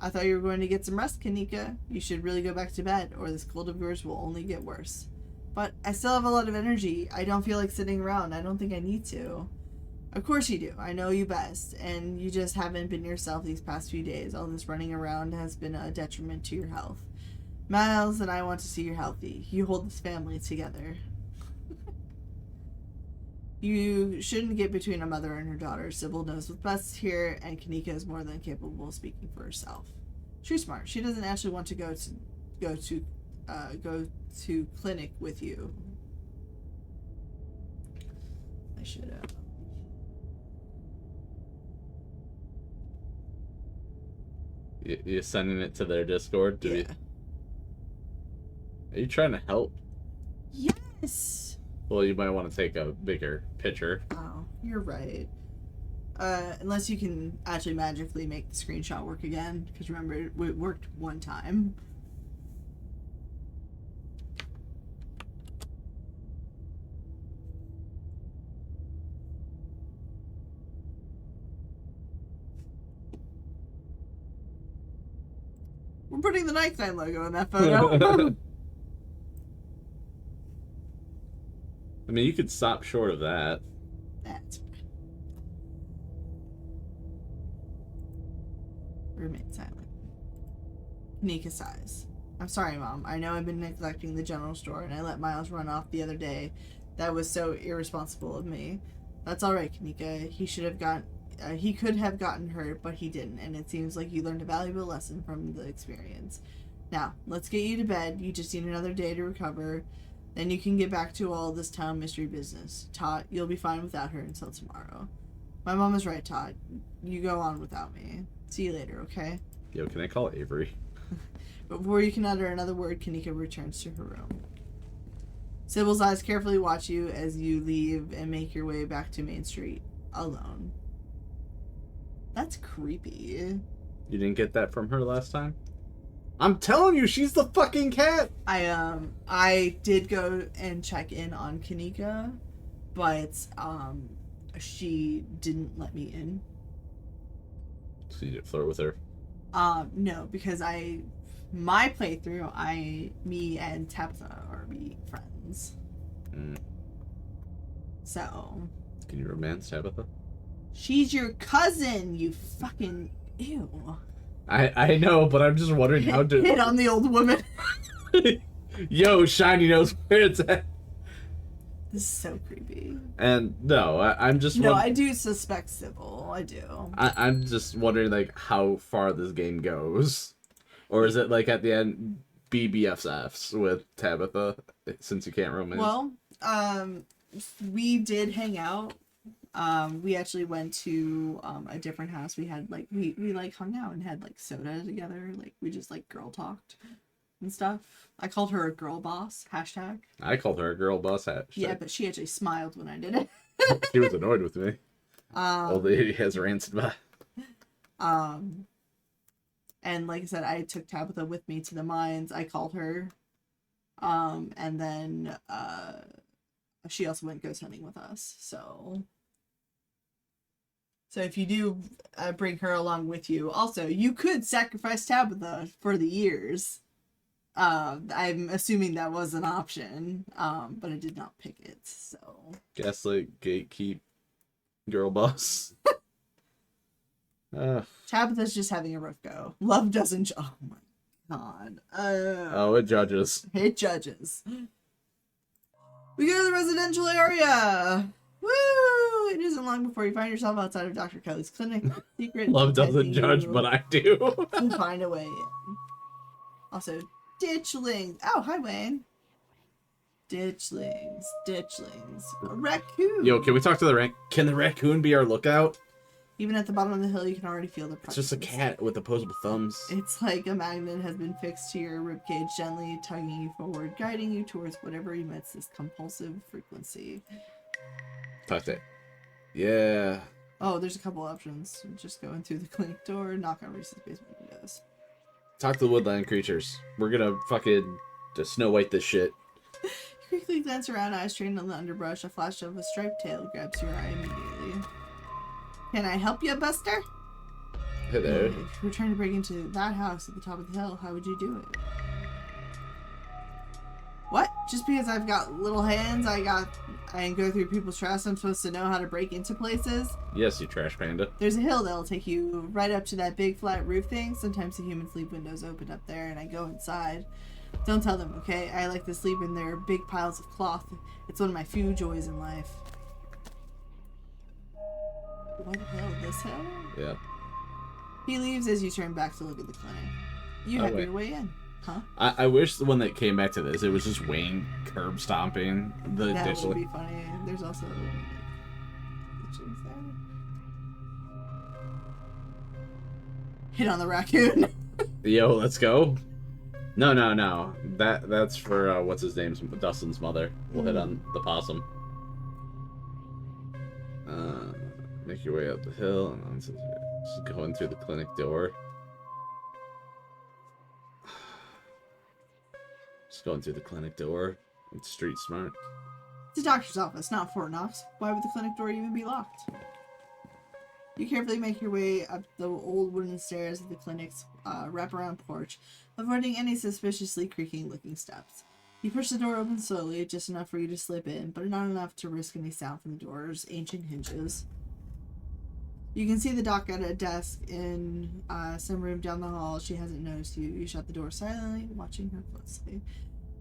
I thought you were going to get some rest, Kanika. You should really go back to bed, or this cold of yours will only get worse. But I still have a lot of energy. I don't feel like sitting around. I don't think I need to. Of course you do. I know you best. And you just haven't been yourself these past few days. All this running around has been a detriment to your health. Miles and I want to see you're healthy. You hold this family together. You shouldn't get between a mother and her daughter. Sybil knows what's best here, and Kanika is more than capable of speaking for herself. She's smart. She doesn't actually want to go to clinic with you. I should have. You sending it to their Discord? Yeah. Are you trying to help? Yes! Well, you might want to take a bigger picture. Oh, you're right. Unless you can actually magically make the screenshot work again. Because remember, it worked one time. We're putting the nighttime logo in that photo. I mean, you could stop short of that. That's fine. Remain silent. Nika sighs. I'm sorry, Mom. I know I've been neglecting the general store, and I let Miles run off the other day. That was so irresponsible of me. That's all right, Kanika. He could have gotten hurt, but he didn't, and it seems like you learned a valuable lesson from the experience. Now, let's get you to bed. You just need another day to recover. Then you can get back to all this town mystery business. Tot, you'll be fine without her until tomorrow. My mom is right, Tot. You go on without me. See you later, okay? Yo, can I call Avery? Before you can utter another word, Kanika returns to her room. Sybil's eyes carefully watch you as you leave and make your way back to Main Street, alone. That's creepy. You didn't get that from her last time? I'm telling you, she's the fucking cat! I did go and check in on Kanika, but, she didn't let me in. So you didn't flirt with her? No, because my playthrough, me and Tabitha are friends. So. Can you romance Tabitha? She's your cousin, you fucking ew. I know, but I'm just wondering how to hit on the old woman. Yo, Shiny knows where it's at. This is so creepy. And no, I'm just I do suspect Sybil. I do. I'm just wondering like how far this game goes, or is it like at the end BBFFs with Tabitha since you can't romance? Well, we did hang out. We actually went to a different house. We had like we like hung out and had like soda together. Like we just like girl talked and stuff. I called her a girl boss. Hashtag. I called her a girl boss. Hashtag. Yeah, but she actually smiled when I did it. She was annoyed with me. Old lady has rancid by. And like I said, I took Tabitha with me to the mines. I called her. And then she also went ghost hunting with us. So if you do bring her along with you, also you could sacrifice Tabitha for the years. I'm assuming that was an option, but I did not pick it. So Gaslight, gatekeep, girl boss. Tabitha's just having a rough go. Love doesn't. Oh my god. It judges. It judges. We go to the residential area. Woo! It isn't long before you find yourself outside of Dr. Kelly's clinic. Secret. Love doesn't judge, but I do. To find a way in. Also, ditchlings. Oh, hi, Wayne. Ditchlings. A raccoon. Yo, can we talk to the raccoon? Can the raccoon be our lookout? Even at the bottom of the hill, you can already feel the presence. It's just a cat with opposable thumbs. It's like a magnet has been fixed to your ribcage, gently tugging you forward, guiding you towards whatever emits this compulsive frequency. Touch it. Yeah. Oh, there's a couple options. Just go in through the clinic door, knock on Reese's basement windows. Talk to the woodland creatures. We're gonna fucking just Snow White this shit. You quickly glance around, eyes trained on the underbrush. A flash of a striped tail grabs your eye immediately. Can I help you, Buster? Hey there. If you were trying to break into that house at the top of the hill, how would you do it? What? Just because I've got little hands, I can go through people's trash, I'm supposed to know how to break into places? Yes, you trash panda. There's a hill that'll take you right up to that big flat roof thing. Sometimes the human sleep windows open up there and I go inside. Don't tell them, okay? I like to sleep in their big piles of cloth. It's one of my few joys in life. What the hell? This hill? Yeah. He leaves as you turn back to look at the clinic. You have your way in. Huh? I wish the one that came back to this, it was just Wayne curb stomping the That digital. would be funny. There's also ditchings there. Hit on the raccoon. Yo, let's go. No, no, no. That's for what's his name's Dustin's mother. We'll hit on the possum. Make your way up the hill and on. Just going through the clinic door. Just going through the clinic door. It's street smart. It's a doctor's office, not Fort Knox. Why would the clinic door even be locked? You carefully make your way up the old wooden stairs of the clinic's wraparound porch, avoiding any suspiciously creaking-looking steps. You push the door open slowly, just enough for you to slip in, but not enough to risk any sound from the door's ancient hinges. You can see the doc at a desk in some room down the hall. She hasn't noticed you. You shut the door silently, watching her closely.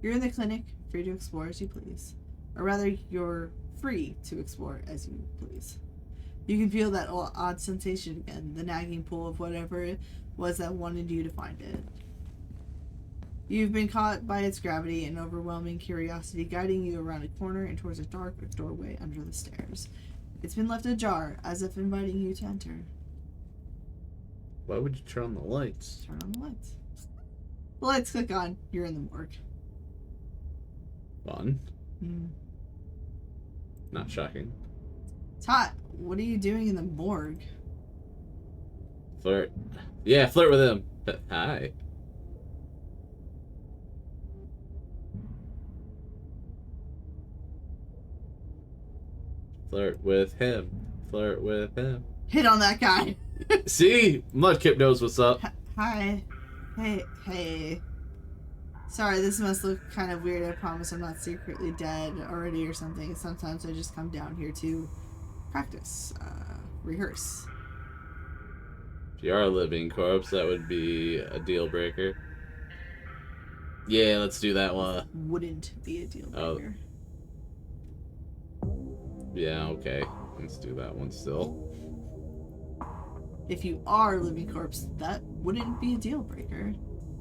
You're in the clinic, free to explore as you please. Or rather, you're free to explore as you please. You can feel that odd sensation again, the nagging pull of whatever it was that wanted you to find it. You've been caught by its gravity and overwhelming curiosity, guiding you around a corner and towards a dark doorway under the stairs. It's been left ajar, as if inviting you to enter. Why would you turn on the lights? Turn on the lights. The lights click on. You're in the morgue. Fun. Not shocking. It's hot. What are you doing in the morgue? Flirt. Yeah, flirt with him. Hi. Flirt with him. Flirt with him. Hit on that guy. See? Mudkip knows what's up. Hi. Hey. Sorry, this must look kind of weird. I promise I'm not secretly dead already or something. Sometimes I just come down here to practice, rehearse. If you are a living corpse, that would be a deal breaker. Yeah, let's do that one. Wouldn't be a deal breaker. Yeah, okay. Let's do that one still. If you are a living corpse, that wouldn't be a deal breaker.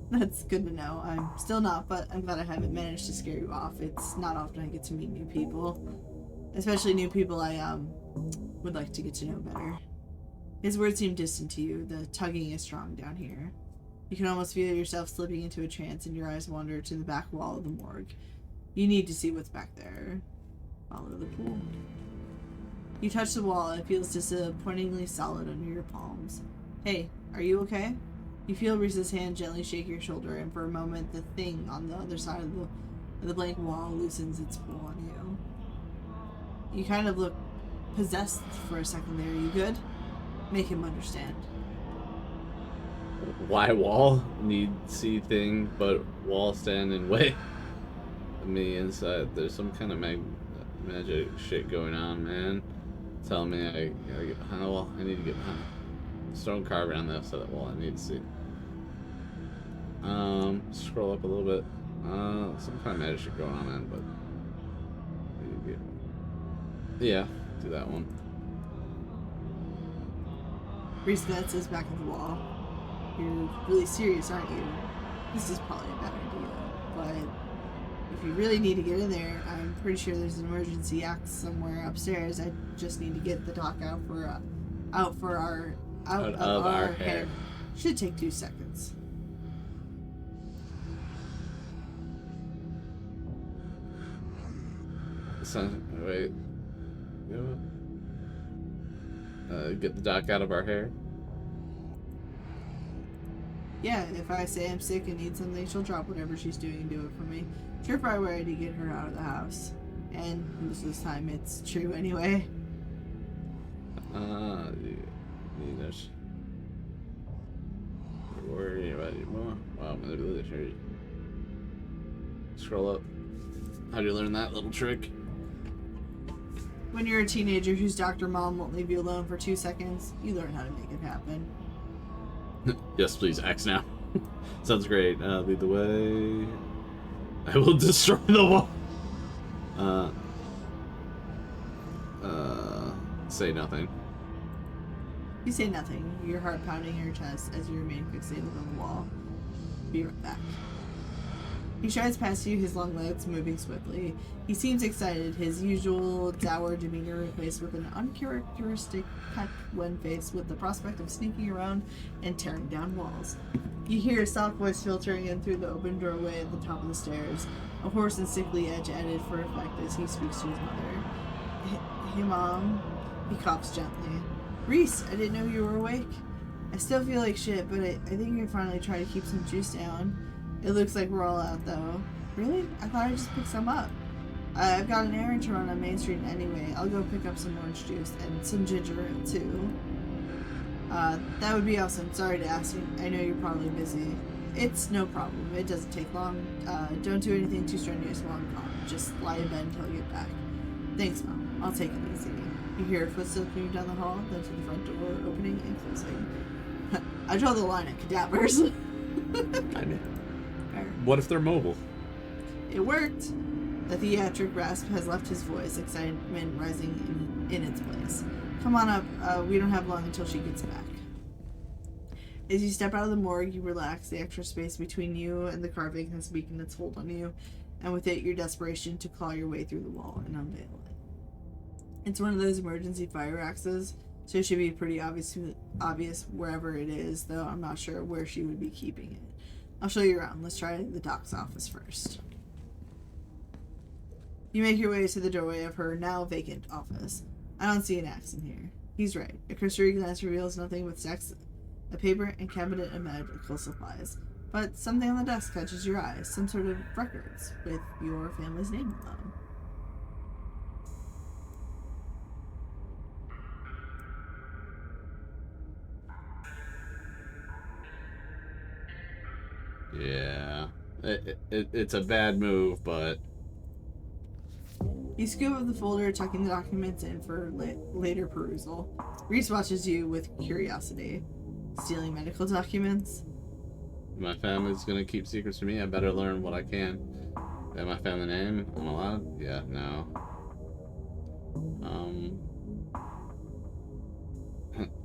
That's good to know. I'm still not, but I'm glad I haven't managed to scare you off. It's not often I get to meet new people. Especially new people I would like to get to know better. His words seem distant to you. The tugging is strong down here. You can almost feel yourself slipping into a trance and your eyes wander to the back wall of the morgue. You need to see what's back there. Follow the pool. You touch the wall. It feels disappointingly solid under your palms. Hey, are you okay? You feel Reese's hand gently shake your shoulder, and for a moment, the thing on the other side of the blank wall loosens its pull on you. You kind of look possessed for a second there. You good? Make him understand. Why wall? Need see thing, but wall stand in way. Me inside. There's some kind of magic shit going on, man. Tell me I gotta get behind the wall. I need to get behind. Stone carving on the outside of the wall. I need to see. Scroll up a little bit. Some kind of magic shit going on, man, but yeah, do that one. Reese glances back at the wall. You're really serious, aren't you? This is probably a bad idea, but if you really need to get in there, I'm pretty sure there's an emergency axe somewhere upstairs. I just need to get the doc out of our hair. Should take 2 seconds. Wait. Get the doc out of our hair. Yeah, if I say I'm sick and need something, she'll drop whatever she's doing and do it for me. Surefire way to get her out of the house. And most of this time it's true anyway. Worry about it more. Wow, I'm really sure. Scroll up. How do you learn that little trick? When you're a teenager whose doctor mom won't leave you alone for 2 seconds, you learn how to make it happen. Yes, please, X now. Sounds great. Lead the way. I will destroy the wall. Say nothing. You say nothing, your heart pounding in your chest as you remain fixated on the wall. Be right back. He strides past you, his long legs moving swiftly. He seems excited, his usual dour demeanor replaced with an uncharacteristic cut when faced with the prospect of sneaking around and tearing down walls. You hear a soft voice filtering in through the open doorway at the top of the stairs, a hoarse and sickly edge added for effect as he speaks to his mother. Hey, Mom. He coughs gently. Reese, I didn't know you were awake. I still feel like shit, but I think I can finally try to keep some juice down. It looks like we're all out, though. Really? I thought I'd just pick some up. I've got an errand to run on Main Street anyway. I'll go pick up some orange juice and some ginger ale, too. That would be awesome. Sorry to ask you. I know you're probably busy. It's no problem. It doesn't take long. Don't do anything too strenuous while I'm gone. Just lie in bed until I get back. Thanks, Mom. I'll take it easy. You hear footsteps move down the hall, then to the front door opening and closing. I draw the line at cadavers. I mean, what if they're mobile? It worked. The theatric rasp has left his voice, excitement rising in its place. Come on up. We don't have long until she gets back. As you step out of the morgue, you relax. The extra space between you and the carving has weakened its hold on you, and with it, your desperation to claw your way through the wall and unveil it. It's one of those emergency fire axes, so it should be pretty obvious wherever it is, though I'm not sure where she would be keeping it. I'll show you around. Let's try the doc's office first. You make your way to the doorway of her now vacant office. I don't see an axe in here. He's right. A cursory glance reveals nothing but stacks of paper and cabinet of medical supplies. But something on the desk catches your eye. Some sort of records with your family's name on them. Yeah. It's a bad move, but... You scoop up the folder, tucking the documents in for later perusal. Reese watches you with curiosity. Stealing medical documents? My family's gonna keep secrets from me. I better learn what I can. They have my family name. I'm allowed? Yeah, no.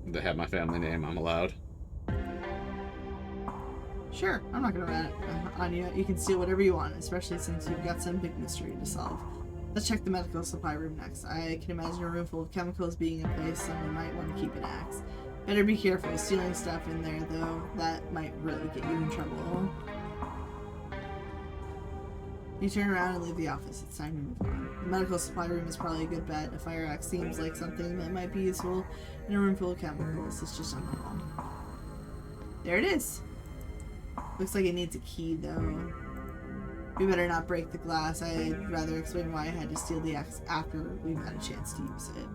They have my family name. I'm allowed. Sure, I'm not gonna rat it on you. You can steal whatever you want, especially since you've got some big mystery to solve. Let's check the medical supply room next. I can imagine a room full of chemicals being in place. Someone might want to keep an axe. Better be careful. Stealing stuff in there, though, that might really get you in trouble. You turn around and leave the office. It's time to move on. The medical supply room is probably a good bet. A fire axe seems like something that might be useful in a room full of chemicals. It's just unknown. There it is. Looks like it needs a key, though. We better not break the glass. I'd rather explain why I had to steal the axe after we've had a chance to use it.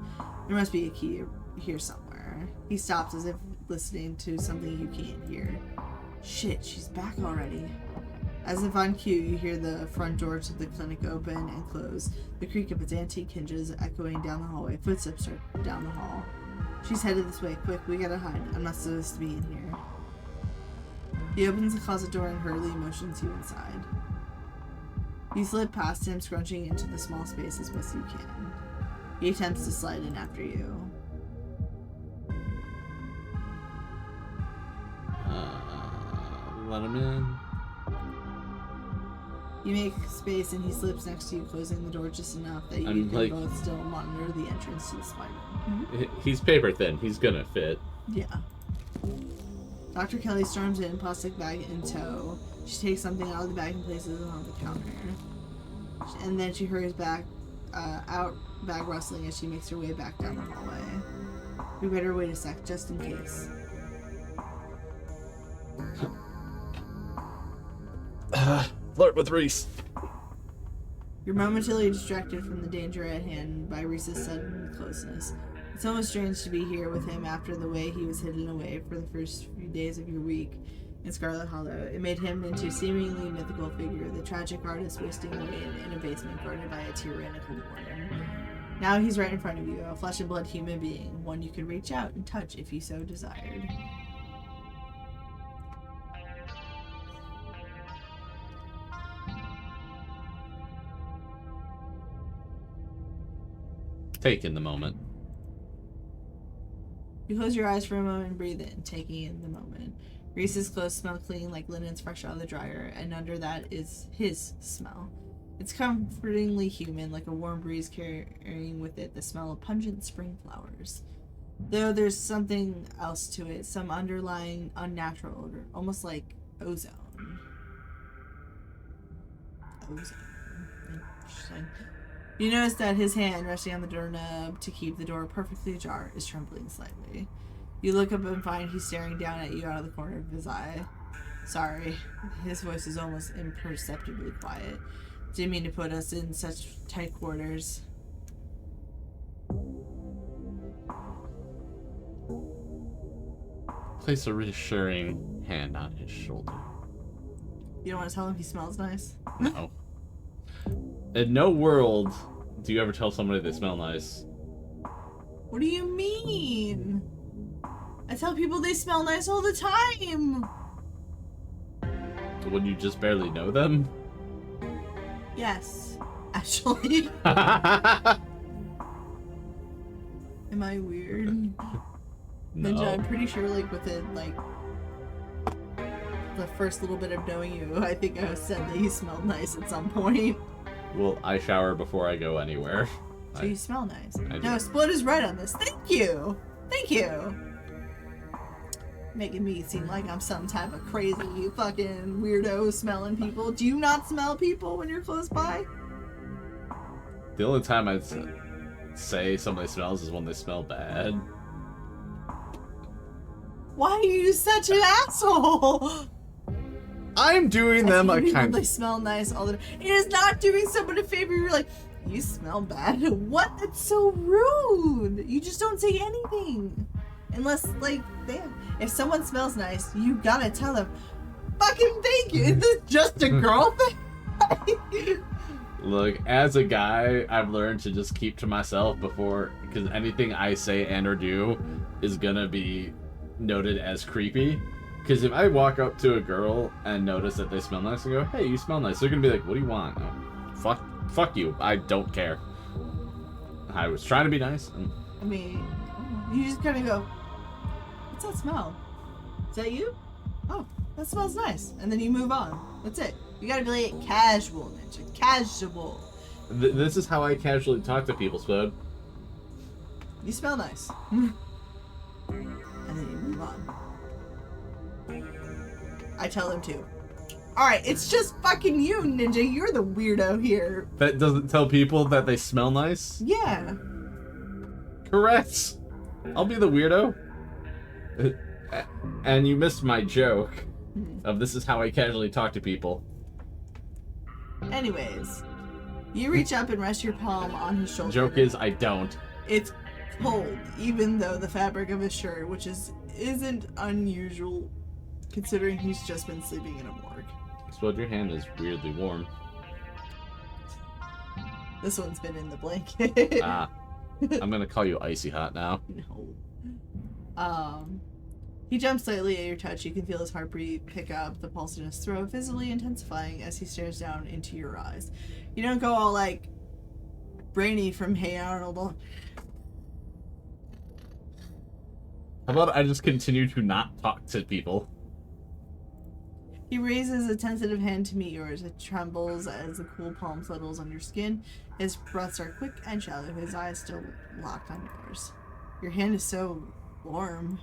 There must be a key here somewhere. He stops as if listening to something you can't hear. Shit, she's back already. As if on cue, you hear the front door to the clinic open and close, the creak of its antique hinges echoing down the hallway. Footsteps start down the hall. She's headed this way. Quick, we gotta hide. I'm not supposed to be in here. He opens the closet door and hurriedly motions you inside. You slip past him, scrunching into the small space as best you can. He attempts to slide in after you. Let him in. You make space and he slips next to you, closing the door just enough that you can both still monitor the entrance to the spy room. Mm-hmm. He's paper thin. He's gonna fit. Yeah. Dr. Kelly storms in, plastic bag in tow. She takes something out of the bag and places it on the counter. And then she hurries back, out, bag rustling as she makes her way back down the hallway. We better wait a sec, just in case. Flirt with Reese. You're momentarily distracted from the danger at hand by Reese's sudden closeness. It's almost strange to be here with him after the way he was hidden away for the first few days of your week in Scarlet Hollow. It made him into a seemingly mythical figure, the tragic artist wasting away in a basement guarded by a tyrannical warden. Now he's right in front of you, a flesh and blood human being, one you could reach out and touch if you so desired. Take in the moment. You close your eyes for a moment and breathe in, taking in the moment. Reese's clothes smell clean like linens fresh out of the dryer, and under that is his smell. It's comfortingly human, like a warm breeze carrying with it the smell of pungent spring flowers. Though there's something else to it, some underlying unnatural odor, almost like ozone. Ozone. Interesting. You notice that his hand resting on the doorknob to keep the door perfectly ajar is trembling slightly. You look up and find he's staring down at you out of the corner of his eye. Sorry. His voice is almost imperceptibly quiet. Didn't mean to put us in such tight quarters. Place a reassuring hand on his shoulder. You don't want to tell him he smells nice? No. In no world do you ever tell somebody they smell nice. What do you mean? I tell people they smell nice all the time. When you just barely know them? Yes, actually. No. Am I weird? Ninja, I'm pretty sure, like, within, like, the first little bit of knowing you, I think I said that you smelled nice at some point. Well, I shower before I go anywhere. So you smell nice. I No, do. Split is right on this. Thank you! Thank you! Making me seem like I'm some type of crazy fucking weirdo smelling people. Do you not smell people when you're close by? The only time I'd say somebody smells is when they smell bad. Why are you such an asshole? I'm doing them a kind They smell nice all the time. It is not doing someone a favor. You're like, you smell bad. What? That's so rude. You just don't say anything. Unless, like, damn. If someone smells nice, you gotta tell them, fucking thank you. Is this just a girl thing? Look, as a guy, I've learned to just keep to myself before, because anything I say and or do is gonna be noted as creepy. Because if I walk up to a girl and notice that they smell nice and go, hey, you smell nice, they're gonna be like, what do you want? Oh, fuck you. I don't care. I was trying to be nice. I mean, you just kind of go, what's that smell? Is that you? Oh, that smells nice. And then you move on. That's it. You gotta be like casual, Ninja. Casual. This is how I casually talk to people, Spud. You smell nice. And then you move on. I tell them to. Alright, it's just fucking you, Ninja. You're the weirdo here. That doesn't tell people that they smell nice? Yeah. Correct. I'll be the weirdo. And you missed my joke of this is how I casually talk to people. Anyways, you reach up and rest your palm on his shoulder. Joke is, I don't. It's cold, even though the fabric of his shirt, which isn't unusual, considering he's just been sleeping in a morgue. Spud, your hand is weirdly warm. This one's been in the blanket. I'm gonna call you icy hot now. No. He jumps slightly at your touch. You can feel his heartbeat pick up, the pulse in his throat visibly intensifying as he stares down into your eyes. You don't go all like brainy from Hey Arnold. How about I just continue to not talk to people? He raises a tentative hand to meet yours. It trembles as the cool palm settles on your skin. His breaths are quick and shallow, his eyes still locked on yours. Your hand is so warm.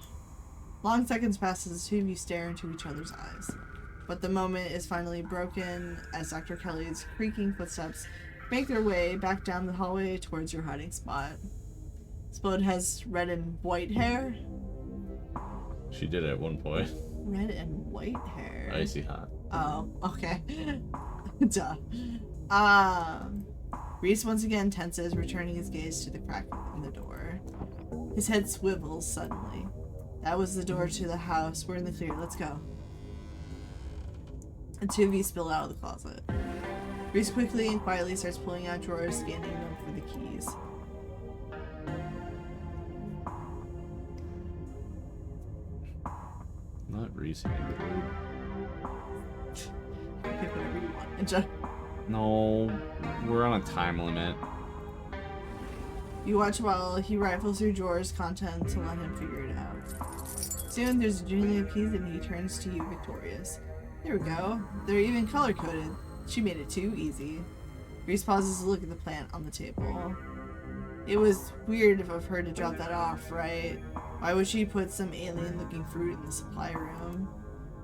Long seconds pass as the two of you stare into each other's eyes. But the moment is finally broken as Dr. Kelly's creaking footsteps make their way back down the hallway towards your hiding spot. Spud has red and white hair. She did it at one point. Red and white hair. Icy hot. Oh, okay. Duh. Reese once again tenses, returning his gaze to the crack in the door. His head swivels suddenly. That was the door to the house. We're in the clear. Let's go. The two of you spill out of the closet. Reese quickly and quietly starts pulling out drawers, scanning them for the keys. Not Reese. You can pick whatever you want. And just, No, we're on a time limit. You watch while he rifles through drawers' content to let him figure it out. Soon, there's a Julia piece and he turns to you victorious. There we go. They're even color-coded. She made it too easy. Reese pauses to look at the plant on the table. It was weird of her to drop that off, right? Why would she put some alien-looking fruit in the supply room?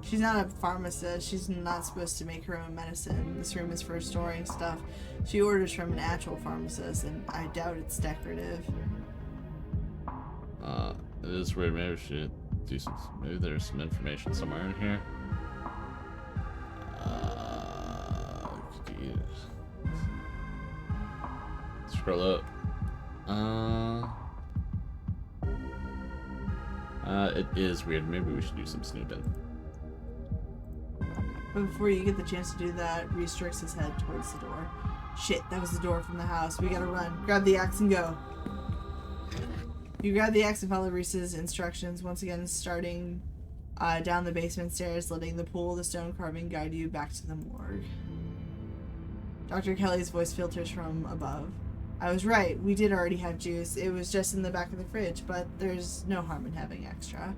She's not a pharmacist. She's not supposed to make her own medicine. This room is for storing stuff she orders from an actual pharmacist, and I doubt it's decorative. It is weird. Maybe we should do some. Maybe there's some information somewhere in here. Scroll up. It is weird. Maybe we should do some snooping. But before you get the chance to do that, Reese jerks his head towards the door. Shit, that was the door from the house. We gotta run. Grab the axe and go. You grab the axe and follow Reese's instructions, once again starting down the basement stairs, letting the pool of the stone carving guide you back to the morgue. Dr. Kelly's voice filters from above. I was right. We did already have juice. It was just in the back of the fridge, but there's no harm in having extra.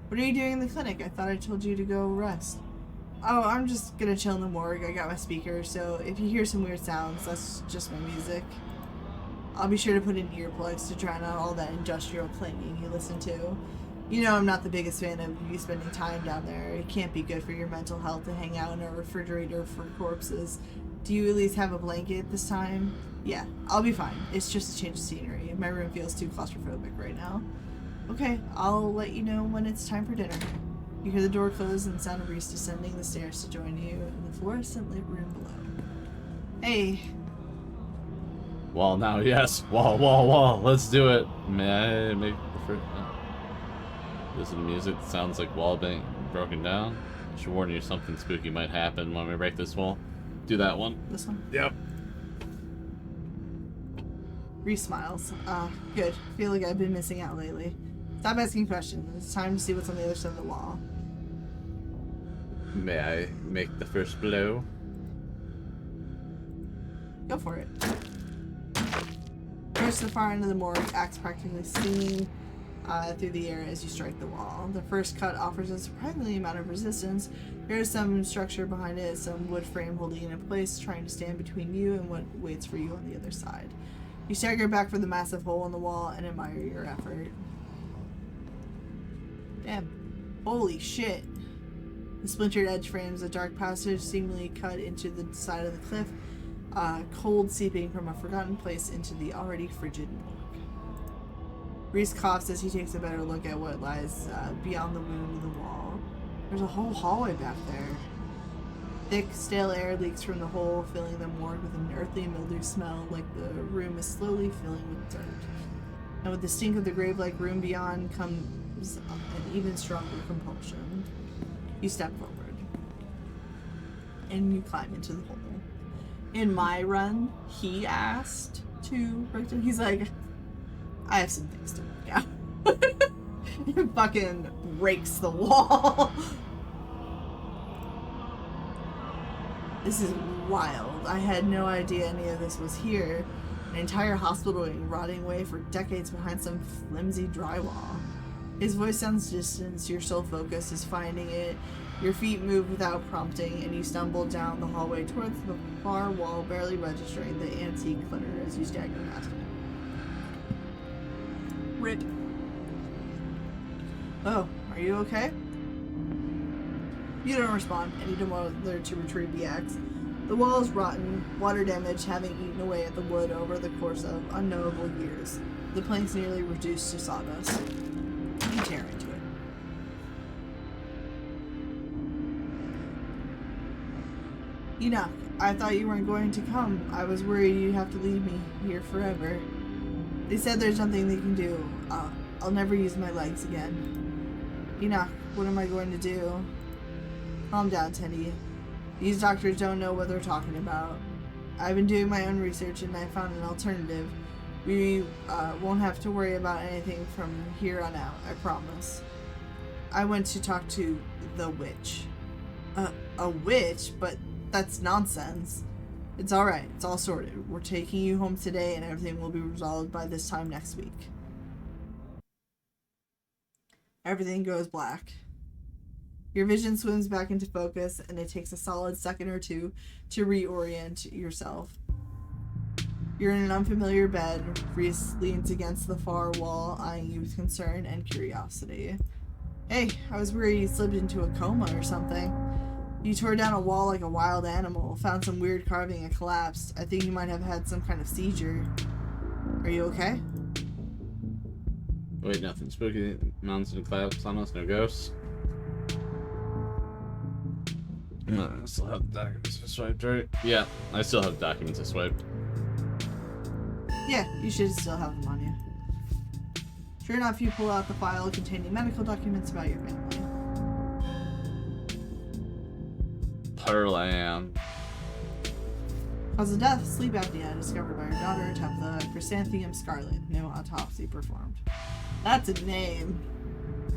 What are you doing in the clinic? I thought I told you to go rest. Oh, I'm just gonna chill in the morgue. I got my speaker, so if you hear some weird sounds, that's just my music. I'll be sure to put in earplugs to drown out all that industrial clanging you listen to. You know I'm not the biggest fan of you spending time down there. It can't be good for your mental health to hang out in a refrigerator for corpses. Do you at least have a blanket this time? Yeah, I'll be fine. It's just a change of scenery. My room feels too claustrophobic right now. Okay, I'll let you know when it's time for dinner. You hear the door close and the sound of Reese descending the stairs to join you in the fluorescent lit room below. Hey. Wall now, yes. Wall. Let's do it. May I make the first... This is the music that sounds like wall being broken down. I should warn you, something spooky might happen when we break this wall. Do that one. This one? Yep. Reese smiles. Good. Feel like I've been missing out lately. Stop asking questions. It's time to see what's on the other side of the wall. May I make the first blow? Go for it. Push the far end of the morgue, axe practically singing through the air as you strike the wall. The first cut offers a surprising amount of resistance. There is some structure behind it, some wood frame holding it in place, trying to stand between you and what waits for you on the other side. You stagger back for the massive hole in the wall and admire your effort. Damn. Holy shit. The splintered edge frames a dark passage seemingly cut into the side of the cliff, cold seeping from a forgotten place into the already frigid morgue. Reese coughs as he takes a better look at what lies beyond the wound in the wall. There's a whole hallway back there. Thick, stale air leaks from the hole, filling the morgue with an earthy, mildew smell, like the room is slowly filling with dirt. And with the stink of the grave-like room beyond comes an even stronger compulsion. You step forward, and you climb into the hole. In my run, he asked to break down. He's like, I have some things to work out. He fucking rakes the wall. This is wild. I had no idea any of this was here. An entire hospital building rotting away for decades behind some flimsy drywall. His voice sounds distant, your sole focus is finding it. Your feet move without prompting, and you stumble down the hallway towards the far wall, barely registering the antique clutter as you stagger past it. Rip. Oh, are you okay? You don't respond, and you don't bother to retrieve the axe. The wall is rotten, water damage having eaten away at the wood over the course of unknowable years. The planks nearly reduced to sawdust. You tear into it. Enoch, I thought you weren't going to come. I was worried you'd have to leave me here forever. They said there's nothing they can do. I'll never use my legs again. Enoch, what am I going to do? Calm down, Teddy. These doctors don't know what they're talking about. I've been doing my own research and I found an alternative. We won't have to worry about anything from here on out, I promise. I went to talk to the witch. A witch? But that's nonsense. It's alright. It's all sorted. We're taking you home today and everything will be resolved by this time next week. Everything goes black. Your vision swims back into focus and it takes a solid second or two to reorient yourself. You're in an unfamiliar bed. Reese leans against the far wall, eyeing you with concern and curiosity. Hey, I was worried you slipped into a coma or something. You tore down a wall like a wild animal, found some weird carving and collapsed. I think you might have had some kind of seizure. Are you okay? Wait, nothing spooky. Mountains and clouds on us, no ghosts. I still have the documents I swiped, right? Yeah, I still have documents I swiped. Yeah, you should still have them on you. Sure enough, you pull out the file containing medical documents about your family. Pearl I am. Cause of death, sleep apnea, discovered by her daughter, Tabitha Chrysanthemum Scarlet. No autopsy performed. That's a name.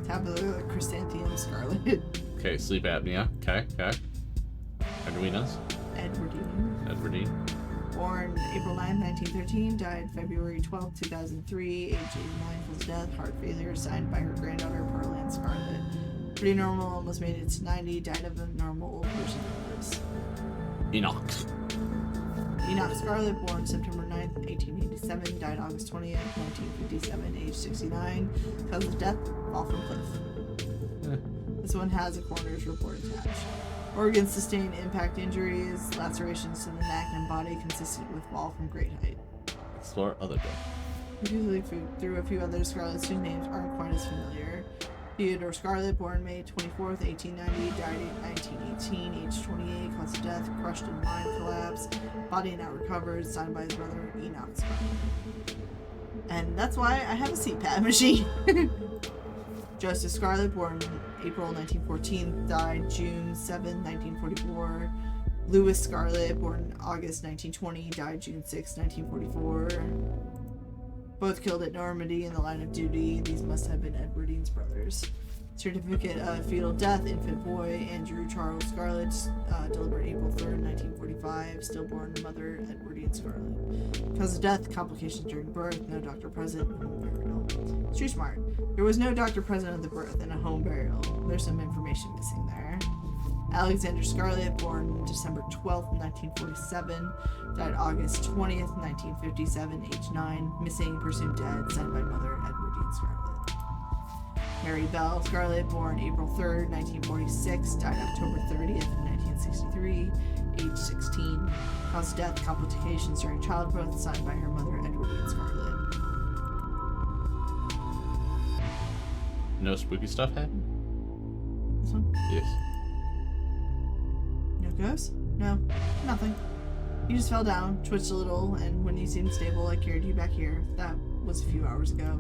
Tabitha Chrysanthemum Scarlet. Okay, sleep apnea. Okay. Edwinas. Edwardine. Born April 9, 1913, died February 12, 2003, age 89, cause of death, heart failure, signed by her granddaughter, Pearl Ann Scarlet. Pretty normal, almost made it to 90, died of a normal old person illness. Enoch Scarlet, born September 9th, 1887, died August 20th, 1957, age 69, cause of death, fall from cliff. This one has a coroner's report attached. Organs sustained impact injuries, lacerations to the neck and body consistent with fall from great height. Explore other death. Usually through a few other Scarlets whose names aren't quite as familiar. Theodore Scarlet, born May 24th, 1890, died in 1918, age 28, cause of death, crushed in mine collapse, body not recovered, signed by his brother, Enoch Scarlet. And that's why I have a CPAP machine. Joseph Scarlet, born April 1914, died June 7, 1944. Louis Scarlet, born August 1920, died June 6, 1944. Both killed at Normandy in the line of duty. These must have been Edwardine's brothers. Certificate of fetal death, infant boy, Andrew Charles Scarlet, delivered April 3rd, 1945, stillborn mother, Edwardine Scarlet. Cause of death, complications during birth, no doctor present, home burial. It's too smart. There was no doctor present at the birth and a home burial. There's some information missing there. Alexander Scarlet, born December 12th, 1947, died August 20th, 1957, age 9, missing, presumed dead, sent by mother, Edwardine Scarlet. Mary Bell Scarlet, born April 3rd, 1946, died October 30th, 1963, age 16, caused death, complications during childbirth, signed by her mother, Edwardine Scarlet. No spooky stuff happened? This one? Yes. No ghosts? No, nothing. You just fell down, twitched a little, and when you seemed stable, I carried you back here. That was a few hours ago.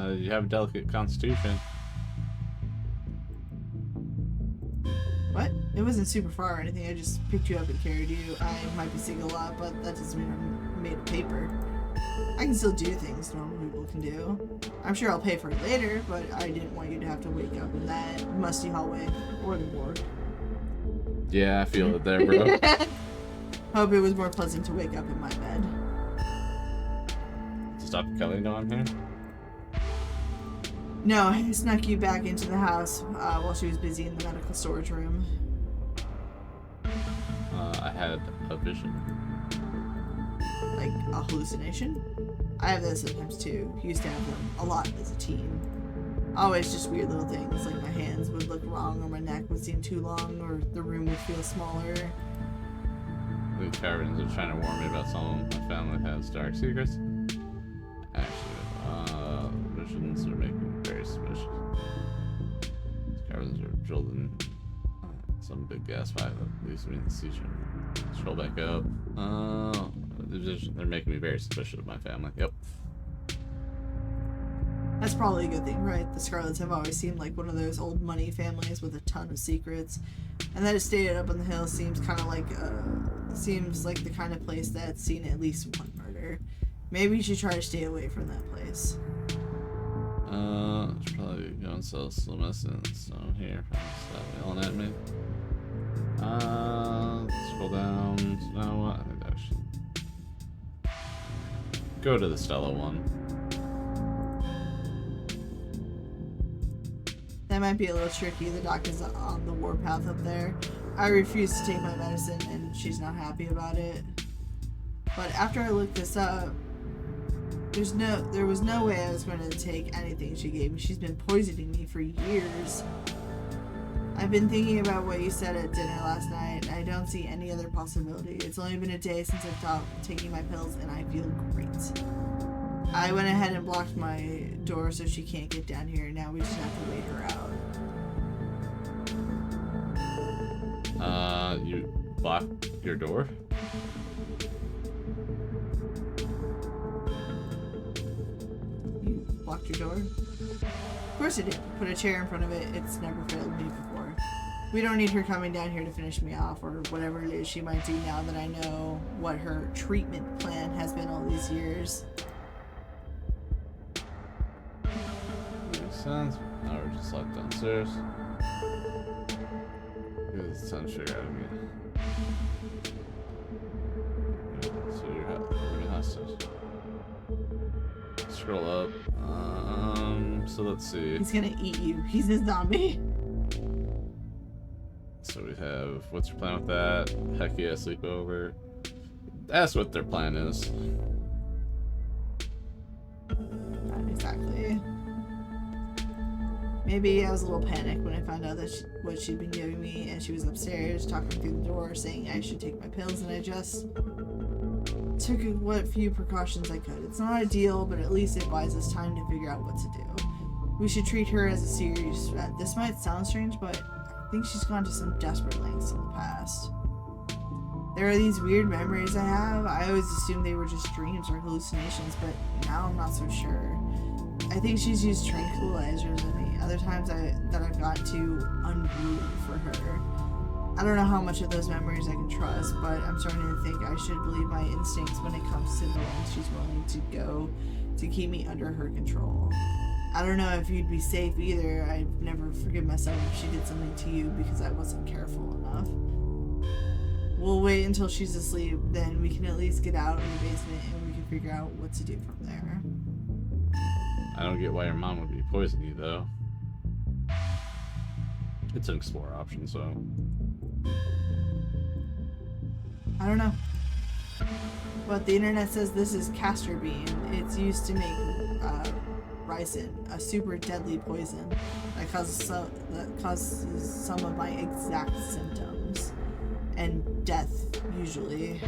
You have a delicate constitution. What? It wasn't super far or anything. I just picked you up and carried you. I might be sick a lot, but that doesn't mean I'm made of paper. I can still do things normal people can do. I'm sure I'll pay for it later, but I didn't want you to have to wake up in that musty hallway or the ward. Yeah, I feel it there, bro. Hope it was more pleasant to wake up in my bed. Stop Kelly know I'm here? No, I snuck you back into the house while she was busy in the medical storage room. I had a vision. Like a hallucination? I have that sometimes too. Used to have them a lot as a teen. Always just weird little things, like my hands would look wrong, or my neck would seem too long, or the room would feel smaller. The caravans are trying to warn me about some of my family has dark secrets. Actually, visions are making me very suspicious. Caravans are drilled in some big gas pipe that leaves me in the seizure. Scroll back up. They're making me very suspicious of my family. Yep. That's probably a good thing, right? The Scarlets have always seemed like one of those old money families with a ton of secrets. And that estate up on the hill seems kind of like, seems like the kind of place that's seen at least one murder. Maybe you should try to stay away from that place. Should probably go and sell some essence. So here, stop yelling at me. Scroll down. So now what? I think I should go to the Stella one. That might be a little tricky. The doc is on the warpath up there. I refuse to take my medicine, and she's not happy about it. But after I looked this up, there was no way I was going to take anything she gave me. She's been poisoning me for years. I've been thinking about what you said at dinner last night. I don't see any other possibility. It's only been a day since I've stopped taking my pills, and I feel great. I went ahead and blocked my door so she can't get down here. Now we just have to wait her out. You blocked your door? You blocked your door? Of course I did. Put a chair in front of it. It's never failed me before. We don't need her coming down here to finish me off or whatever it is she might do now that I know what her treatment plan has been all these years. Makes sense. Now we're just locked downstairs. It's time to figure out again. So you're hostage. Scroll up. So let's see. He's gonna eat you. He's a zombie. So we have, what's your plan with that? Heck yeah, sleepover. That's what their plan is. Not exactly. Maybe I was a little panicked when I found out that what she'd been giving me, and she was upstairs talking through the door saying I should take my pills, and I just took what few precautions I could. It's not ideal, but at least it buys us time to figure out what to do. We should treat her as a serious threat. This might sound strange, but I think she's gone to some desperate lengths in the past. There are these weird memories I have. I always assumed they were just dreams or hallucinations, but now I'm not so sure. I think she's used tranquilizers on me. Other times that I've got too unruly for her. I don't know how much of those memories I can trust, but I'm starting to think I should believe my instincts when it comes to the lengths she's willing to go to keep me under her control. I don't know if you'd be safe either. I'd never forgive myself if she did something to you because I wasn't careful enough. We'll wait until she's asleep, then we can at least get out in the basement and we can figure out what to do from there. I don't get why your mom would be poisoning you, though. It's an explore option, so. I don't know. But the internet says this is castor bean. It's used to make ricin, a super deadly poison that causes some of my exact symptoms. And death, usually.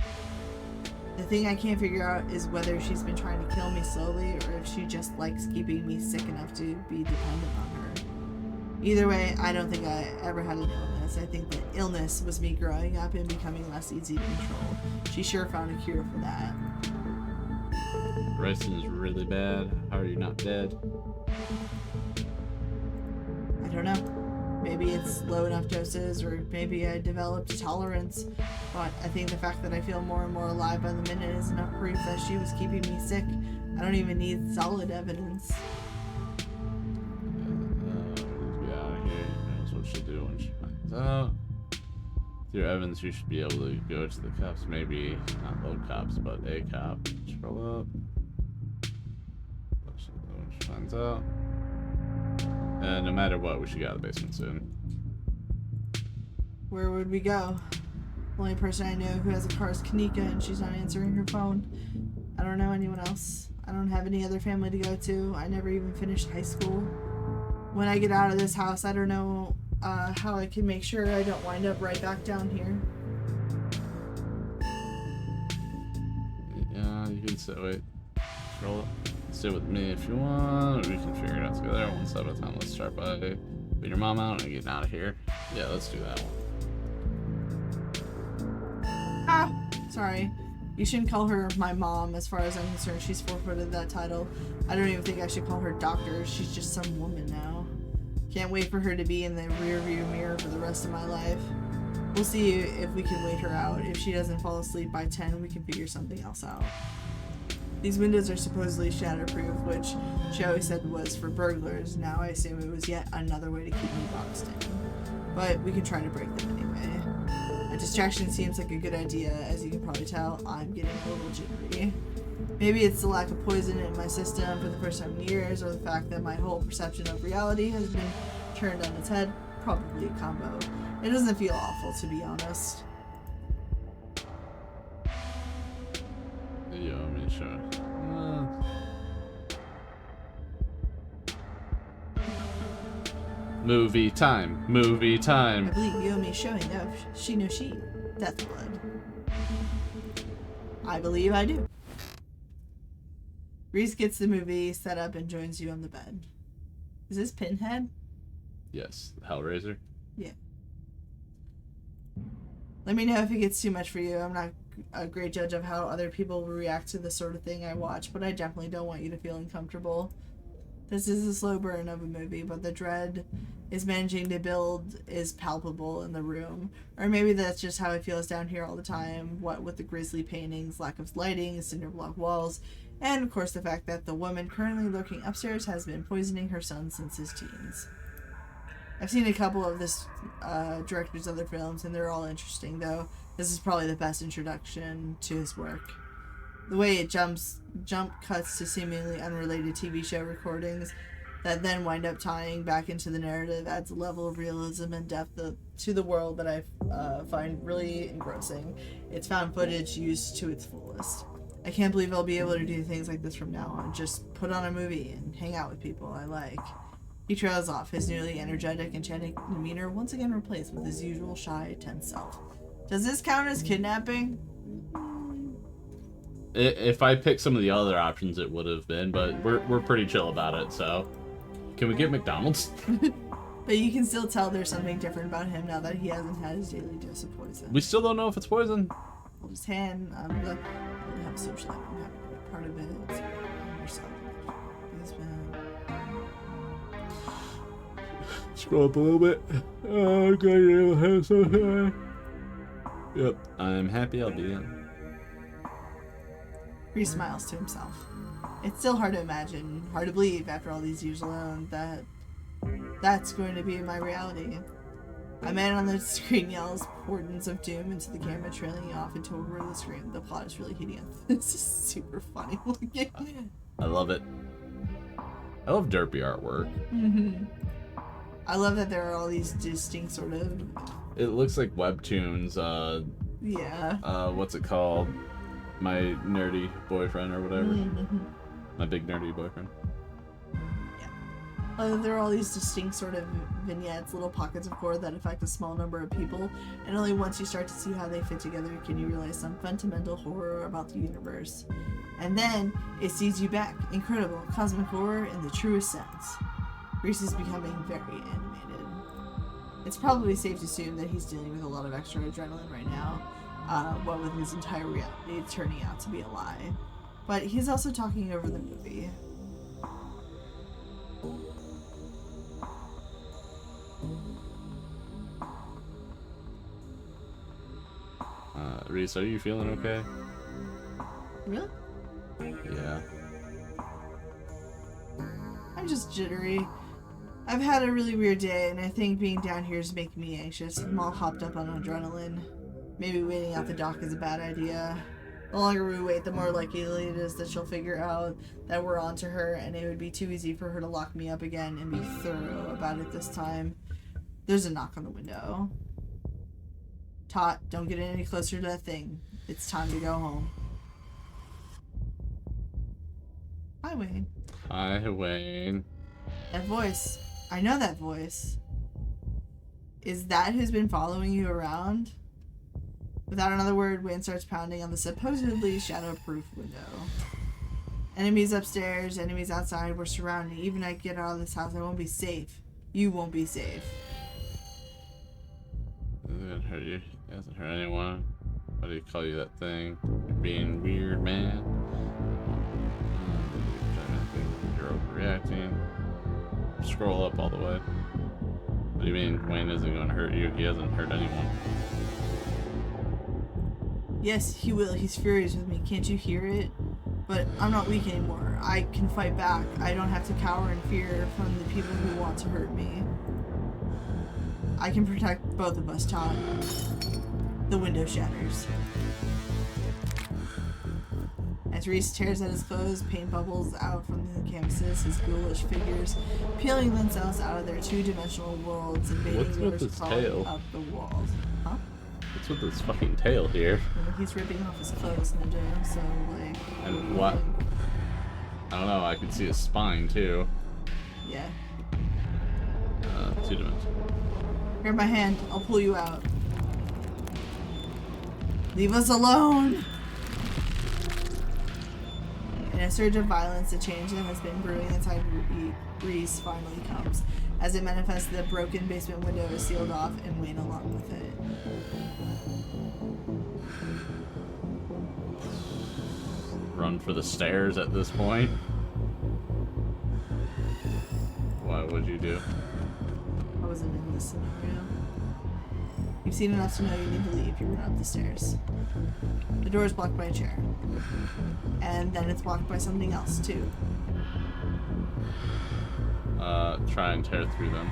The thing I can't figure out is whether she's been trying to kill me slowly or if she just likes keeping me sick enough to be dependent on her. Either way, I don't think I ever had an illness. I think the illness was me growing up and becoming less easy to control. She sure found a cure for that. Ricin is really bad. How are you not dead? I don't know. Maybe it's low enough doses, or maybe I developed a tolerance. But I think the fact that I feel more and more alive by the minute is enough proof that she was keeping me sick. I don't even need solid evidence. Get out of here. That's what she'll do when she finds out. With your evidence, you should be able to go to the cops. Maybe not low cops, but a cop. Scroll up. When she finds out. And no matter what, we should get out of the basement soon. Where would we go? The only person I know who has a car is Kanika, and she's not answering her phone. I don't know anyone else. I don't have any other family to go to. I never even finished high school. When I get out of this house, I don't know how I can make sure I don't wind up right back down here. Yeah, you can sit. Wait. Scroll up. Stay with me if you want. We can figure it out together one step at a time. Let's start by putting your mom out and getting out of here. Yeah, let's do that one. Ah, sorry. You shouldn't call her my mom. As far as I'm concerned, she's forfeited that title. I don't even think I should call her doctor. She's just some woman now. Can't wait for her to be in the rearview mirror for the rest of my life. We'll see if we can wait her out. If she doesn't fall asleep by 10, we can figure something else out. These windows are supposedly shatterproof, which she always said was for burglars. Now I assume it was yet another way to keep me boxed in. But we can try to break them anyway. A distraction seems like a good idea. As you can probably tell, I'm getting a little jittery. Maybe it's the lack of poison in my system for the first time in years, or the fact that my whole perception of reality has been turned on its head. Probably a combo. It doesn't feel awful, to be honest. Yeah, I mean, sure. Movie time. Movie I time. believe Yomi is showing of She No She, Deathblood. I believe I do. Reese gets the movie set up and joins you on the bed. Is this Pinhead? Yes, Hellraiser. Yeah. Let me know if it gets too much for you. I'm not a great judge of how other people will react to the sort of thing I watch, but I definitely don't want you to feel uncomfortable. This is a slow burn of a movie, but the dread is managing to build is palpable in the room. Or maybe that's just how it feels down here all the time, what with the grisly paintings, lack of lighting, cinder block walls, and of course the fact that the woman currently lurking upstairs has been poisoning her son since his teens. I've seen a couple of this director's other films, and they're all interesting, though this is probably the best introduction to his work. The way it jump cuts to seemingly unrelated TV show recordings that then wind up tying back into the narrative adds a level of realism and depth to the world that I find really engrossing. It's found footage used to its fullest. I can't believe I'll be able to do things like this from now on. Just put on a movie and hang out with people I like. He trails off, his nearly energetic, enchanting demeanor once again replaced with his usual shy, tense self. Does this count as kidnapping? If I picked some of the other options, it would have been, but we're pretty chill about it, so. Can we get McDonald's? But you can still tell there's something different about him now that he hasn't had his daily dose of poison. We still don't know if it's poison. Hold his hand. I'm like, I don't have a social life. I'm happy to be part of it. It's yourself. He's been... Scroll up a little bit. Oh, God, you have so high. Yep, I'm happy I'll be in. Reese smiles to himself. It's still hard to imagine, hard to believe after all these years alone, that that's going to be my reality. A man on the screen yells portents of doom into the camera, trailing off into a wordless scream. The plot is really hideous. This is super funny looking. I love it. I love derpy artwork. Mm-hmm. I love that there are all these distinct sort of... It looks like webtoons. Yeah. What's it called? My nerdy boyfriend or whatever. Mm-hmm. My big nerdy boyfriend. There are all these distinct sort of vignettes, little pockets of horror that affect a small number of people, and only once you start to see how they fit together can you realize some fundamental horror about the universe. And then it sees you back. Incredible cosmic horror in the truest sense. Reese is becoming very animated. It's probably safe to assume that he's dealing with a lot of extra adrenaline right now, what with his entire reality turning out to be a lie. But he's also talking over the movie. Reese, are you feeling okay? Really? Yeah. I'm just jittery. I've had a really weird day, and I think being down here is making me anxious. I'm all hopped up on adrenaline. Maybe waiting out the dock is a bad idea. The longer we wait, the more likely it is that she'll figure out that we're onto her, and it would be too easy for her to lock me up again and be thorough about it this time. There's a knock on the window. Tot, don't get any closer to that thing. It's time to go home. Hi, Wayne. Hi, Wayne. That voice. I know that voice. Is that who's been following you around? Without another word, Wayne starts pounding on the supposedly shadow-proof window. Enemies upstairs, enemies outside, we're surrounded. Even if I get out of this house, I won't be safe. You won't be safe. It hasn't hurt you. It hasn't hurt anyone. What do you call you that thing? You're being weird, man. You're overreacting. Scroll up all the way. What do you mean Wayne isn't going to hurt you? He hasn't hurt anyone. Yes, he will. He's furious with me. Can't you hear it? But I'm not weak anymore. I can fight back. I don't have to cower in fear from the people who want to hurt me. I can protect both of us, Todd. The window shatters. As Reese tears at his clothes, paint bubbles out from the canvases, his ghoulish figures peeling themselves out of their two-dimensional worlds, invading What's with doors his crawling tail? up the walls. Huh? What's with this fucking tail here? Well, he's ripping off his clothes, Ninja, so, like... And what? I don't know, I could see his spine, too. Yeah. 2 dimensions. Grab my hand, I'll pull you out. Leave us alone! In a surge of violence, the change that has been brewing inside Reese finally comes. As it manifests, the broken basement window is sealed off and Wayne along with it. Run for the stairs at this point. What would you do? I wasn't in this scenario. You've seen enough to know you need to leave. You run up the stairs. The door is blocked by a chair. And then it's blocked by something else, too. Try and tear through them.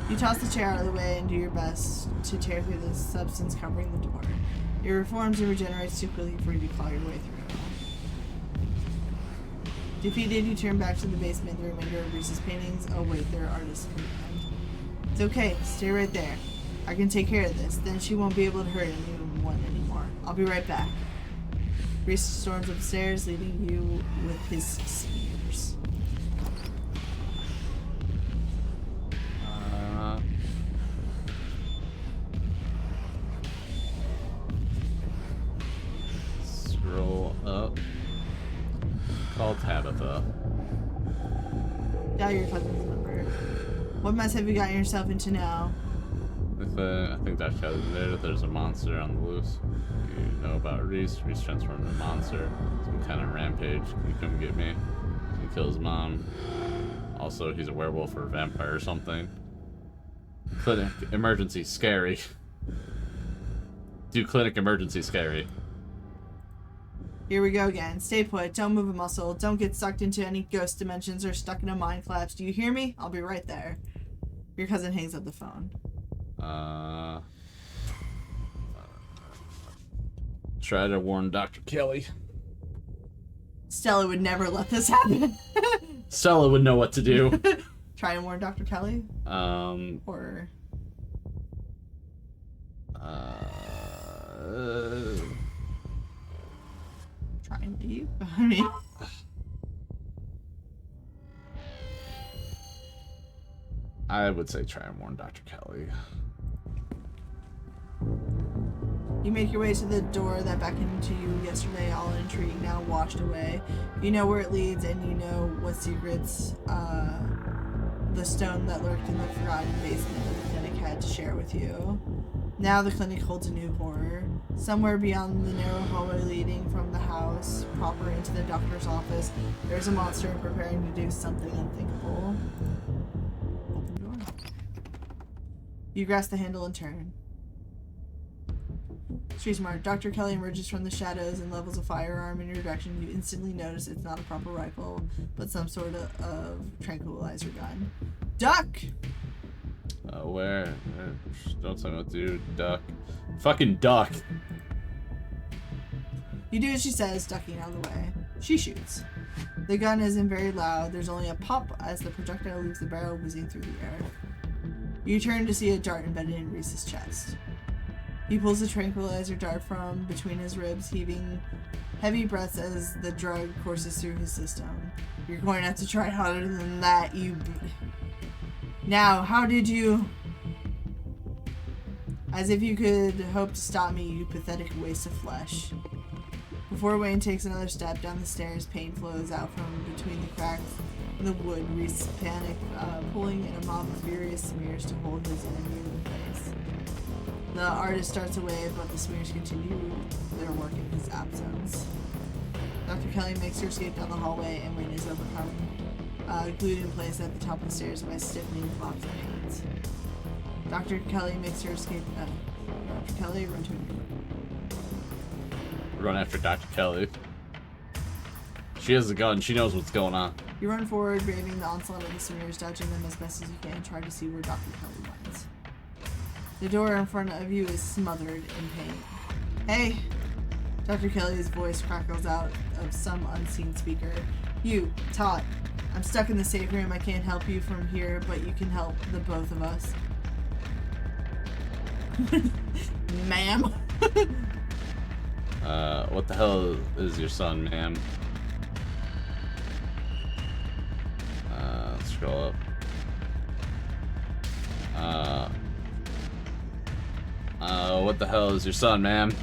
You toss the chair out of the way and do your best to tear through the substance covering the door. It reforms and regenerates too quickly for you to claw your way through. Defeated, you turn back to the basement, the remainder of Reese's paintings await their artist's command. It's okay, stay right there. I can take care of this, then she won't be able to hurt anyone anymore. I'll be right back. Reese storms upstairs, leaving you with his spears. Scroll up. Call Tabitha. Dial your cousin's number. What mess have you gotten yourself into now? I think Dr. Kelly's there. There's a monster on the loose. You know about Reese. Reese transformed into a monster. Some kind of rampage. Can you come get me? Can you kill his mom? Also, he's a werewolf or a vampire or something. Clinic emergency scary. Do clinic emergency scary. Here we go again. Stay put. Don't move a muscle. Don't get sucked into any ghost dimensions or stuck in a mind collapse. Do you hear me? I'll be right there. Your cousin hangs up the phone. Try to warn Dr. Kelly. Stella would never let this happen. Stella would know what to do. Try to warn Dr. Kelly? Or... Try and leave? I mean... I would say try and warn Dr. Kelly. You make your way to the door that beckoned to you yesterday, all intrigue now washed away. You know where it leads, and you know what secrets the stone that lurked in the forgotten basement of the clinic had to share with you. Now the clinic holds a new horror. Somewhere beyond the narrow hallway leading from the house proper into the doctor's office, there's a monster preparing to do something unthinkable. Open the door. You grasp the handle and turn. Street smart. Dr. Kelly emerges from the shadows and levels a firearm in your direction. You instantly notice it's not a proper rifle, but some sort of tranquilizer gun. Duck! Where? Don't tell me what to do. Duck. Fucking duck. You do as she says, ducking out of the way. She shoots. The gun isn't very loud. There's only a pop as the projectile leaves the barrel whizzing through the air. You turn to see a dart embedded in Reese's chest. He pulls the tranquilizer dart from between his ribs, heaving heavy breaths as the drug courses through his system. You're going to have to try harder than that, Now, how did you... As if you could hope to stop me, you pathetic waste of flesh. Before Wayne takes another step down the stairs, pain flows out from between the cracks in the wood. Reese panic, pulling in a mob of furious smears to hold his enemy in place. The artist starts a wave, but the smears continue their work in his absence. Dr. Kelly makes her escape down the hallway, and Wayne is overcome, glued in place at the top of the stairs by stiffening blocks and hands. Dr. Kelly makes her escape. Dr. Kelly, run to her. Run after Dr. Kelly. She has a gun. She knows what's going on. You run forward, braving the onslaught of the smears, dodging them as best as you can, try to see where Dr. Kelly went. The door in front of you is smothered in paint. Hey! Dr. Kelly's voice crackles out of some unseen speaker. You, Todd. I'm stuck in the safe room. I can't help you from here, but you can help the both of us. Ma'am? What the hell is your son, ma'am? Let's scroll up. What the hell is your son, ma'am?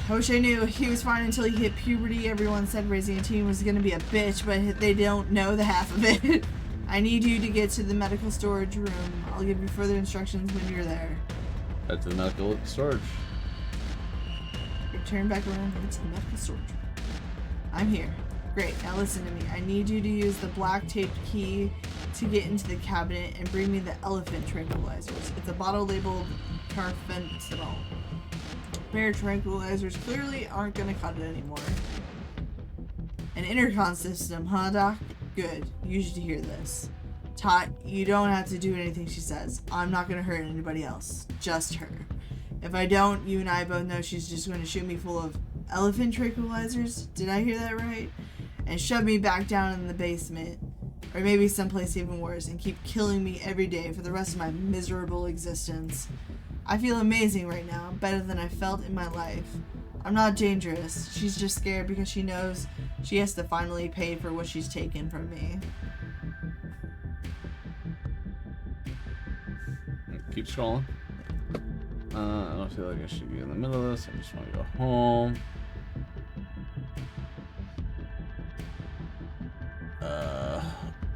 I wish I knew. He was fine until he hit puberty. Everyone said raising a teen was gonna be a bitch, but they don't know the half of it. I need you to get to the medical storage room. I'll give you further instructions when you're there. Head to the medical storage. Turn back around and get to the medical storage room. I'm here. Great, now listen to me. I need you to use the black taped key to get into the cabinet and bring me the elephant tranquilizers. It's a bottle labeled carfentanil. Bear tranquilizers clearly aren't gonna cut it anymore. An intercom system, huh, Doc? Good. You should hear this. Tot, you don't have to do anything she says. I'm not gonna hurt anybody else. Just her. If I don't, you and I both know she's just going to shoot me full of elephant tranquilizers. Did I hear that right? And shove me back down in the basement. Or maybe someplace even worse, and keep killing me every day for the rest of my miserable existence. I feel amazing right now, better than I felt in my life. I'm not dangerous. She's just scared because she knows she has to finally pay for what she's taken from me. Keep scrolling. I don't feel like I should be in the middle of this. I just want to go home.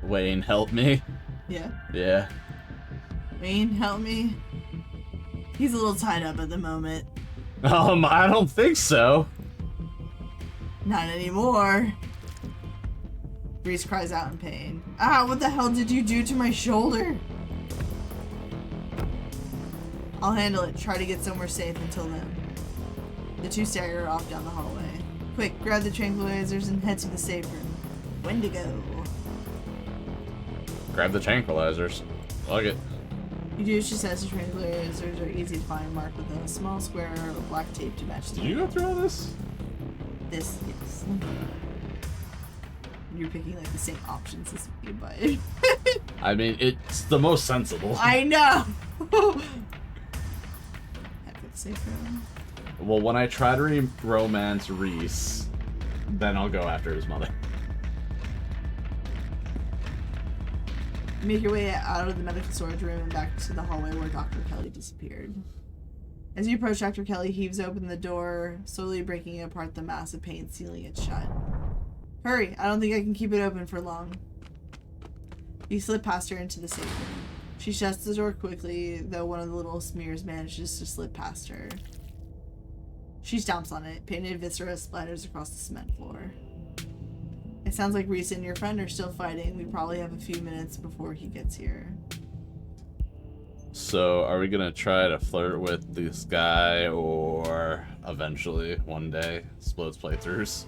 Wayne, help me. Yeah? Yeah. Wayne, help me? He's a little tied up at the moment. I don't think so. Not anymore. Reese cries out in pain. Ah, what the hell did you do to my shoulder? I'll handle it. Try to get somewhere safe until then. The two stagger off down the hallway. Quick, grab the tranquilizers and head to the safe room. Wendigo. Grab the tranquilizers. Plug it. You do as she says. The tranquilizers are easy to find, marked with a small square of black tape to match the Did you go through all this? This, yes. You're picking like the same options as me, but I mean, it's the most sensible. I know. Safe room. Well, when I try to romance Reese, then I'll go after his mother. You make your way out of the medical storage room and back to the hallway where Dr. Kelly disappeared. As you approach, Dr. Kelly heaves open the door, slowly breaking apart the massive paint, sealing it shut. Hurry! I don't think I can keep it open for long. You slip past her into the safe room. She shuts the door quickly, though one of the little smears manages to slip past her. She stomps on it. Painted viscera splatters across the cement floor. It sounds like Reese and your friend are still fighting. We probably have a few minutes before he gets here. So, are we gonna try to flirt with this guy, or eventually, one day, Splod's playthroughs?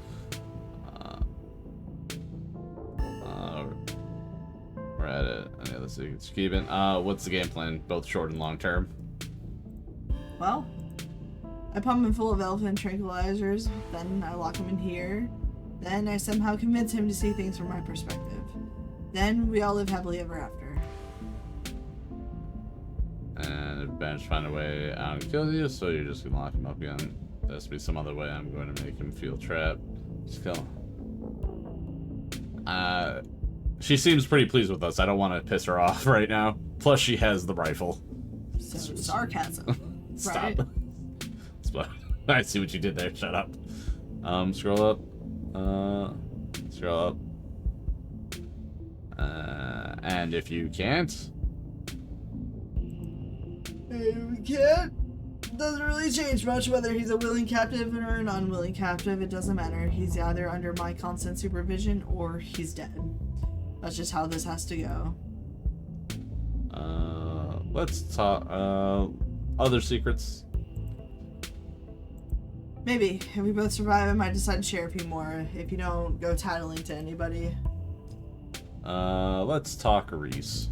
We're at it. Any other secrets? Keeping. What's the game plan? Both short and long term. Well, I pump him full of elephant tranquilizers, then I lock him in here, then I somehow convince him to see things from my perspective. Then we all live happily ever after. And if manage to find a way out and kill you, so you're just gonna lock him up again. There has to be some other way. I'm going to make him feel trapped. Just kill him. She seems pretty pleased with us. I don't want to piss her off right now. Plus, she has the rifle. So sarcasm. Stop. Right? I see what you did there. Shut up. Scroll up. Scroll up. And if you can't... We can't. Doesn't really change much whether he's a willing captive or an unwilling captive. It doesn't matter. He's either under my constant supervision or he's dead. That's just how this has to go. Let's talk other secrets. Maybe. If we both survive, I might decide to share a few more. If you don't, go tattling to anybody. Let's talk Reese.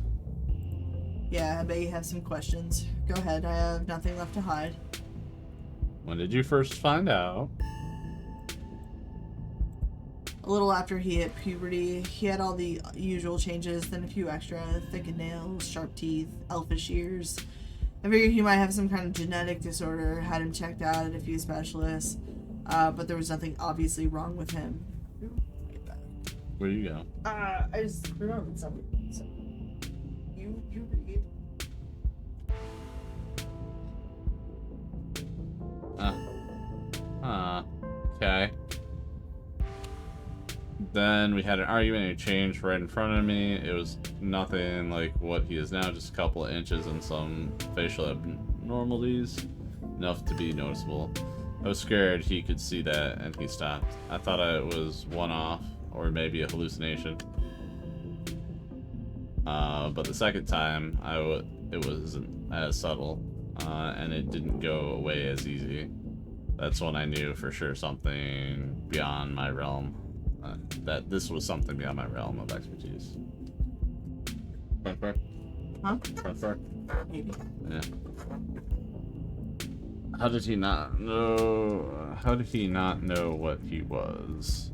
Yeah, I bet you have some questions. Go ahead, I have nothing left to hide. When did you first find out? A little after he hit puberty, he had all the usual changes, then a few extra: thickened nails, sharp teeth, elfish ears. I figured he might have some kind of genetic disorder, had him checked out at a few specialists, but there was nothing obviously wrong with him. Where do you go? I just remembered something. So, you read. Okay. Then we had an argument and he changed right in front of me. It was nothing like what he is now, just a couple of inches and some facial abnormalities. Enough to be noticeable. I was scared he could see that and he stopped. I thought it was one-off or maybe a hallucination. But the second time, it wasn't as subtle, and it didn't go away as easy. That's when I knew for sure something beyond my realm. That this was something beyond my realm of expertise. Huh? Maybe. Yeah. How did he not know what he was?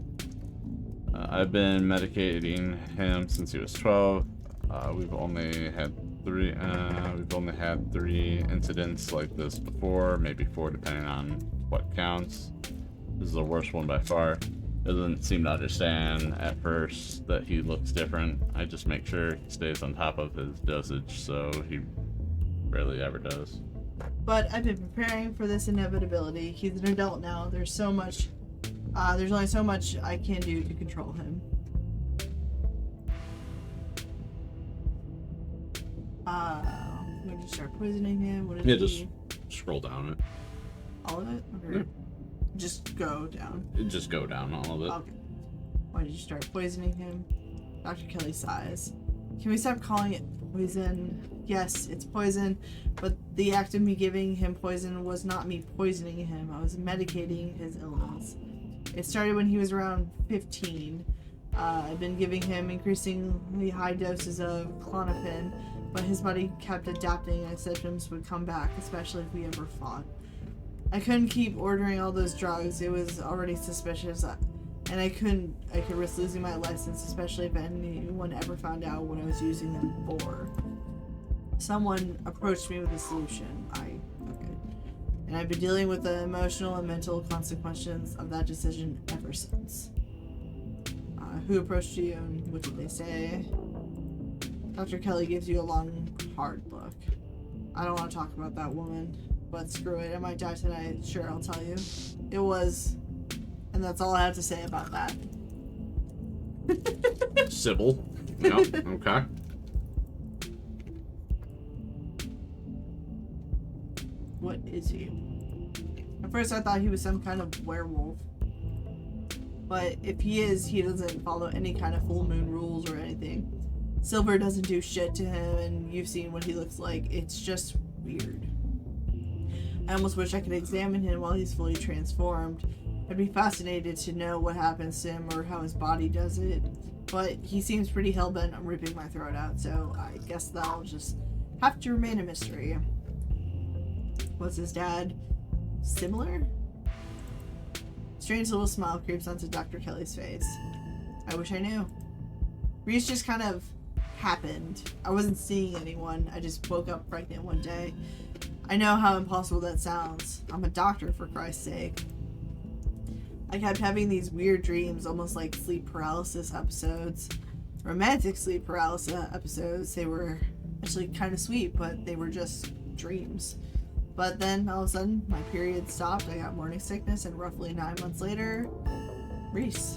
I've been medicating him since he was 12. We've only had three incidents like this before, maybe 4 depending on what counts. This is the worst one by far. Doesn't seem to understand at first that he looks different. I just make sure he stays on top of his dosage, so he rarely ever does. But I've been preparing for this inevitability. He's an adult now. There's only so much I can do to control him. When did you start poisoning him? What did he... Just scroll down it. All of it? Or Yeah. Just go down? Just go down all of it. Okay. Why did you start poisoning him? Dr. Kelly sighs. Can we stop calling it poison? Yes, it's poison, but the act of me giving him poison was not me poisoning him. I was medicating his illness. It started when he was around 15. I've been giving him increasingly high doses of Klonopin, but his body kept adapting and symptoms would come back, especially if we ever fought. I couldn't keep ordering all those drugs. It was already suspicious, and I could risk losing my license, especially if anyone ever found out what I was using them for. Someone approached me with a solution. And I've been dealing with the emotional and mental consequences of that decision ever since. Who approached you and what did they say? Dr. Kelly gives you a long, hard look. I don't want to talk about that woman, but screw it. I might die tonight. Sure, I'll tell you. It was, and that's all I have to say about that. Sybil. Yep. Okay. What is he? At first I thought he was some kind of werewolf. But if he is, he doesn't follow any kind of full moon rules or anything. Silver doesn't do shit to him, and you've seen what he looks like. It's just weird. I almost wish I could examine him while he's fully transformed. I'd be fascinated to know what happens to him or how his body does it. But he seems pretty hell-bent on ripping my throat out, so I guess that'll just have to remain a mystery. Was his dad similar? Strange little smile creeps onto Dr. Kelly's face. I wish I knew. Reese just kind of happened. I wasn't seeing anyone. I just woke up pregnant one day. I know how impossible that sounds. I'm a doctor, for Christ's sake. I kept having these weird dreams, almost like sleep paralysis episodes. Romantic sleep paralysis episodes. They were actually kind of sweet, but they were just dreams. But then, all of a sudden, my period stopped, I got morning sickness, and roughly 9 months later, Reese.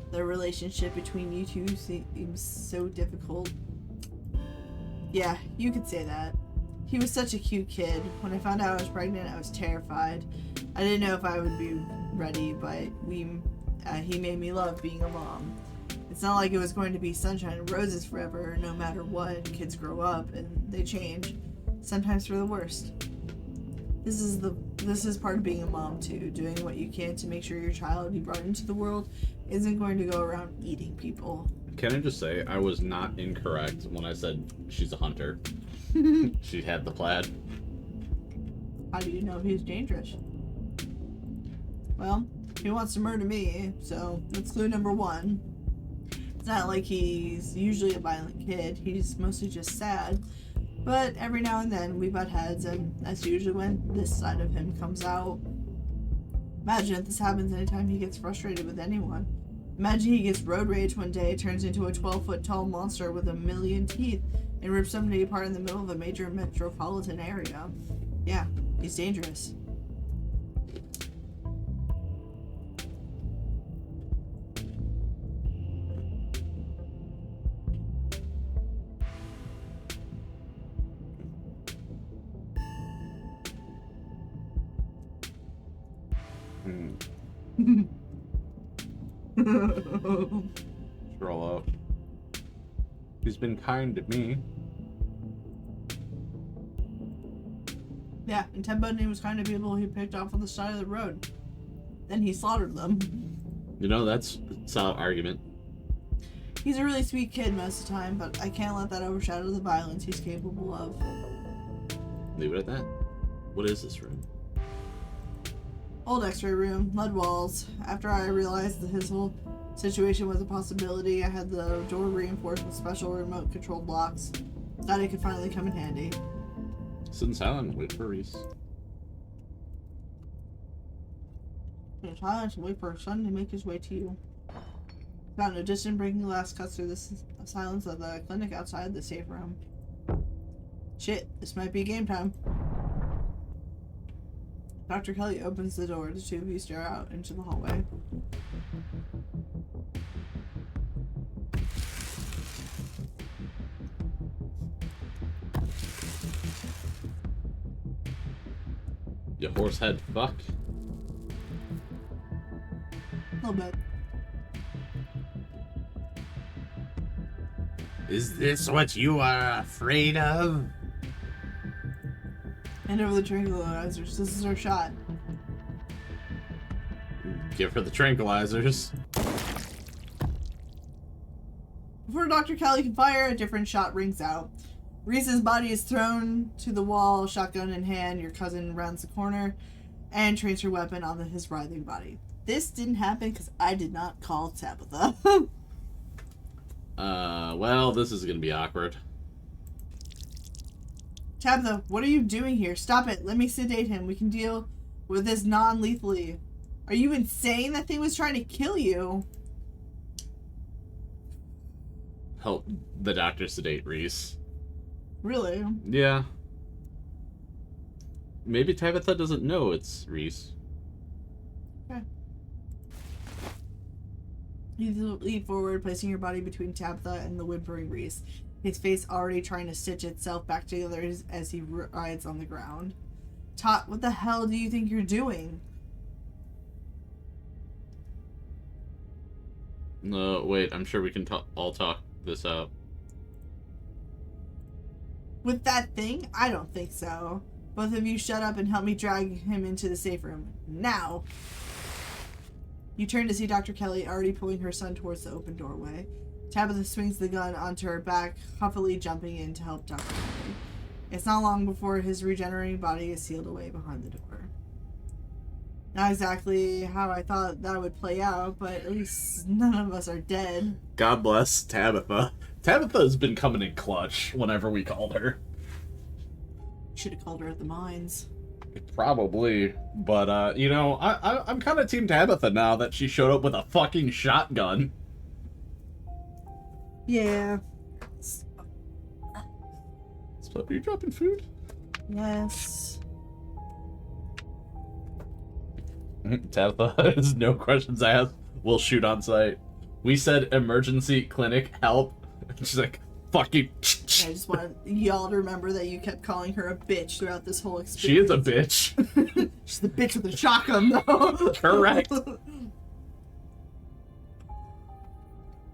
The relationship between you two seems so difficult. Yeah, you could say that. He was such a cute kid. When I found out I was pregnant, I was terrified. I didn't know if I would be ready, but he made me love being a mom. It's not like it was going to be sunshine and roses forever, no matter what. Kids grow up, and they change. Sometimes for the worst. This is part of being a mom too, doing what you can to make sure your child you brought into the world isn't going to go around eating people. Can I just say, I was not incorrect when I said she's a hunter. She had the plaid. How do you know he's dangerous? Well, he wants to murder me, so that's clue number one. It's not like he's usually a violent kid, he's mostly just sad. But every now and then we butt heads, and that's usually when this side of him comes out. Imagine if this happens anytime he gets frustrated with anyone. Imagine he gets road rage one day, turns into a 12-foot tall monster with a million teeth, and rips somebody apart in the middle of a major metropolitan area. Yeah, he's dangerous. Scroll up. He's been kind to me. Yeah, and Ted Bundy was kind of people he picked off on the side of the road. Then he slaughtered them. You know, that's a solid argument. He's a really sweet kid most of the time, but I can't let that overshadow the violence he's capable of. Leave it at that. What is this room? Old x-ray room, mud walls. After I realized that his whole situation was a possibility, I had the door reinforced with special remote controlled locks. Thought it could finally come in handy. Sit in silence, wait for Reese. Sit in silence and wait for her son to make his way to you. Found a distant breaking glass cuts through the silence of the clinic outside the safe room. Shit, this might be game time. Dr. Kelly opens the door. The two of you stare out into the hallway. You horsehead fuck. A little bit. Is this what you are afraid of? Hand over the tranquilizers. This is our shot. Give her the tranquilizers. Before Dr. Kelly can fire, a different shot rings out. Reese's body is thrown to the wall, shotgun in hand. Your cousin rounds the corner and trains her weapon on his writhing body. This didn't happen because I did not call Tabitha. Well, this is gonna be awkward. Tabitha, what are you doing here? Stop it. Let me sedate him. We can deal with this non-lethally. Are you insane? That thing was trying to kill you. Help the doctor sedate Reese. Really? Yeah. Maybe Tabitha doesn't know it's Reese. Okay. You leap forward, placing your body between Tabitha and the whimpering Reese. His face already trying to stitch itself back together as he writhes on the ground. Tot, what the hell do you think you're doing? No, wait, I'm sure we can all talk this out. With that thing? I don't think so. Both of you shut up and help me drag him into the safe room. Now! You turn to see Dr. Kelly already pulling her son towards the open doorway. Tabitha swings the gun onto her back, huffily jumping in to help Dr. Kelly. It's not long before his regenerating body is sealed away behind the door. Not exactly how I thought that would play out, but at least none of us are dead. God bless Tabitha. Tabitha's been coming in clutch whenever we called her. Should have called her at the mines. Probably, but you know, I'm kind of team Tabitha now that she showed up with a fucking shotgun. Yeah. So, are you dropping food? Yes. Tabitha has no questions asked. We'll shoot on sight. We said emergency clinic help. She's like, fucking. I just want y'all to remember that you kept calling her a bitch throughout this whole experience. She is a bitch. She's the bitch with the shotgun, though. Correct.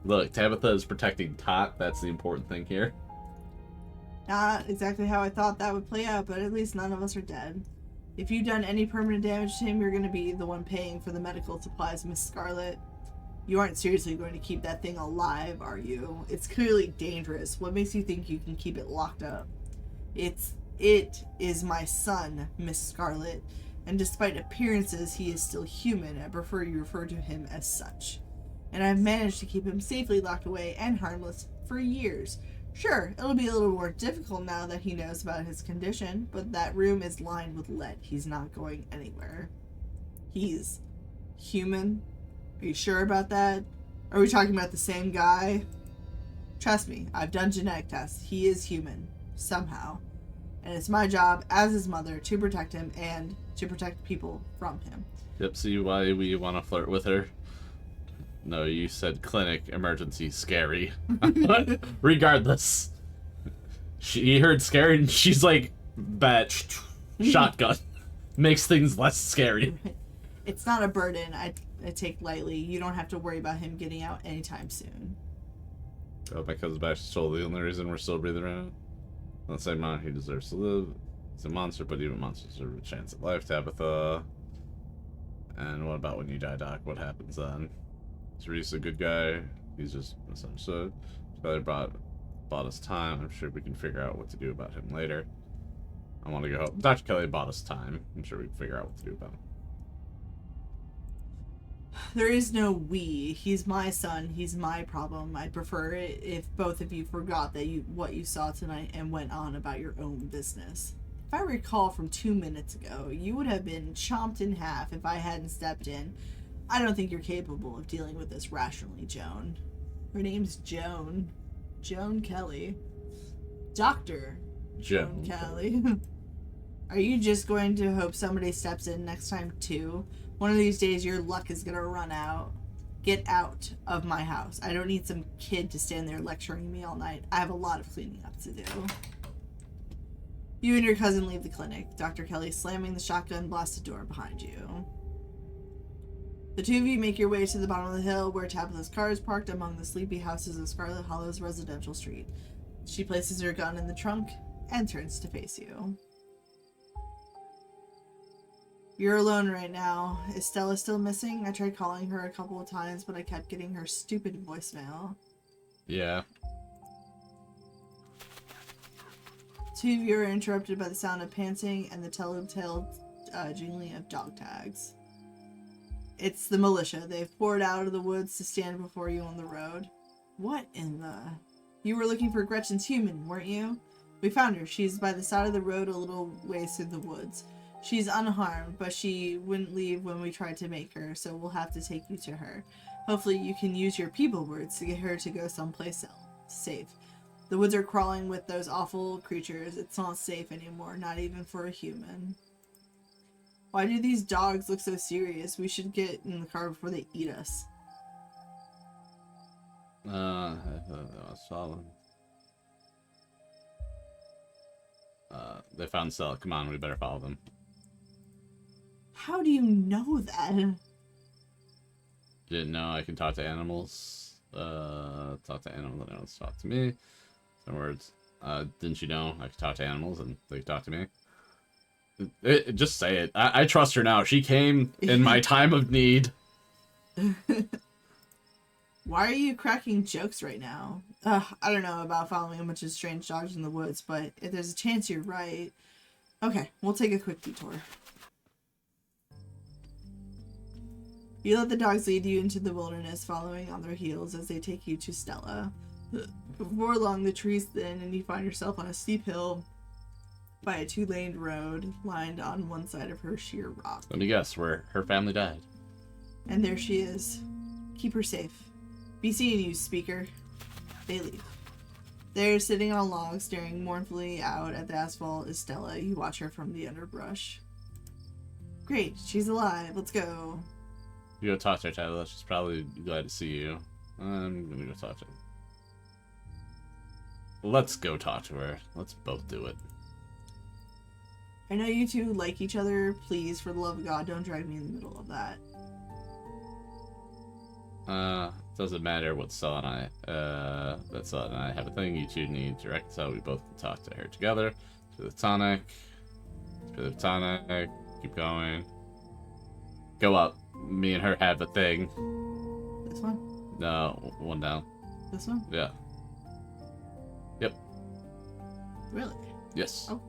Look, Tabitha is protecting Tot. That's the important thing here. Not exactly how I thought that would play out, but at least none of us are dead. If you've done any permanent damage to him, you're going to be the one paying for the medical supplies, Miss Scarlet. You aren't seriously going to keep that thing alive, are you? It's clearly dangerous. What makes you think you can keep it locked up? It is my son, Miss Scarlet, and despite appearances, he is still human. I prefer you refer to him as such. And I've managed to keep him safely locked away and harmless for years. Sure, it'll be a little more difficult now that he knows about his condition, but that room is lined with lead. He's not going anywhere. He's human? Are you sure about that? Are we talking about the same guy? Trust me, I've done genetic tests. He is human. Somehow. And it's my job, as his mother, to protect him and to protect people from him. Yep, see why we want to flirt with her? No, you said clinic, emergency, scary. Regardless. She heard scary and she's like, bet, shotgun. Makes things less scary. It's not a burden I take lightly. You don't have to worry about him getting out anytime soon. Oh, my cousin's back. She's totally the only reason we're still breathing right now. Let's say he deserves to live. He's a monster, but even monsters deserve a chance at life, Tabitha. And what about when you die, Doc? What happens then? Is Reese a good guy? He's just misunderstood. Scarlet bought us time. I'm sure we can figure out what to do about him later. I want to go home. Dr. Kelly bought us time. I'm sure we can figure out what to do about him. There is no we. He's my son. He's my problem. I'd prefer it if both of you forgot that what you saw tonight and went on about your own business. If I recall from 2 minutes ago, you would have been chomped in half if I hadn't stepped in. I don't think you're capable of dealing with this rationally, Joan. Her name's Joan. Joan Kelly. Dr. Joan Kelly. Are you just going to hope somebody steps in next time, too? One of these days, your luck is going to run out. Get out of my house. I don't need some kid to stand there lecturing me all night. I have a lot of cleaning up to do. You and your cousin leave the clinic. Dr. Kelly slamming the shotgun blasted door behind you. The two of you make your way to the bottom of the hill where Tabitha's car is parked among the sleepy houses of Scarlet Hollow's residential street. She places her gun in the trunk and turns to face you. You're alone right now. Is Stella still missing? I tried calling her a couple of times, but I kept getting her stupid voicemail. Yeah. Two of you are interrupted by the sound of panting and the telltale jingling of dog tags. It's the militia. They've poured out of the woods to stand before you on the road. What in the... You were looking for Gretchen's human, weren't you? We found her. She's by the side of the road a little ways through the woods. She's unharmed, but she wouldn't leave when we tried to make her, so we'll have to take you to her. Hopefully you can use your people words to get her to go someplace else. Safe. The woods are crawling with those awful creatures. It's not safe anymore, not even for a human. Why do these dogs look so serious? We should get in the car before they eat us. I thought that was solid. They found Stella. Come on, we better follow them. How do you know that? Didn't know I can talk to animals. Talk to animals and animals talk to me. Some words. Didn't you know I could talk to animals and they could talk to me? Just say it. I trust her now. She came in my time of need. Why are you cracking jokes right now? I don't know about following a bunch of strange dogs in the woods, but if there's a chance you're right... Okay, we'll take a quick detour. You let the dogs lead you into the wilderness, following on their heels as they take you to Stella. Before long, the trees thin, and you find yourself on a steep hill by a two-laned road, lined on one side of her sheer rock. Let me guess, where her family died. And there she is. Keep her safe. Be seeing you, speaker. They leave. There, sitting on a log, staring mournfully out at the asphalt, is Stella. You watch her from the underbrush. Great, she's alive. Let's go. You go talk to her, Tyler. She's probably glad to see you. I'm gonna go talk to her. Let's go talk to her. Let's both do it. I know you two like each other. Please, for the love of God, don't drag me in the middle of that. Doesn't matter what Stella and that Stella and I have a thing. You two need to reconcile. We both can talk to her together. To the tonic. To the tonic. Keep going. Go up. Me and her have a thing. This one? No, one down. This one? Yeah. Yep. Really? Yes. Oh.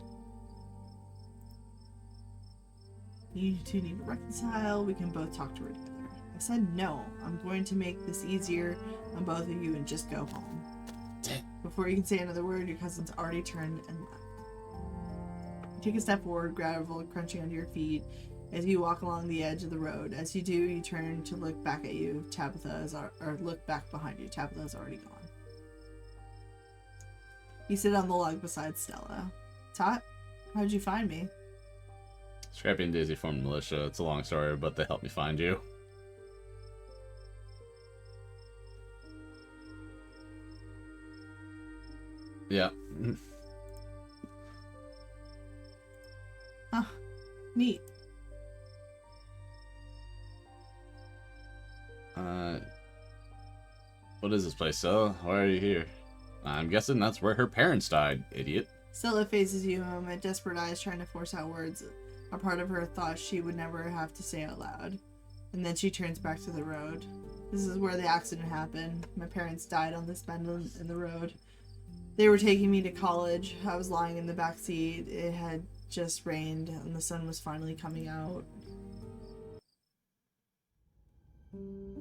You two need to reconcile. We can both talk to her together. I said no. I'm going to make this easier on both of you and just go home. Before you can say another word, your cousin's already turned and left. You take a step forward, gravel crunching under your feet as you walk along the edge of the road. As you do, you turn to look back at you. Tabitha is, or look back behind you. Tabitha is already gone. You sit on the log beside Stella. Tot, how'd you find me? Scrappy and Daisy formed militia. It's a long story, but they helped me find you. Yeah. Huh. Neat. What is this place, Stella? Why are you here? I'm guessing that's where her parents died, idiot. Stella faces you, with desperate eyes trying to force out words. A part of her thought she would never have to say out loud. And then she turns back to the road. This is where the accident happened. My parents died on this bend in the road. They were taking me to college. I was lying in the back seat. It had just rained and the sun was finally coming out.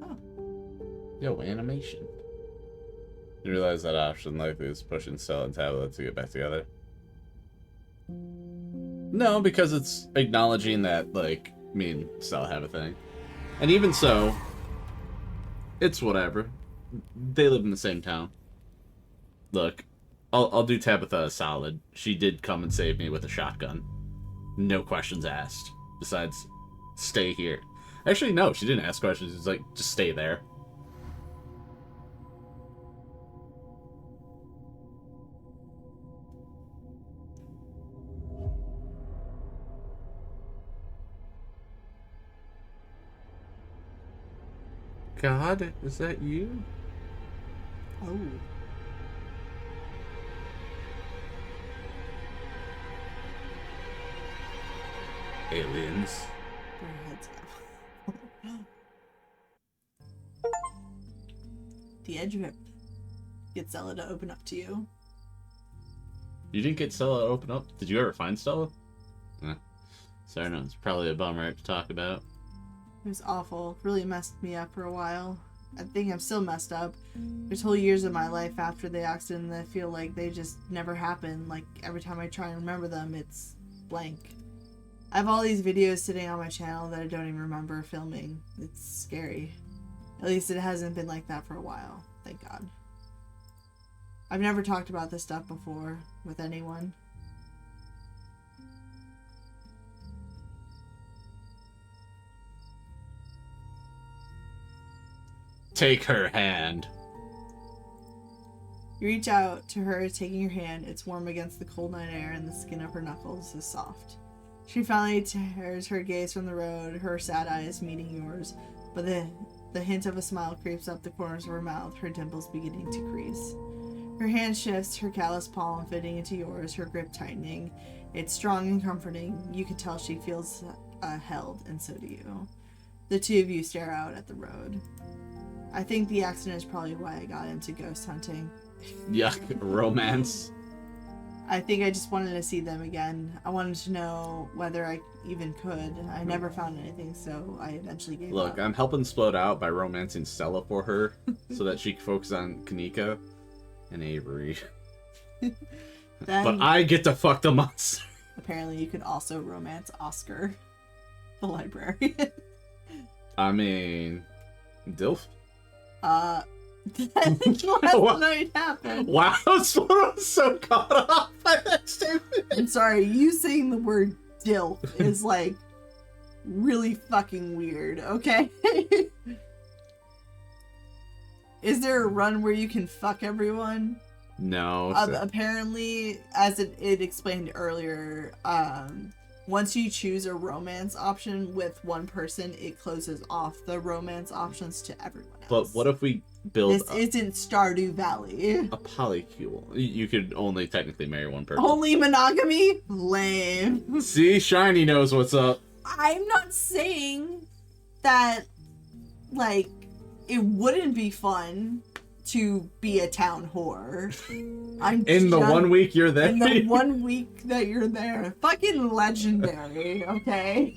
Oh. Yo, animation. You realize that option likely is pushing Stella and Tabitha to get back together? No, because it's acknowledging that, like, me and Stella have a thing. And even so, it's whatever. They live in the same town. Look, I'll do Tabitha a solid. She did come and save me with a shotgun. No questions asked. Besides, stay here. Actually, no, she didn't ask questions. She's like, just stay there. God, is that you? Oh. Aliens. Their heads up. The edge of it gets Stella to open up to you. You didn't get Stella to open up? Did you ever find Stella? Sorry, no, it's probably a bummer to talk about. It was awful. Really messed me up for a while. I think I'm still messed up. There's whole years of my life after the accident that I feel like they just never happened. Like, every time I try and remember them, it's blank. I have all these videos sitting on my channel that I don't even remember filming. It's scary. At least it hasn't been like that for a while. Thank God. I've never talked about this stuff before with anyone. Take her hand. You reach out to her, taking your hand. It's warm against the cold night air, and the skin of her knuckles is soft. She finally tears her gaze from the road, her sad eyes meeting yours, but the hint of a smile creeps up the corners of her mouth, her dimples beginning to crease. Her hand shifts, her calloused palm fitting into yours, her grip tightening. It's strong and comforting. You can tell she feels held, and so do you. The two of you stare out at the road. I think the accident is probably why I got into ghost hunting. Yuck, romance. I think I just wanted to see them again. I wanted to know whether I even could. I never found anything, so I eventually gave up. Look, I'm helping Splode out by romancing Stella for her so that she can focus on Kanika and Avery. Then, but I get to fuck the monster. Apparently you could also romance Oscar, the librarian. I mean, Dilf? Last night happened. Wow, Splode was so caught off by that statement. I'm sorry, you saying the word DILF is like really fucking weird, okay? Is there a run where you can fuck everyone? No. Apparently, as it explained earlier, once you choose a romance option with one person, it closes off the romance options to everyone else. But what if we build this isn't Stardew Valley. A polycule. You could only technically marry one person. Only monogamy? Lame. See, Shiny knows what's up. I'm not saying that, like, it wouldn't be fun to be a town whore. In the 1 week you're there. In the 1 week that you're there. Fucking legendary, okay?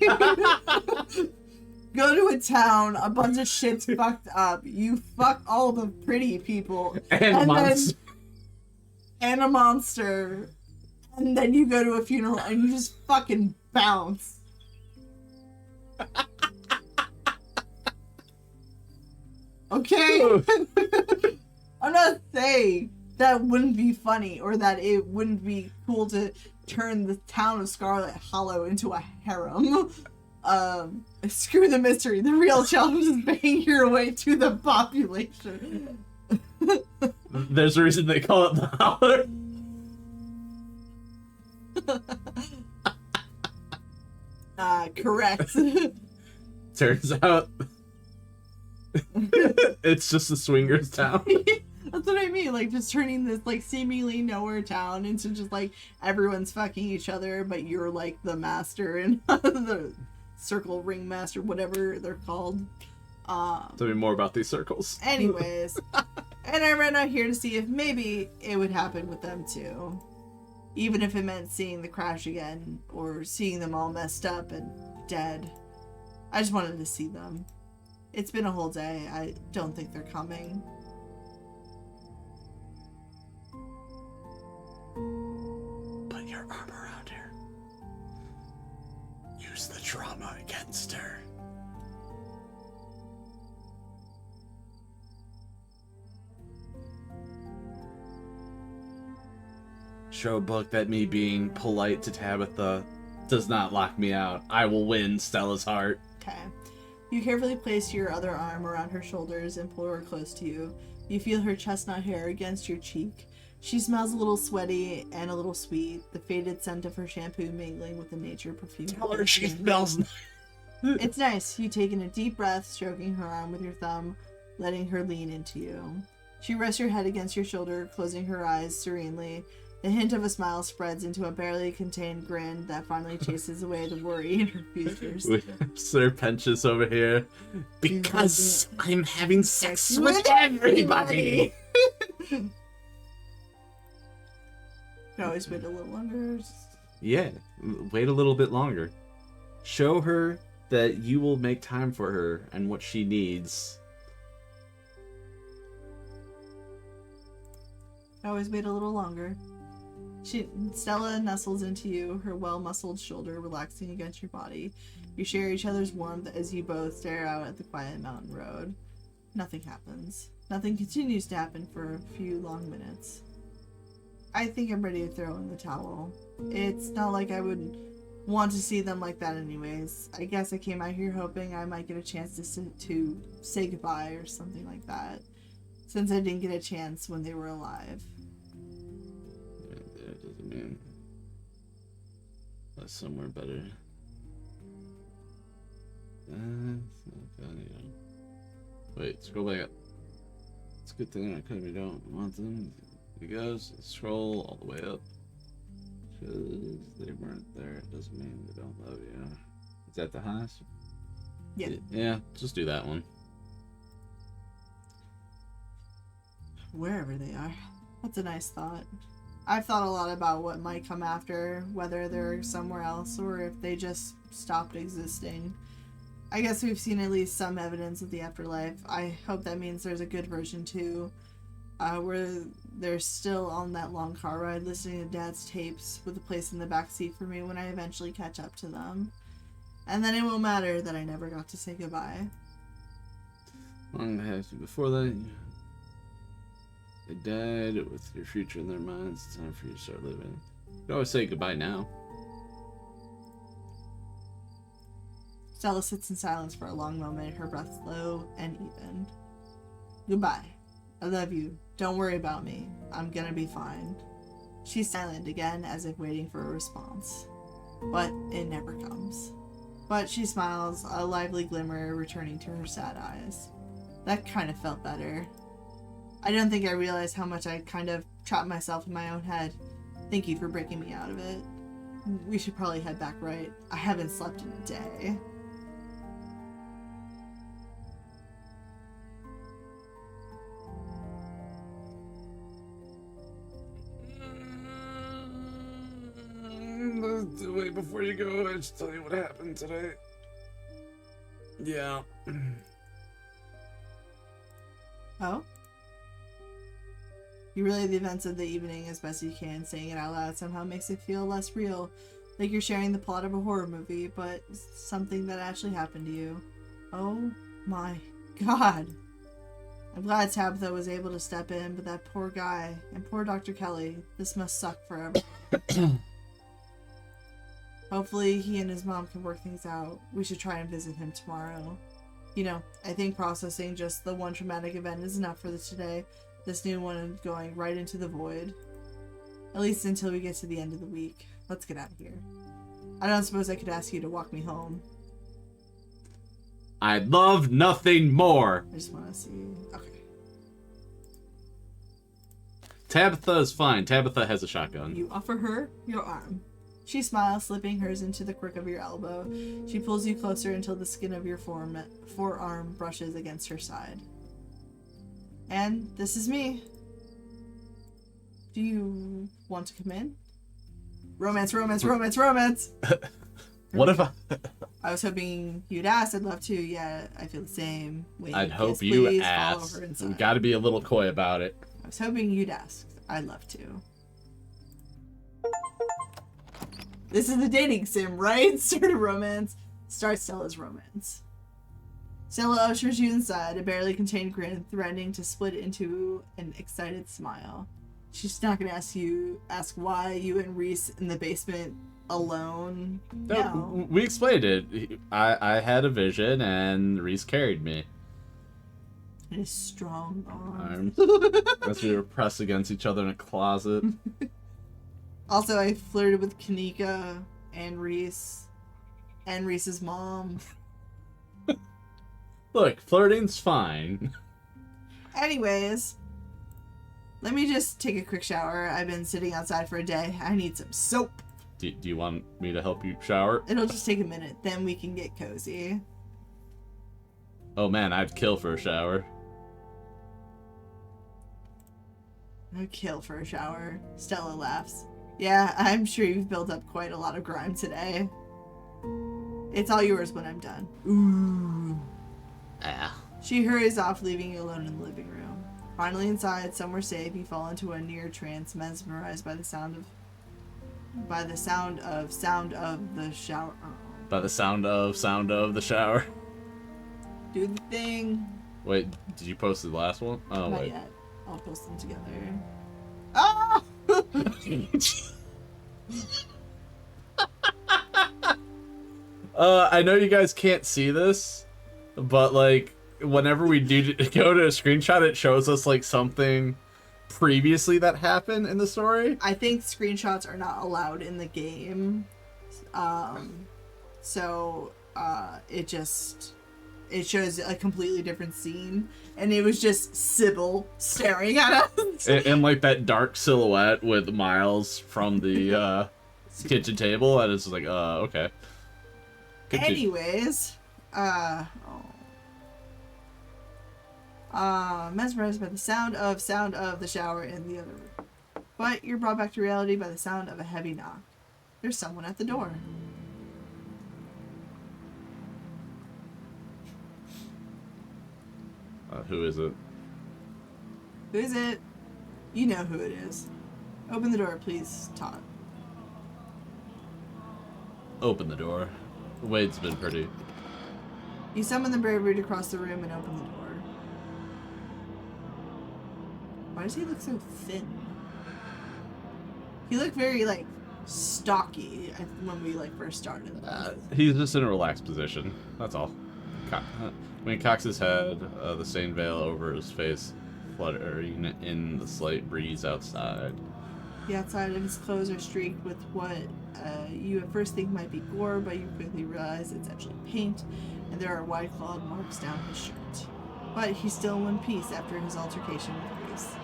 Go to a town, a bunch of shit's fucked up. You fuck all the pretty people. And monsters. And a monster. And then you go to a funeral and you just fucking bounce. Okay? I'm not saying that wouldn't be funny or that it wouldn't be cool to turn the town of Scarlet Hollow into a harem. Screw the mystery. The real challenge is making your way to the population. There's a reason they call it the Holler. Correct. Turns out it's just a swingers town. That's what I mean, like, just turning this, like, seemingly nowhere town into just, like, everyone's fucking each other, but you're, like, the master and the circle ring master, whatever they're called. Tell me more about these circles. Anyways, and I ran out here to see if maybe it would happen with them, too. Even if it meant seeing the crash again, or seeing them all messed up and dead. I just wanted to see them. It's been a whole day. I don't think they're coming. Put your arm around her. Use the trauma against her. Show book that me being polite to Tabitha does not lock me out. I will win Stella's heart. Okay. You carefully place your other arm around her shoulders and pull her close to you. You feel her chestnut hair against your cheek. She smells a little sweaty and a little sweet, the faded scent of her shampoo mingling with the nature perfume. Tell her she smells nice. It's nice. You take in a deep breath, stroking her arm with your thumb, letting her lean into you. She rests your head against your shoulder, closing her eyes serenely. The hint of a smile spreads into a barely contained grin that finally chases away the worry in her features. Sir Penchus over here. Because I'm having sex with everybody! You can always wait a little longer. Yeah, wait a little bit longer. Show her that you will make time for her and what she needs. Always wait a little longer. Stella nestles into you, her well-muscled shoulder relaxing against your body. You share each other's warmth as you both stare out at the quiet mountain road. Nothing happens. Nothing continues to happen for a few long minutes. I think I'm ready to throw in the towel. It's not like I would want to see them like that anyways. I guess I came out here hoping I might get a chance to say goodbye or something like that, since I didn't get a chance when they were alive. That doesn't mean that's somewhere better. Wait, scroll back up. It's a good thing I couldn't. We don't want them. It goes. Scroll all the way up. Because they weren't there. It doesn't mean they don't love you. Is that the highest? Yeah. Yeah, just do that one. Wherever they are. That's a nice thought. I've thought a lot about what might come after, whether they're somewhere else or if they just stopped existing. I guess we've seen at least some evidence of the afterlife. I hope that means there's a good version too, where they're still on that long car ride listening to Dad's tapes with a place in the back seat for me when I eventually catch up to them. And then it won't matter that I never got to say goodbye. Long have to before that. They died with your future in their minds. It's time for you to start living. You can always say goodbye now. Stella sits in silence for a long moment, her breath slow and even. Goodbye. I love you. Don't worry about me. I'm gonna be fine. She's silent again, as if waiting for a response. But it never comes. But she smiles, a lively glimmer returning to her sad eyes. That kind of felt better. I don't think I realized how much I kind of trapped myself in my own head. Thank you for breaking me out of it. We should probably head back, right? I haven't slept in a day. Wait, before you go, I just tell you what happened today. Yeah. Oh? You relay the events of the evening as best you can. Saying it out loud somehow makes it feel less real, like you're sharing the plot of a horror movie, but something that actually happened to you. Oh my god. I'm glad Tabitha was able to step in, but that poor guy, and poor Dr. Kelly, this must suck forever. Hopefully he and his mom can work things out. We should try and visit him tomorrow. You know, I think processing just the one traumatic event is enough for today. This new one going right into the void. At least until we get to the end of the week. Let's get out of here. I don't suppose I could ask you to walk me home. I'd love nothing more. I just want to see. Okay. Tabitha is fine. Tabitha has a shotgun. You offer her your arm. She smiles, slipping hers into the crook of your elbow. She pulls you closer until the skin of your forearm brushes against her side. And this is me. Do you want to come in? Romance, romance, romance, romance! What if I was hoping you'd ask. I'd love to. Yeah, I feel the same. Wait, I'd hope yes, you please, asked. follow her inside. We gotta be a little coy about it. I was hoping you'd ask. I'd love to. This is the dating sim, right? Start a romance. Start Stella's romance. Stella ushers you inside, a barely contained grin threatening to split into an excited smile. She's not gonna ask why you and Reese in the basement alone. No. We explained it. I had a vision and Reese carried me. It is strong arms. As we were pressed against each other in a closet. Also, I flirted with Kanika and Reese and Reese's mom. Look, flirting's fine. Anyways, let me just take a quick shower. I've been sitting outside for a day. I need some soap. Do you want me to help you shower? It'll just take a minute. Then we can get cozy. Oh man, I'd kill for a shower. I'd kill for a shower. Stella laughs. Yeah, I'm sure you've built up quite a lot of grime today. It's all yours when I'm done. Ooh. Ah. She hurries off, leaving you alone in the living room. Finally inside, somewhere safe, you fall into a near trance, mesmerized by the sound of the sound of the shower. By the sound of the shower. Do the thing. Wait, did you post the last one? Oh, Not wait. yet. I'll post them together. Ah! I know you guys can't see this, but like whenever we do go to a screenshot, it shows us like something previously that happened in the story. I think screenshots are not allowed in the game. So it shows a completely different scene, and it was just Sybil staring at us. And like that dark silhouette with Miles from the kitchen table, and it's like, okay. Continue. Anyways, mesmerized by the sound of the shower in the other room. But you're brought back to reality by the sound of a heavy knock. There's someone at the door. Who is it? Who is it? You know who it is. Open the door, please, Todd. Open the door. Wade's been pretty. You summon the bravery to cross the room and open the door. Why does he look so thin? He looked very, like, stocky when we, like, first started. He's just in a relaxed position. That's all. When he cocks his head, the same veil over his face fluttering in the slight breeze outside. The outside of his clothes are streaked with what you at first think might be gore, but you quickly realize it's actually paint, and there are wide-clawed marks down his shirt. But he's still in one piece after his altercation with Reese.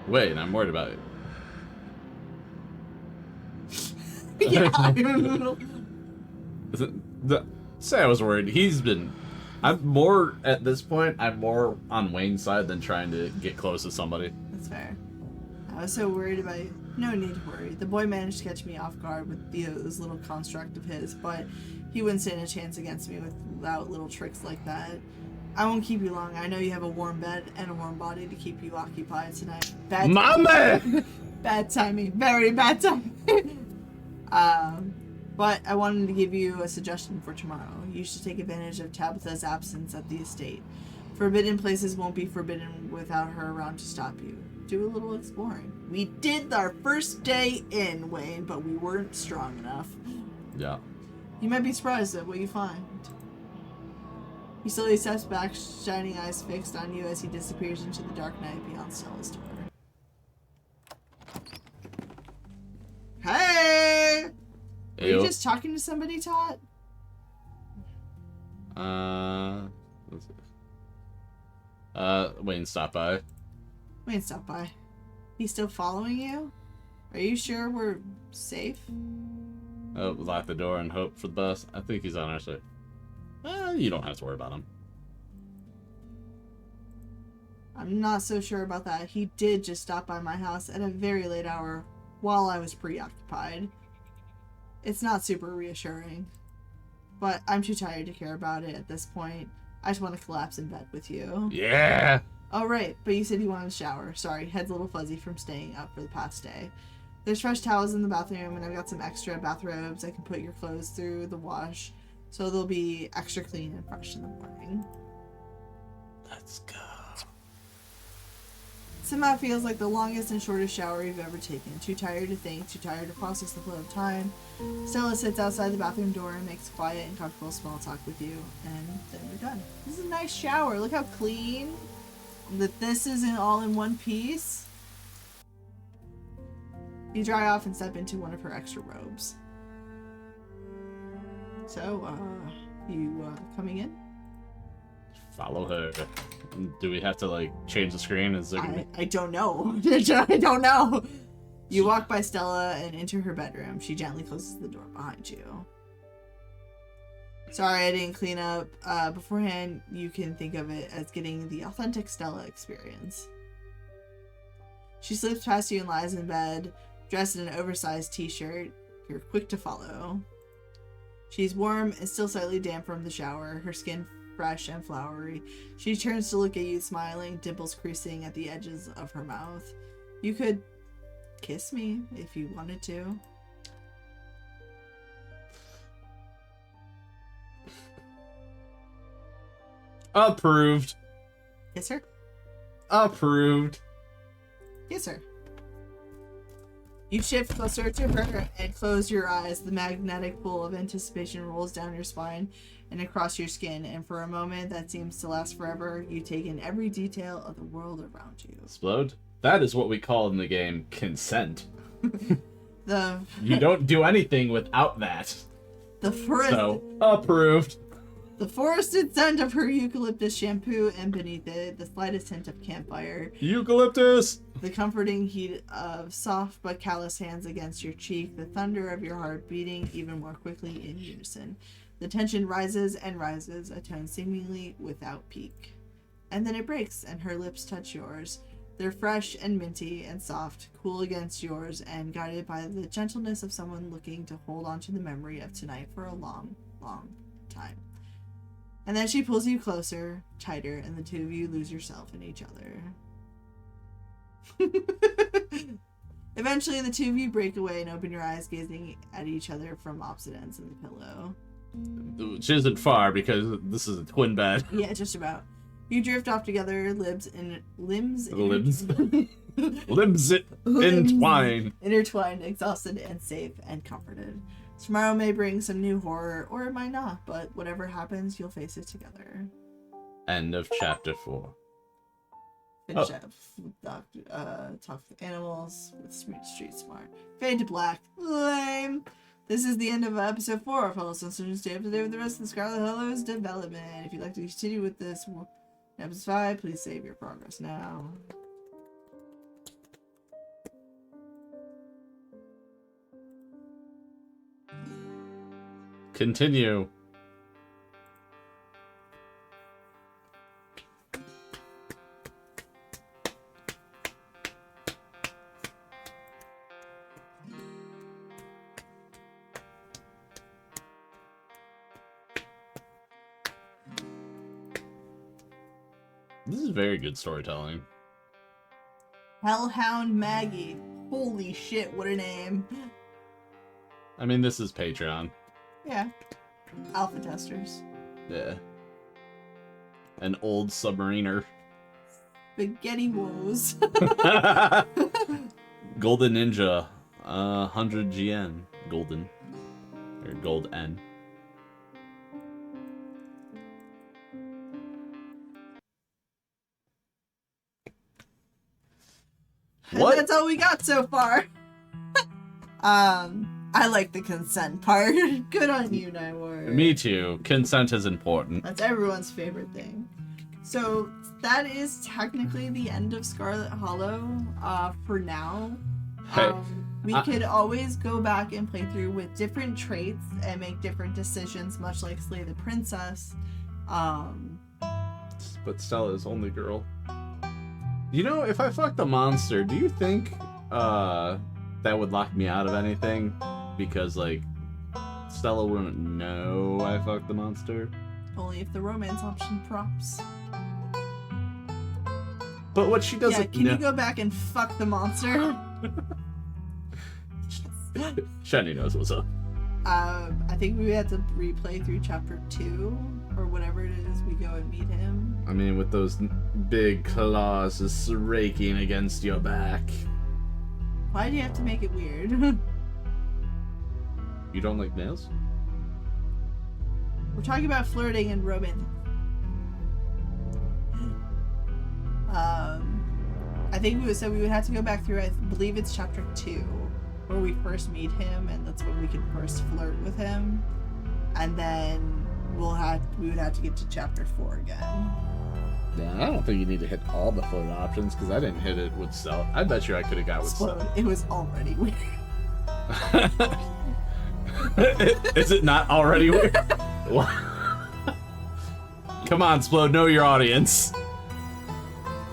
Wait, I'm worried about it. Yeah. Say I was worried. I'm more, at this point, I'm more on Wayne's side than trying to get close to somebody. That's fair. I was so worried about you. No need to worry. The boy managed to catch me off guard with this little construct of his, but he wouldn't stand a chance against me without little tricks like that. I won't keep you long. I know you have a warm bed and a warm body to keep you occupied tonight. Bad timing. Very bad timing. But I wanted to give you a suggestion for tomorrow. You should take advantage of Tabitha's absence at the estate. Forbidden places won't be forbidden without her around to stop you. Do a little exploring. We did our first day in, Wayne, but we weren't strong enough. Yeah. You might be surprised at what you find. He slowly steps back, shining eyes fixed on you as he disappears into the dark night beyond Stella's door. Hey! Are you just talking to somebody, Todd? Wayne stopped by. Wayne stopped by. He's still following you? Are you sure we're safe? Lock the door and hope for the best. I think he's on our side. You don't have to worry about him. I'm not so sure about that. He did just stop by my house at a very late hour while I was preoccupied. It's not super reassuring. But I'm too tired to care about it at this point. I just want to collapse in bed with you. Yeah! Oh, right. But you said you wanted to shower. Sorry, head's a little fuzzy from staying up for the past day. There's fresh towels in the bathroom, and I've got some extra bathrobes I can put your clothes through the wash, so they'll be extra clean and fresh in the morning. Let's go. Somehow it feels like the longest and shortest shower you've ever taken. Too tired to think, too tired to process the flow of time. Stella sits outside the bathroom door and makes quiet and comfortable small talk with you, and then we're done. This is a nice shower. Look how clean. That this isn't all in one piece. You dry off and step into one of her extra robes. So, you coming in? Follow her. Do we have to, like, change the screen? Is there gonna be... I don't know. I don't know. You walk by Stella and enter her bedroom. She gently closes the door behind you. Sorry I didn't clean up beforehand. You can think of it as getting the authentic Stella experience. She slips past you and lies in bed, dressed in an oversized t-shirt. You're quick to follow. She's warm and still slightly damp from the shower, her skin fresh and flowery. She turns to look at you, smiling, dimples creasing at the edges of her mouth. You could kiss me if you wanted to. Approved. Kiss her? Approved. Kiss her. You shift closer to her and close your eyes. The magnetic pull of anticipation rolls down your spine and across your skin, and for a moment that seems to last forever, you take in every detail of the world around you. Explode? That is what we call in the game consent. You don't do anything without that. So, approved. The forested scent of her eucalyptus shampoo, and beneath it, the slightest hint of campfire. Eucalyptus! The comforting heat of soft but callous hands against your cheek, the thunder of your heart beating even more quickly in unison. The tension rises and rises, a tone seemingly without peak. And then it breaks, and her lips touch yours. They're fresh and minty and soft, cool against yours, and guided by the gentleness of someone looking to hold on to the memory of tonight for a long, long time. And then she pulls you closer, tighter, and the two of you lose yourself in each other. Eventually, the two of you break away and open your eyes, gazing at each other from opposite ends of the pillow. Which isn't far, because this is a twin bed. Yeah, just about. You drift off together, limbs intertwined, exhausted and safe and comforted. Tomorrow may bring some new horror, or it might not, but whatever happens, you'll face it together. End of chapter 4. Finish up with tough animals with street smart. Fade to black. Lame. This is the end of episode 4 of Hello Sisters. Stay up to date with the rest of the Scarlet Hello's development. If you'd like to continue with this in episode 5, please save your progress now. Continue. This is very good storytelling. Hellhound Maggie. Holy shit, what a name. I mean, this is Patreon. Yeah. Alpha testers. Yeah. An old submariner. Spaghetti woes. Golden Ninja. 100 GN. Golden. Or gold N. What? That's all we got so far. I like the consent part. Good on you, Nightwar. Me too. Consent is important. That's everyone's favorite thing. So that is technically the end of Scarlet Hollow for now. Hey, We could always go back and play through with different traits and make different decisions, much like Slay the Princess. But Stella's only girl. You know, if I fucked a monster, do you think that would lock me out of anything? Because, like, Stella wouldn't know I fucked the monster. Only if the romance option prompts. But what she doesn't Yeah, can you go back and fuck the monster? Shani knows what's up. I think we had to replay through chapter 2, or whatever it is, we go and meet him. I mean, with those big claws just raking against your back. Why do you have to make it weird? You don't like nails? We're talking about flirting and romantic. I think we would have to go back through, I believe it's chapter 2, where we first meet him, and that's when we can first flirt with him. And then we would have to get to chapter 4 again. Yeah, I don't think you need to hit all the flirt options, because I didn't hit it with Stella. I bet you I could have got with Stella. It was already weird. Is it not already weird? Come on, Splode, know your audience.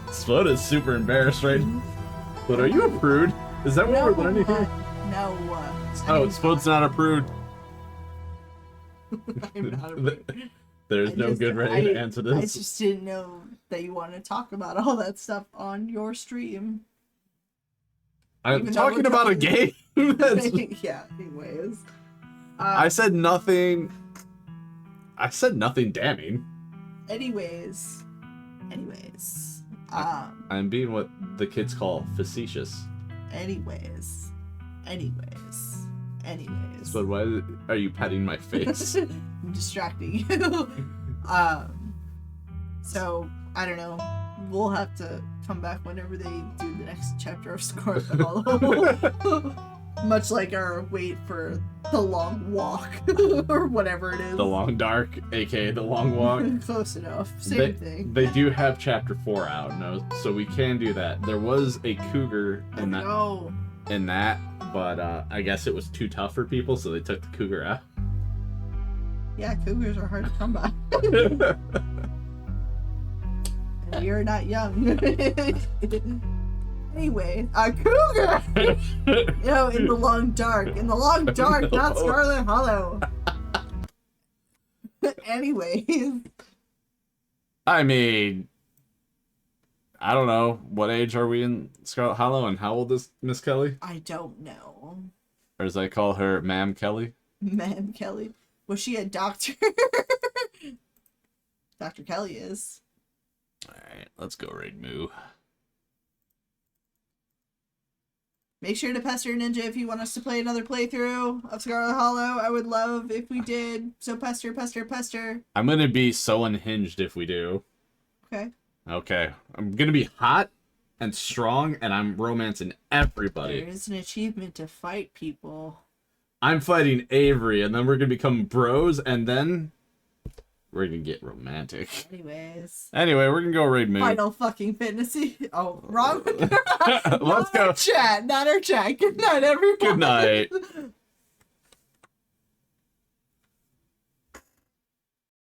Splode is super embarrassed right now. But are you a prude? Is that what we're learning here? No. Oh, Splode's not a prude. I'm not a prude. There's no good way to answer this. I just didn't know that you wanted to talk about all that stuff on your stream. I'm talking about a game. Yeah, anyways. I said nothing. I said nothing damning. Anyways. I'm being what the kids call facetious. Anyways. But why are you patting my face? I'm distracting you. So, I don't know. We'll have to come back whenever they do the next chapter of Scarlet Hollow. Much like our wait for the long walk, or whatever it is. The long dark, aka the long walk. Close enough. Same thing. They do have chapter 4 out, no, so we can do that. There was a cougar in that. No. In that, but I guess it was too tough for people, so they took the cougar out. Yeah, cougars are hard to come by. And you're not young. Anyway, a cougar! You know, in the long dark. Not Scarlet Hollow. Anyways. I mean, I don't know. What age are we in Scarlet Hollow, and how old is Miss Kelly? I don't know. Or as I call her, Ma'am Kelly. Ma'am Kelly. Was she a doctor? Dr. Kelly is. Alright, let's go raid Moo. Make sure to pester Ninja if you want us to play another playthrough of Scarlet Hollow. I would love if we did. So pester. I'm gonna be so unhinged if we do. Okay. Okay. I'm gonna be hot and strong, and I'm romancing everybody. There is an achievement to fight people. I'm fighting Avery, and then we're gonna become bros, and then we're gonna get romantic. Anyway, we're gonna go raid Moo. Final fucking fantasy. Oh, wrong. Let's go. Chat, not our chat. Good night, everyone. Good night.